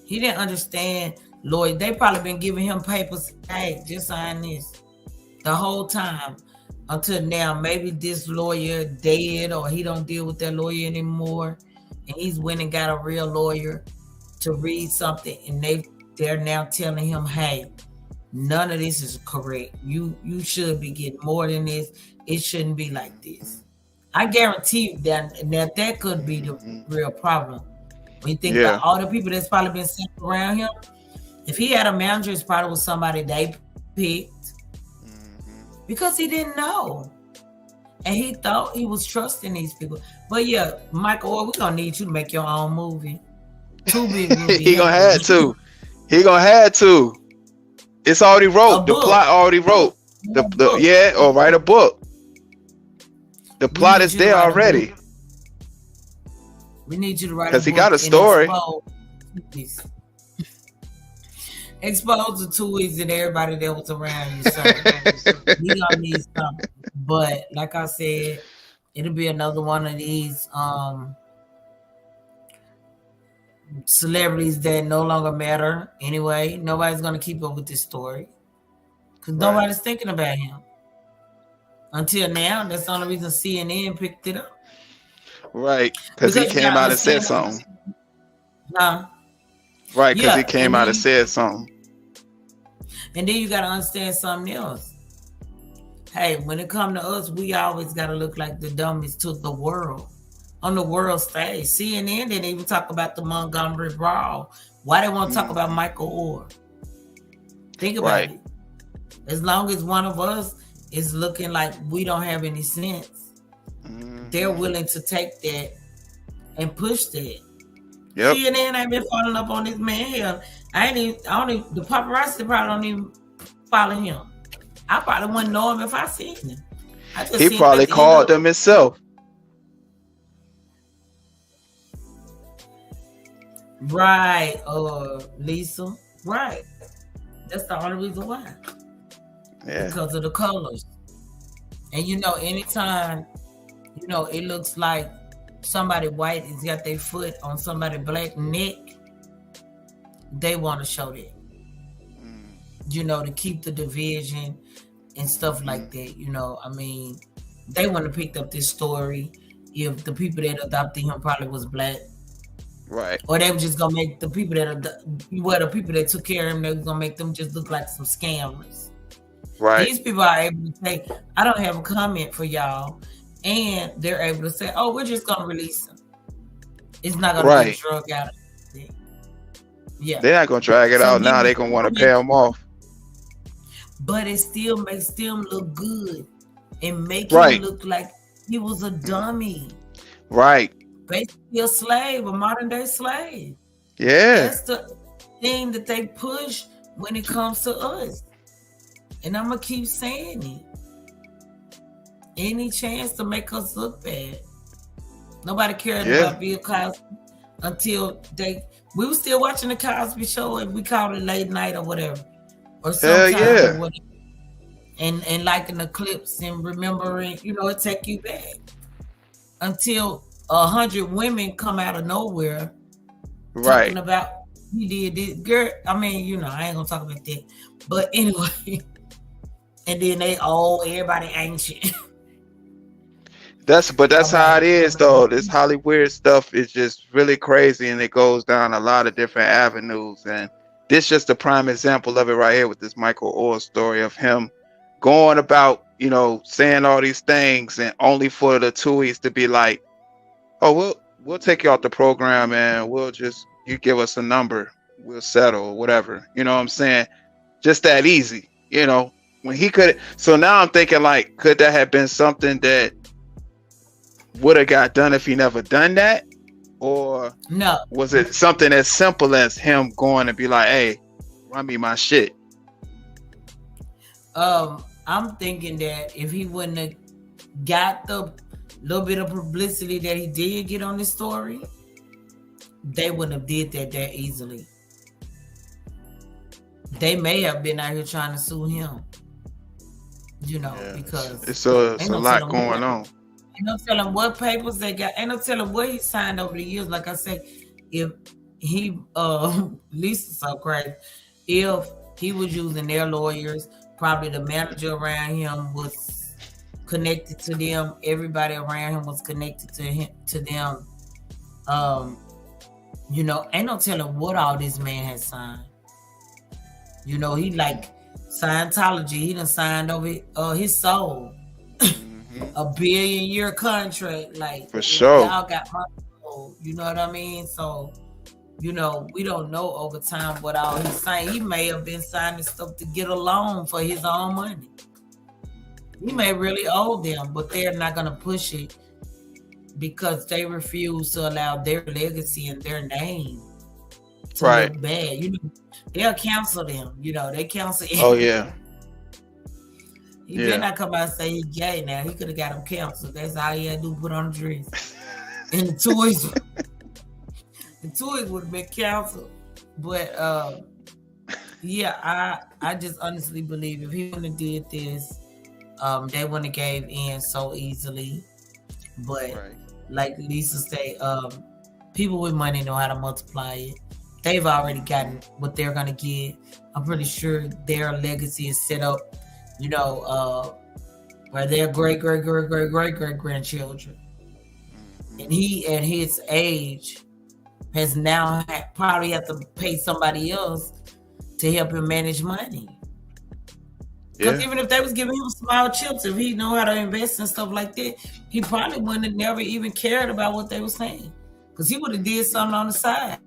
He didn't understand lawyer. They probably been giving him papers. Hey, just sign this the whole time until now. Maybe this lawyer dead, or he don't deal with that lawyer anymore, and he's went and got a real lawyer to read something, and they're now telling him, hey, none of this is correct. You should be getting more than this. It shouldn't be like this. I guarantee you that could be the real problem. When you think about all the people that's probably been sent around him, if he had a manager, it's probably was somebody they picked because he didn't know. And he thought he was trusting these people. But yeah, Michael, we're going to need you to make your own movie. Too big movie. He going to have to. He going to have to. It's already wrote. The plot already wrote. Or write a book. The plot is there already. We need you to write a book. Because he got a story. Expose the Tuohys and everybody that was around you. So we gonna need something. But like I said, it'll be another one of these celebrities that no longer matter anyway. Nobody's gonna keep up with this story because nobody's thinking about him. Until now, that's the only reason CNN picked it up. Right, because he came out and said something. Right, because he came out and said something. And then you got to understand something else. Hey, when it comes to us, we always got to look like the dumbest to the world. On the world stage. CNN didn't even talk about the Montgomery Brawl. Why they want to talk about Michael Oher? Think about it. As long as one of us is looking like we don't have any sense, they're willing to take that and push that. Yep. CNN ain't been following up on this man here. The paparazzi probably don't even follow him. I probably wouldn't know him if I seen him. He probably called them himself. Right, Lisa. Right. That's the only reason why. Yeah. Because of the colors. And anytime, it looks like somebody white has got their foot on somebody black neck, they want to show that. To keep the division and stuff like that. I mean, they want to pick up this story if the people that adopted him probably was black. Right. Or they were just gonna make the people that took care of him, they were gonna make them just look like some scammers. Right. These people are able to say, I don't have a comment for y'all. And they're able to say, oh, we're just going to release them. It's not going to get drug out of it. Yeah. They're not going to drag it out now. They're going to want to pay them off. But it still makes them look good and make him look like he was a dummy. Right. Basically a slave, a modern day slave. Yeah. That's the thing that they push when it comes to us. And I'm going to keep saying it. Any chance to make us look bad. Nobody cared about Bill Cosby until we were still watching the Cosby Show and we called it late night or whatever. Or sometimes or whatever. And liking the clips and remembering, it take you back. Until 100 women come out of nowhere talking about he did this. Girl, I mean, I ain't gonna talk about that. But anyway, and then everybody ancient. That's how it is though. This Hollywood stuff is just really crazy and it goes down a lot of different avenues. And this just a prime example of it right here with this Michael Oher story of him going about, saying all these things and only for the Tuohys to be like, oh, we'll take you off the program and you give us a number, we'll settle or whatever. You know what I'm saying? Just that easy, when he could. So now I'm thinking like, could that have been something that would have got done if he never done that? Or no, was it something as simple as him going and be like, hey, run me my shit? I'm thinking that if he wouldn't have got the little bit of publicity that he did get on this story, they wouldn't have did that easily. They may have been out here trying to sue him, because it's a lot going on. Ain't no telling what papers they got. Ain't no telling what he signed over the years. Like I said, if he, Lisa's so crazy. If he was using their lawyers, probably the manager around him was connected to them. Everybody around him was connected to them. Ain't no telling what all this man has signed. He like Scientology. He done signed over his soul. A billion-year contract, like for sure. Y'all got my soul, you know what I mean? So, we don't know over time what all he's saying. He may have been signing stuff to get a loan for his own money. He may really owe them, but they're not gonna push it because they refuse to allow their legacy and their name to look bad. They'll cancel them. They cancel. Oh yeah. He better not come out and say he's gay now. He could have got him canceled. That's all he had to do, put on a dress. And the Tuohys would have been canceled. But I just honestly believe if he wouldn't have did this, they wouldn't have gave in so easily. But like Lisa said, people with money know how to multiply it. They've already gotten what they're gonna get. I'm pretty sure their legacy is set up. Where their great grandchildren, and he at his age has now probably have to pay somebody else to help him manage money. Because even if they was giving him small chips, if he know how to invest and stuff like that, he probably wouldn't have never even cared about what they were saying. Because he would have did something on the side.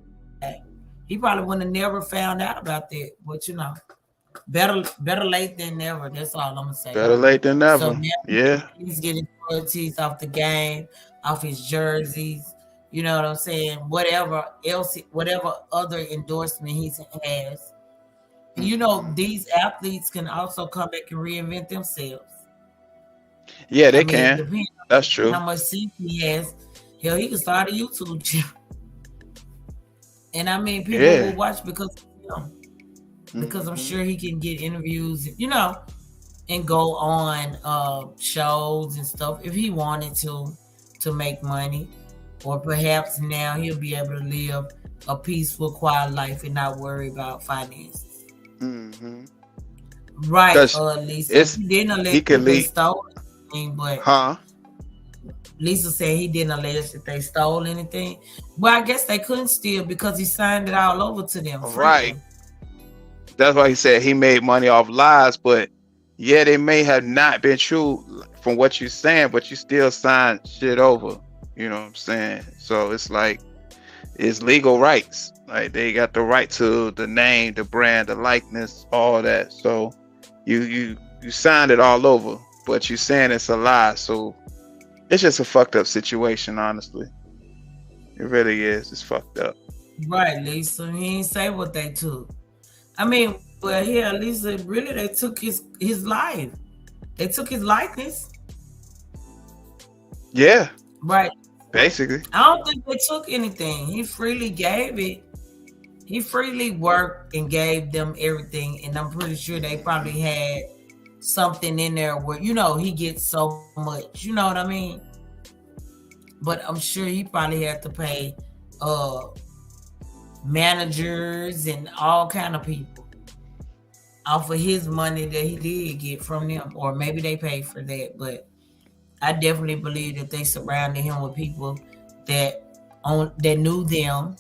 He probably wouldn't have never found out about that. But better late than never. That's all I'm gonna say. Better late than never. So he's getting royalties off the game, off his jerseys. You know what I'm saying? Whatever other endorsement he has. These athletes can also come back and reinvent themselves. Yeah, they can. That's true. How much CP he has? Hell, he can start a YouTube channel. And people will watch because of him. Because I'm sure he can get interviews, and go on shows and stuff if he wanted to make money. Or perhaps now he'll be able to live a peaceful, quiet life and not worry about finances. Mm-hmm. Right, Lisa. He didn't allege that they stole anything, but Lisa said he didn't allege that they stole anything. Well, I guess they couldn't steal because he signed it all over to them. Right. That's why he said he made money off lies, but yeah, they may have not been true from what you're saying, but you still sign shit over. You know what I'm saying? So it's like it's legal rights. Like they got the right to the name, the brand, the likeness, all that. So you signed it all over, but you saying it's a lie. So it's just a fucked up situation, honestly. It really is. It's fucked up. Right, Lisa. He ain't say what they took. I mean, well, yeah, Lisa, really, they took his life. They took his likeness. Yeah. Right. Basically. I don't think they took anything. He freely gave it. He freely worked and gave them everything. And I'm pretty sure they probably had something in there where, you know, he gets so much. You know what I mean? But I'm sure he probably had to pay managers and all kind of people off of his money that he did get from them. Or maybe they paid for that. But I definitely believe that they surrounded him with people that knew them,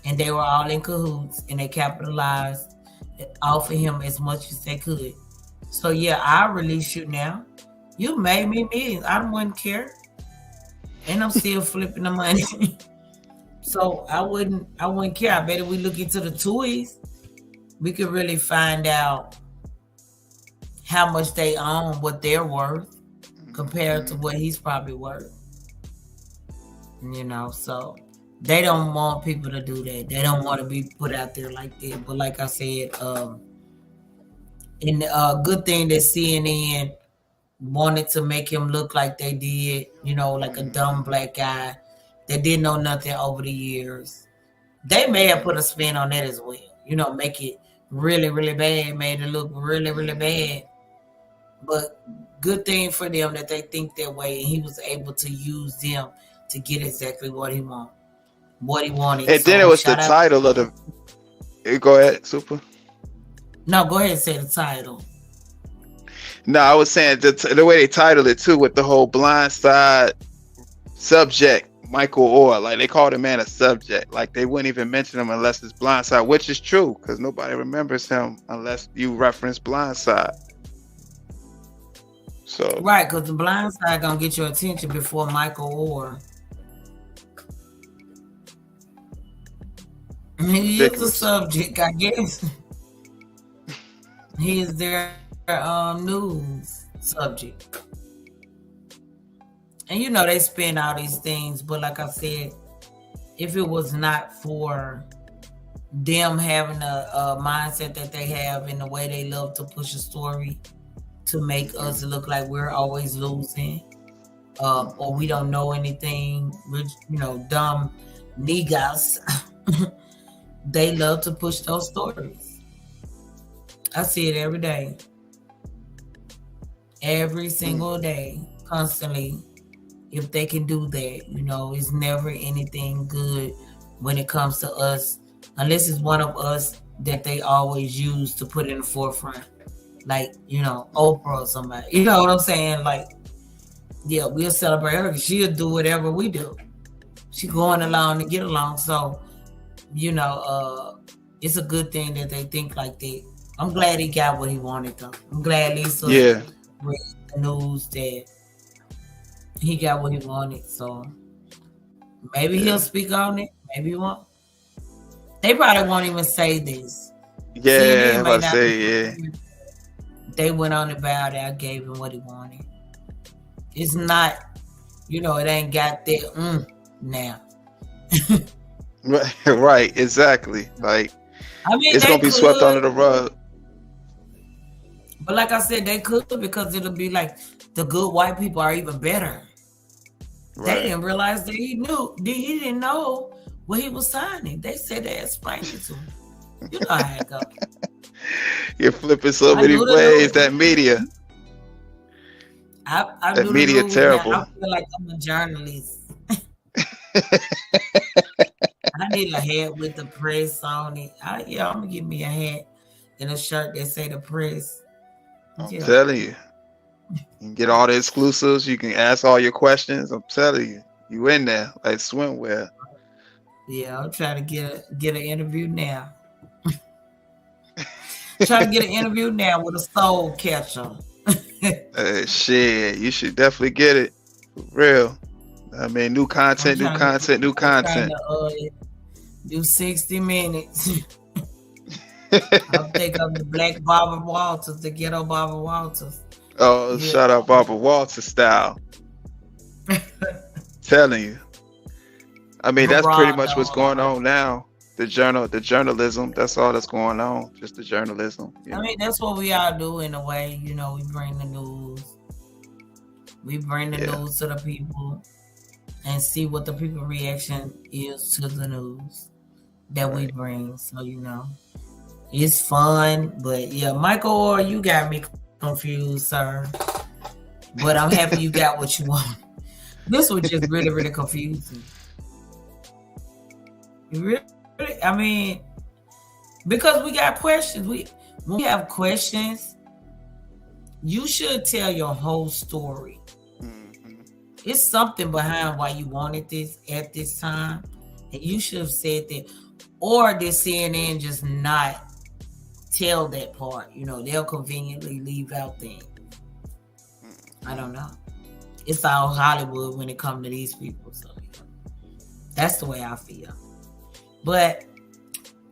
and they were all in cahoots, and they capitalized off of him as much as they could. So yeah, I'll release you now. You made me millions. I wouldn't care, and I'm still flipping the money. So I wouldn't care. I bet if we look into the Tuohys, we could really find out how much they own, what they're worth, compared to what he's probably worth. You know, so they don't want people to do that. They don't want to be put out there like that. But like I said, and good thing that CNN wanted to make him look like they did, you know, like a dumb black guy that didn't know nothing over the years. They may have put a spin on that as well. You know, make it really, really bad, made it look really, really bad. But good thing for them that they think that way, and he was able to use them to get exactly what he wanted. And then it was the title of the. Go ahead, Super. No, go ahead and say the title. No, I was saying the way they titled it too, with the whole blind side subject, Michael Oher. Like they called the man a subject. Like they wouldn't even mention him unless it's blind side, which is true because nobody remembers him unless you reference blind side. So right, because the blind side gonna get your attention before Michael Oher. He is the subject, I guess. He is their news subject. And you know they spin all these things, but like I said, if it was not for them having a mindset that they have and the way they love to push a story to make us look like we're always losing, or we don't know anything, we're, you know, dumb niggas. They love to push those stories. I see it every day. Every single day, constantly. If they can do that, you know, it's never anything good when it comes to us, unless it's one of us that they always use to put in the forefront. Like, you know, Oprah or somebody. You know what I'm saying? Like, yeah, we'll celebrate her because she'll do whatever we do. She's going along to get along. So, you know, it's a good thing that they think like that. I'm glad he got what he wanted, though. I'm glad Lisa read the news that he got what he wanted. So maybe he'll speak on it. Maybe he won't. They probably won't even say this. Yeah, I say yeah. They went on about it. I gave him what he wanted. It's not, you know, it ain't got that now. Right, exactly. Like, I mean, it's gonna be swept under the rug. But like I said, they could, because it'll be like the good white people are even better. Right. They didn't realize that he didn't know what he was signing. They said they explained it to him. You know how it goes. You're flipping so many ways. That media. I that media terrible. Now. I feel like I'm a journalist. I need a hat with the press on it. I'm gonna give me a hat and a shirt that say the press. I'm telling you. You can get all the exclusives. You can ask all your questions. I'm telling you, you in there like swimwear. Yeah, I'm trying to get an interview now. Try to get an interview now with a soul catcher. Shit, you should definitely get it. For real. I mean, new content. I'm trying to do 60 minutes. I'll take up the black Barbara Walters, the ghetto Barbara Walters. Oh, yeah. Shout out Barbara Walters style. Telling you. I mean, that's pretty much what's going on now. The journalism, that's all that's going on. Just the journalism. I mean, that's what we all do in a way. You know, we bring the news. We bring the news to the people and see what the people reaction is to the news that we bring. So, you know, it's fun. But yeah, Michael, or you got me confused, sir. But I'm happy you got what you want. This was just really, really confusing. Really, I mean, because we got questions. When we have questions, you should tell your whole story. Mm-hmm. It's something behind why you wanted this at this time, and you should have said that. Or did CNN just not tell that part? You know, they'll conveniently leave out things. I don't know. It's all Hollywood when it comes to these people. So that's the way I feel. But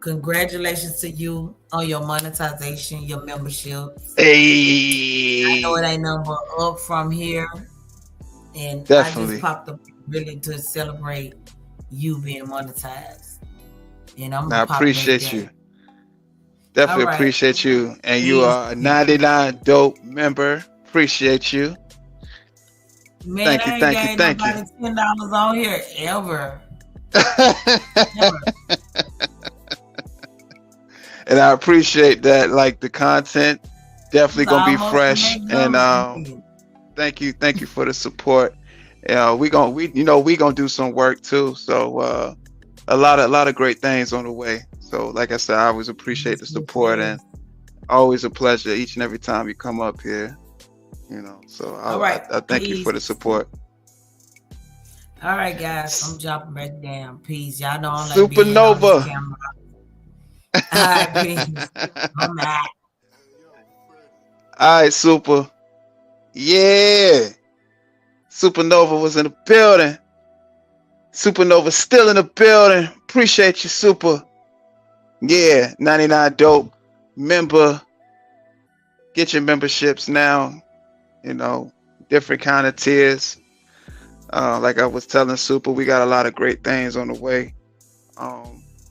congratulations to you on your monetization, your membership. Hey, I know it ain't number up from here. And definitely. I just popped up really to celebrate you being monetized. And I appreciate you. Definitely appreciate you. And you are a 99 dope member. Appreciate you. Man, thank you. $10 on here ever. And I appreciate that. Like, the content definitely gonna be fresh. And thank you for the support. We gonna do some work too. So a lot of great things on the way. So like I said, I always appreciate the support, and always a pleasure each and every time you come up here. You know, so I thank you for the support. All right, guys, I'm dropping back down. Peace. Y'all know I'm like Supernova. Being on this camera. All right, peace. I'm out. All right, Super. Yeah. Supernova was in the building. Supernova still in the building. Appreciate you, Super. Yeah, 99 dope member. Get your memberships now. You know, different kind of tiers. Like I was telling Super, we got a lot of great things on the way.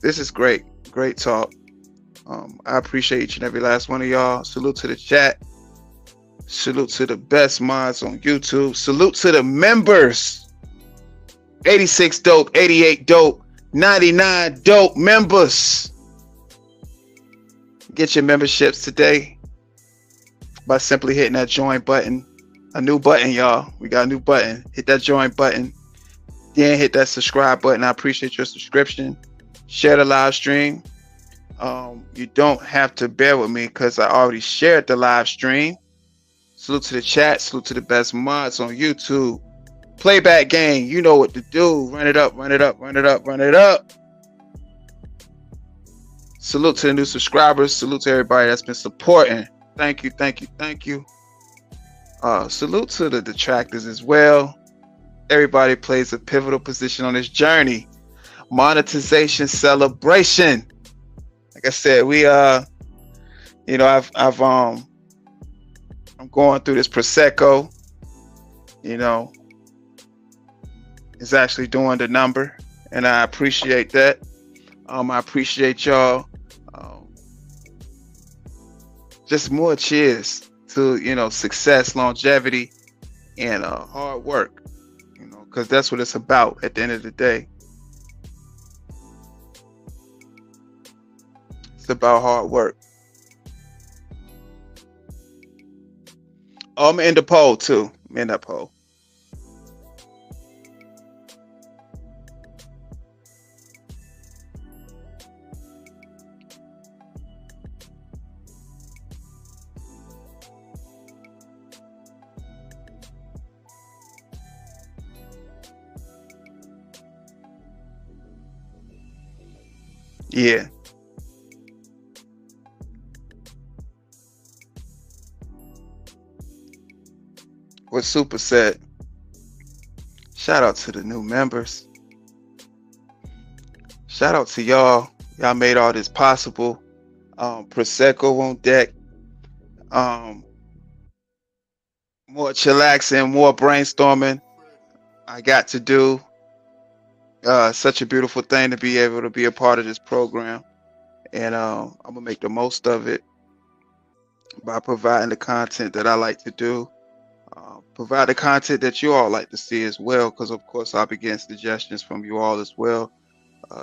This is great talk. I appreciate each and every last one of y'all. Salute to the chat. Salute to the best mods on YouTube. Salute to the members. 86 dope, 88 dope, 99 dope members. Get your memberships today by simply hitting that join button. A new button, y'all. We got a new button. Hit that join button. Then hit that subscribe button. I appreciate your subscription. Share the live stream. You don't have to bear with me because I already shared the live stream. Salute to the chat. Salute to the best mods on YouTube. Playback game. You know what to do. Run it up, run it up, run it up, run it up. Salute to the new subscribers. Salute to everybody that's been supporting. Thank you, thank you, thank you. Salute to the detractors as well. Everybody plays a pivotal position on this journey. Monetization celebration. Like I said, we you know, I'm going through this Prosecco. You know, it's actually doing the number, and I appreciate that. I appreciate y'all. Just more cheers to, you know, success, longevity, and hard work. You know, because that's what it's about at the end of the day. It's about hard work. Oh, I'm in the poll too. I'm in that poll. Yeah. what Super said. Shout out to the new members. Shout out to y'all. Y'all made all this possible. Prosecco on deck. More chillaxing, more brainstorming. I got to do. Such a beautiful thing to be able to be a part of this program. And I'm going to make the most of it by providing the content that I like to do. Provide the content that you all like to see as well, because of course I'll be getting suggestions from you all as well.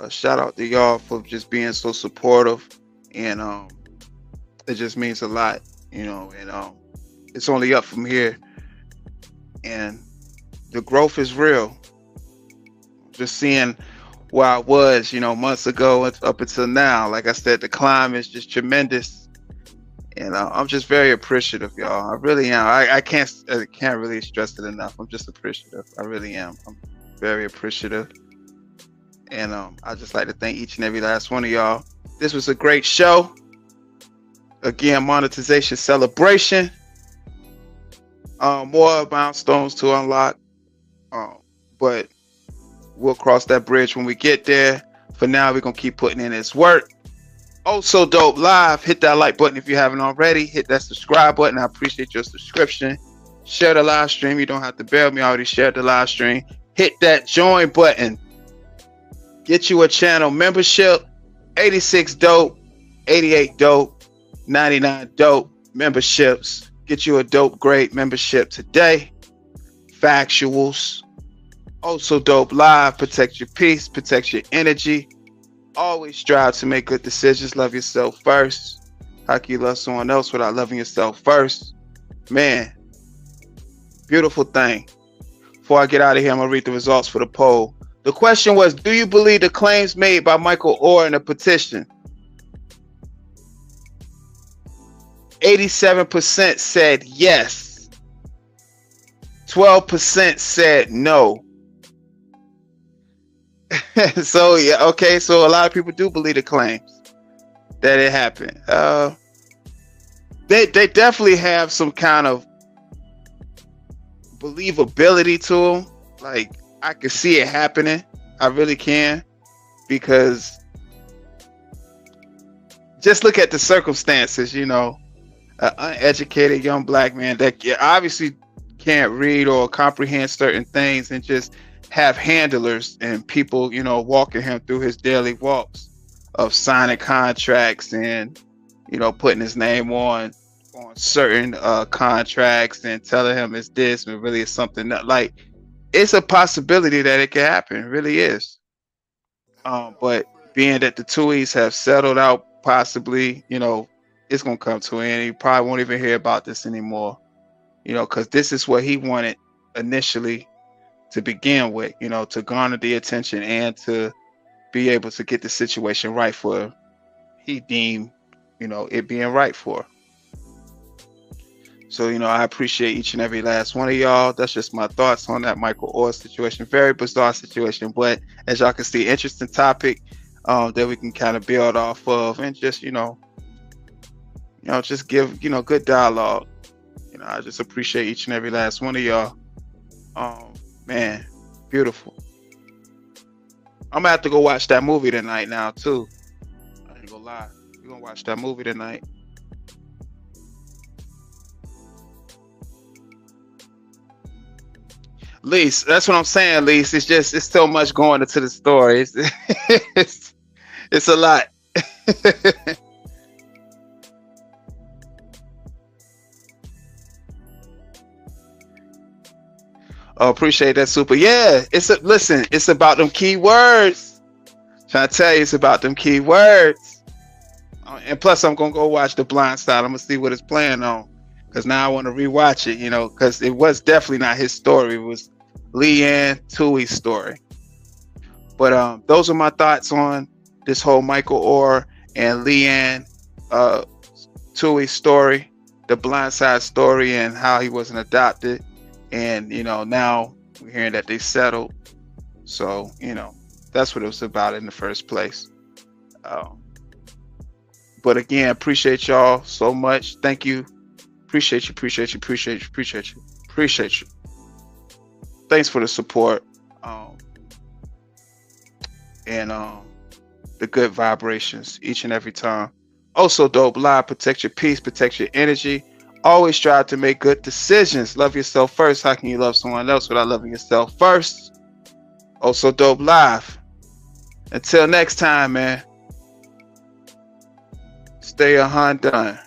Shout out to y'all for just being so supportive, and it just means a lot, you know, and it's only up from here, and the growth is real. Just seeing where I was, you know, months ago up until now, like I said, the climb is just tremendous. And I'm just very appreciative, y'all. I really am. I can't really stress it enough. I'm just appreciative. I really am. I'm very appreciative. And I just like to thank each and every last one of y'all. This was a great show. Again, monetization celebration. More milestones to unlock. But we'll cross that bridge when we get there. For now, we're going to keep putting in this work. Also Dope Live, hit that like button if you haven't already. Hit that subscribe button. I appreciate your subscription. Share the live stream. You don't have to bail me. I already shared the live stream. Hit that join button. Get you a channel membership. 86 Dope, 88 Dope, 99 Dope memberships. Get you a Dope Great membership today. Factuals. Also Dope Live, protect your peace, protect your energy. Always strive to make good decisions. Love yourself first. How can you love someone else without loving yourself first? Man, beautiful thing. Before I get out of here, I'm going to read the results for the poll. The question was, do you believe the claims made by Michael Oher in the petition? 87% said yes. 12% said no. So yeah, okay, so a lot of people do believe the claims that it happened. They definitely have some kind of believability to them. Like, I can see it happening. I really can, because just look at the circumstances. You know, an uneducated young black man that obviously can't read or comprehend certain things, and just have handlers and people, you know, walking him through his daily walks of signing contracts and, you know, putting his name on certain contracts and telling him it's this, but really it's something that, like, it's a possibility that it can happen. It really is. But being that the Tuohys have settled out, possibly, you know, it's gonna come to an end. You probably won't even hear about this anymore, you know, because this is what he wanted initially to begin with, you know, to garner the attention and to be able to get the situation right for, he deemed, you know, it being right for. So, you know, I appreciate each and every last one of y'all. That's just my thoughts on that Michael Oher situation. Very bizarre situation, but as y'all can see, interesting topic that we can kind of build off of, and just, you know, just give, you know, good dialogue. You know, I just appreciate each and every last one of y'all. Man, beautiful. I'm gonna have to go watch that movie tonight now too. I ain't gonna lie. We're gonna watch that movie tonight. Least, that's what I'm saying, Least. It's so much going into the story. It's a lot. Oh, appreciate that, Super. Yeah, listen, it's about them key words. Trying to tell you, it's about them key words. And plus, I'm gonna go watch The Blind Side. I'm gonna see what it's playing on, because now I want to rewatch it. You know, because it was definitely not his story. It was Leanne Tuohy's story. But those are my thoughts on this whole Michael Oher and Leanne Tuohy's story, the Blind Side story, and how he wasn't adopted. And, you know, now we're hearing that they settled. So, you know, that's what it was about in the first place. But again, appreciate y'all so much. Thank you. Appreciate you. Appreciate you. Thanks for the support. And the good vibrations each and every time. Also, Dope Live, protect your peace, protect your energy. Always strive to make good decisions. Love yourself first. How can you love someone else without loving yourself first? Also, Dope Live. Until next time, man. Stay done.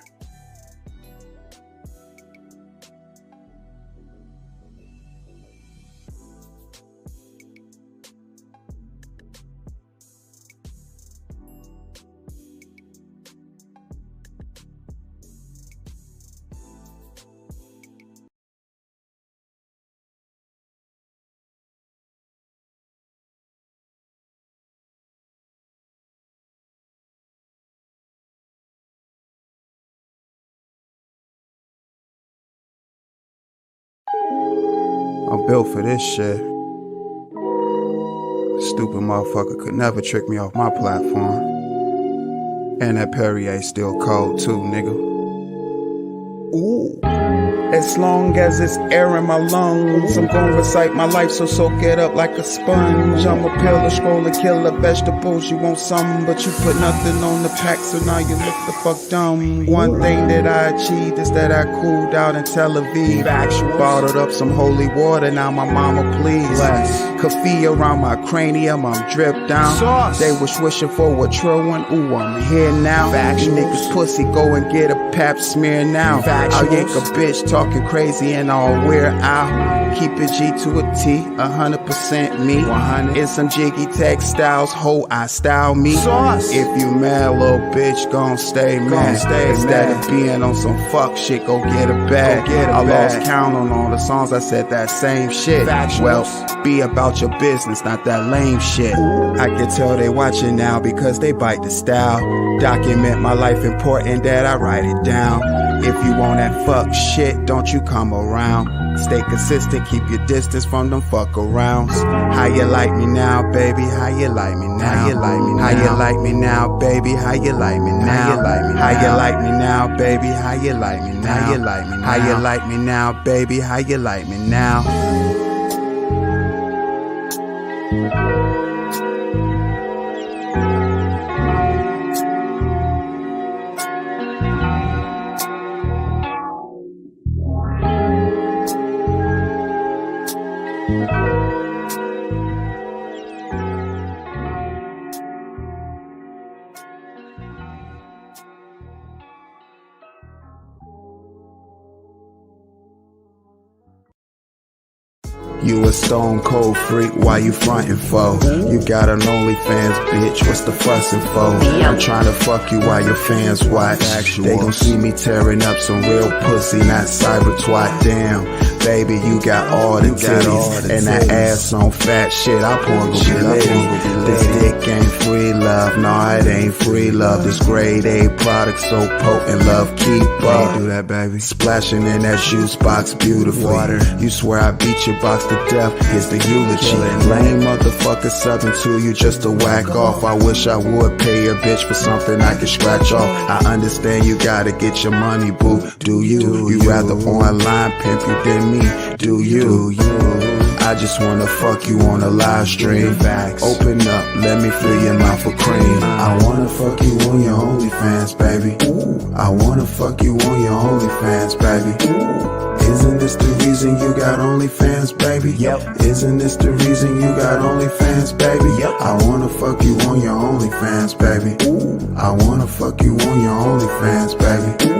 I'm built for this shit. Stupid motherfucker could never trick me off my platform. And that Perrier still cold too, nigga. Ooh. As long as it's air in my lungs, I'm gonna recite my life, so soak it up like a sponge. I'm a peel, a scroll, and kill the vegetables. You want some, but you put nothing on the pack, so now you look the fuck dumb. One thing that I achieved is that I cooled out in Tel Aviv. Bottled up some holy water, now my mama please. Coffee around my cranium, I'm dripped down. They was wishing for a true one, ooh, I'm here now. You niggas pussy, go and get a pap smear now. I'll yank a bitch talking crazy and I'll wear out. Keep it G to a T, 100% me. 100. In some jiggy textiles, ho, I style me. If you mad, little bitch, gon' stay mad. Instead of being on some fuck shit, go get a bag. I lost count on all the songs I said that same shit. Well, be about your business, not that lame shit. I can tell they watching now because they bite the style. Document my life, important that I write it down. If you want that fuck shit, don't you come around. Stay consistent, keep your distance from them fuck arounds. How you like me now, baby? How you like me now? How you like me now? How you like me now, baby? How you like me now? How you like me now, baby? How you like me now? How you like me now? How you like me now, baby? How you like me now? You a stone cold freak, why you frontin' for? You got an OnlyFans, bitch, what's the fussin' for? I'm tryna fuck you while your fans watch. They gon' see me tearing up some real pussy, not cyber twat. Damn, baby, you got all the titties, and that ass on fat shit, I porn gon' be litty. This dick ain't free love, no it ain't free love. This grade A product so potent, love keep up. Do that, baby. Splashing in that juice box beautifully. You swear I beat your box to death, here's the eulogy. Lame motherfucker subbing to you just to whack off. I wish I would pay a bitch for something I can scratch off. I understand you gotta get your money, boo. Do you? You rather online pimp you than me? Do you? I just wanna fuck you on a live stream. Open up, let me fill your mouth with cream. I wanna fuck you on your OnlyFans, baby. I wanna fuck you on your OnlyFans, baby. Isn't this the reason you got OnlyFans, baby? Yep. Isn't this the reason you got OnlyFans, baby? Yep. I wanna fuck you on your OnlyFans, baby. I wanna fuck you on your OnlyFans, baby.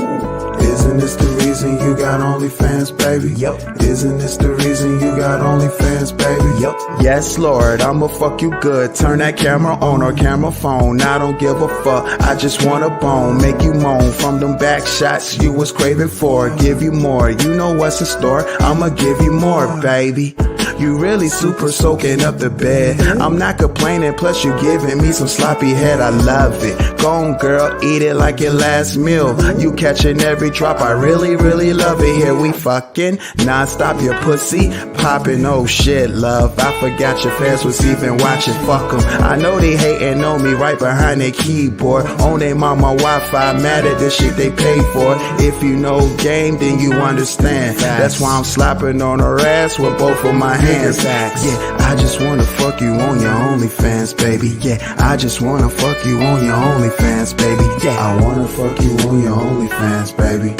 Isn't this the reason you got OnlyFans, baby? Yep. Isn't this the reason you got OnlyFans, baby? Yep. Yes, Lord, I'ma fuck you good. Turn that camera on or camera phone. I don't give a fuck. I just want a bone. Make you moan from them back shots you was craving for. Give you more. You know what's in store. I'ma give you more, baby. You really super soaking up the bed. I'm not complaining, plus you giving me some sloppy head. I love it. Go on, girl, eat it like your last meal. You catching every drop, I really, really love it. Here we fucking non-stop, your pussy popping. Oh shit, love, I forgot your fans was even watching. Fuck them, I know they hating on me right behind their keyboard. On their mama Wi-Fi, mad at the shit they pay for. If you know game, then you understand. That's why I'm slapping on her ass with both of my hands. Yeah, I just wanna fuck you on your OnlyFans, baby. Yeah, I just wanna fuck you on your OnlyFans, baby. Yeah, I wanna fuck you on your OnlyFans, baby.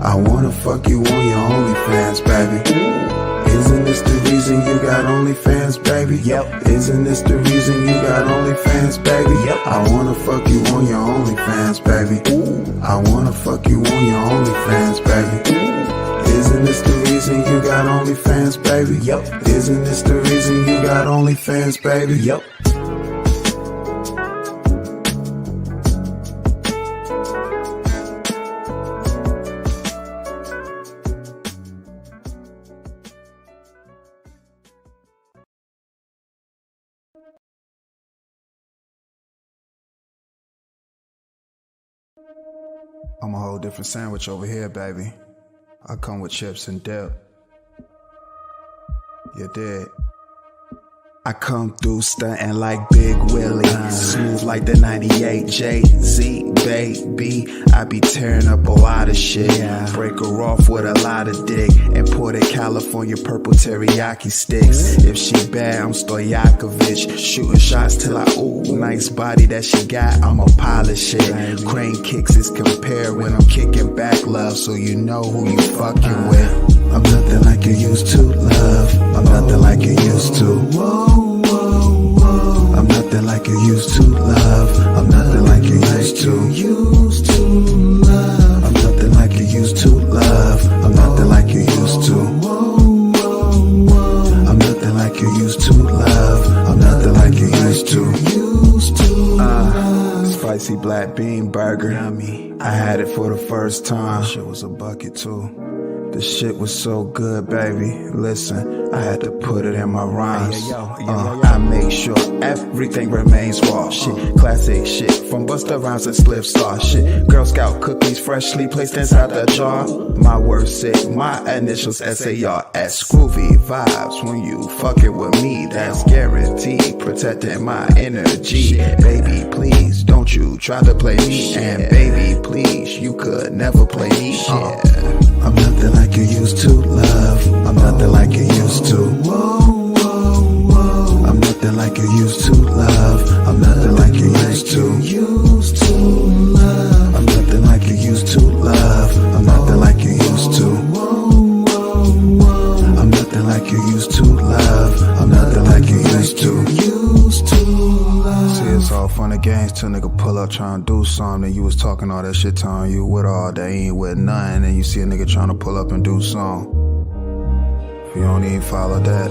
I wanna fuck you on your OnlyFans, baby. Isn't this the reason you got OnlyFans, baby? Yep. Isn't this the reason you got OnlyFans, baby? Yep. I wanna fuck you on your OnlyFans, baby. I wanna fuck you on your OnlyFans, baby. Isn't this the reason you got OnlyFans, baby? Yep. Isn't this the reason you got OnlyFans, baby? Yep. I'm a whole different sandwich over here, baby. I come with chips and dip. You did. I come through stunting like Big Willie, smooth like the 98 Jay-Z, baby. I be tearing up a lot of shit, break her off with a lot of dick, imported California purple teriyaki sticks. If she bad, I'm Stojakovic, shooting shots till I, ooh, nice body that she got, I'ma polish it. Crane kicks is compared when I'm kicking back, love, so you know who you fucking with. I'm nothing like you used to, love. I'm nothing like you used to. I'm nothing like you used to, love. I'm nothing like you used to. I'm nothing like you used to, love. I'm nothing like you used to. I'm nothing like you used to, love. I'm nothing like you used to. Spicy black bean burger. Yummy. I had it for the first time. Shit was a bucket too. The shit was so good, baby. Listen, I had to put it in my rhymes. I make sure everything remains raw. Shit, classic shit from Busta Rhymes and Slip Star. Shit, Girl Scout cookies freshly placed inside the jar. My word sick, my initials SARS. Groovy vibes when you fucking with me. That's guaranteed, protecting my energy. Baby, please, don't you try to play me. And baby, please, you could never play me. I'm nothing like you used to, love. I'm nothing like you used to. I'm nothing like you used to, love. I'm nothing like you used to. I'm nothing like you used to, love. I'm nothing like you used to. I'm nothing like you used to, love. I'm nothing like you used to. See, it's all fun and games till nigga pull up trying to do something. You was talking all that shit, telling you with all that, ain't with nothing. And you see a nigga trying to pull up and do something. If you don't even follow that,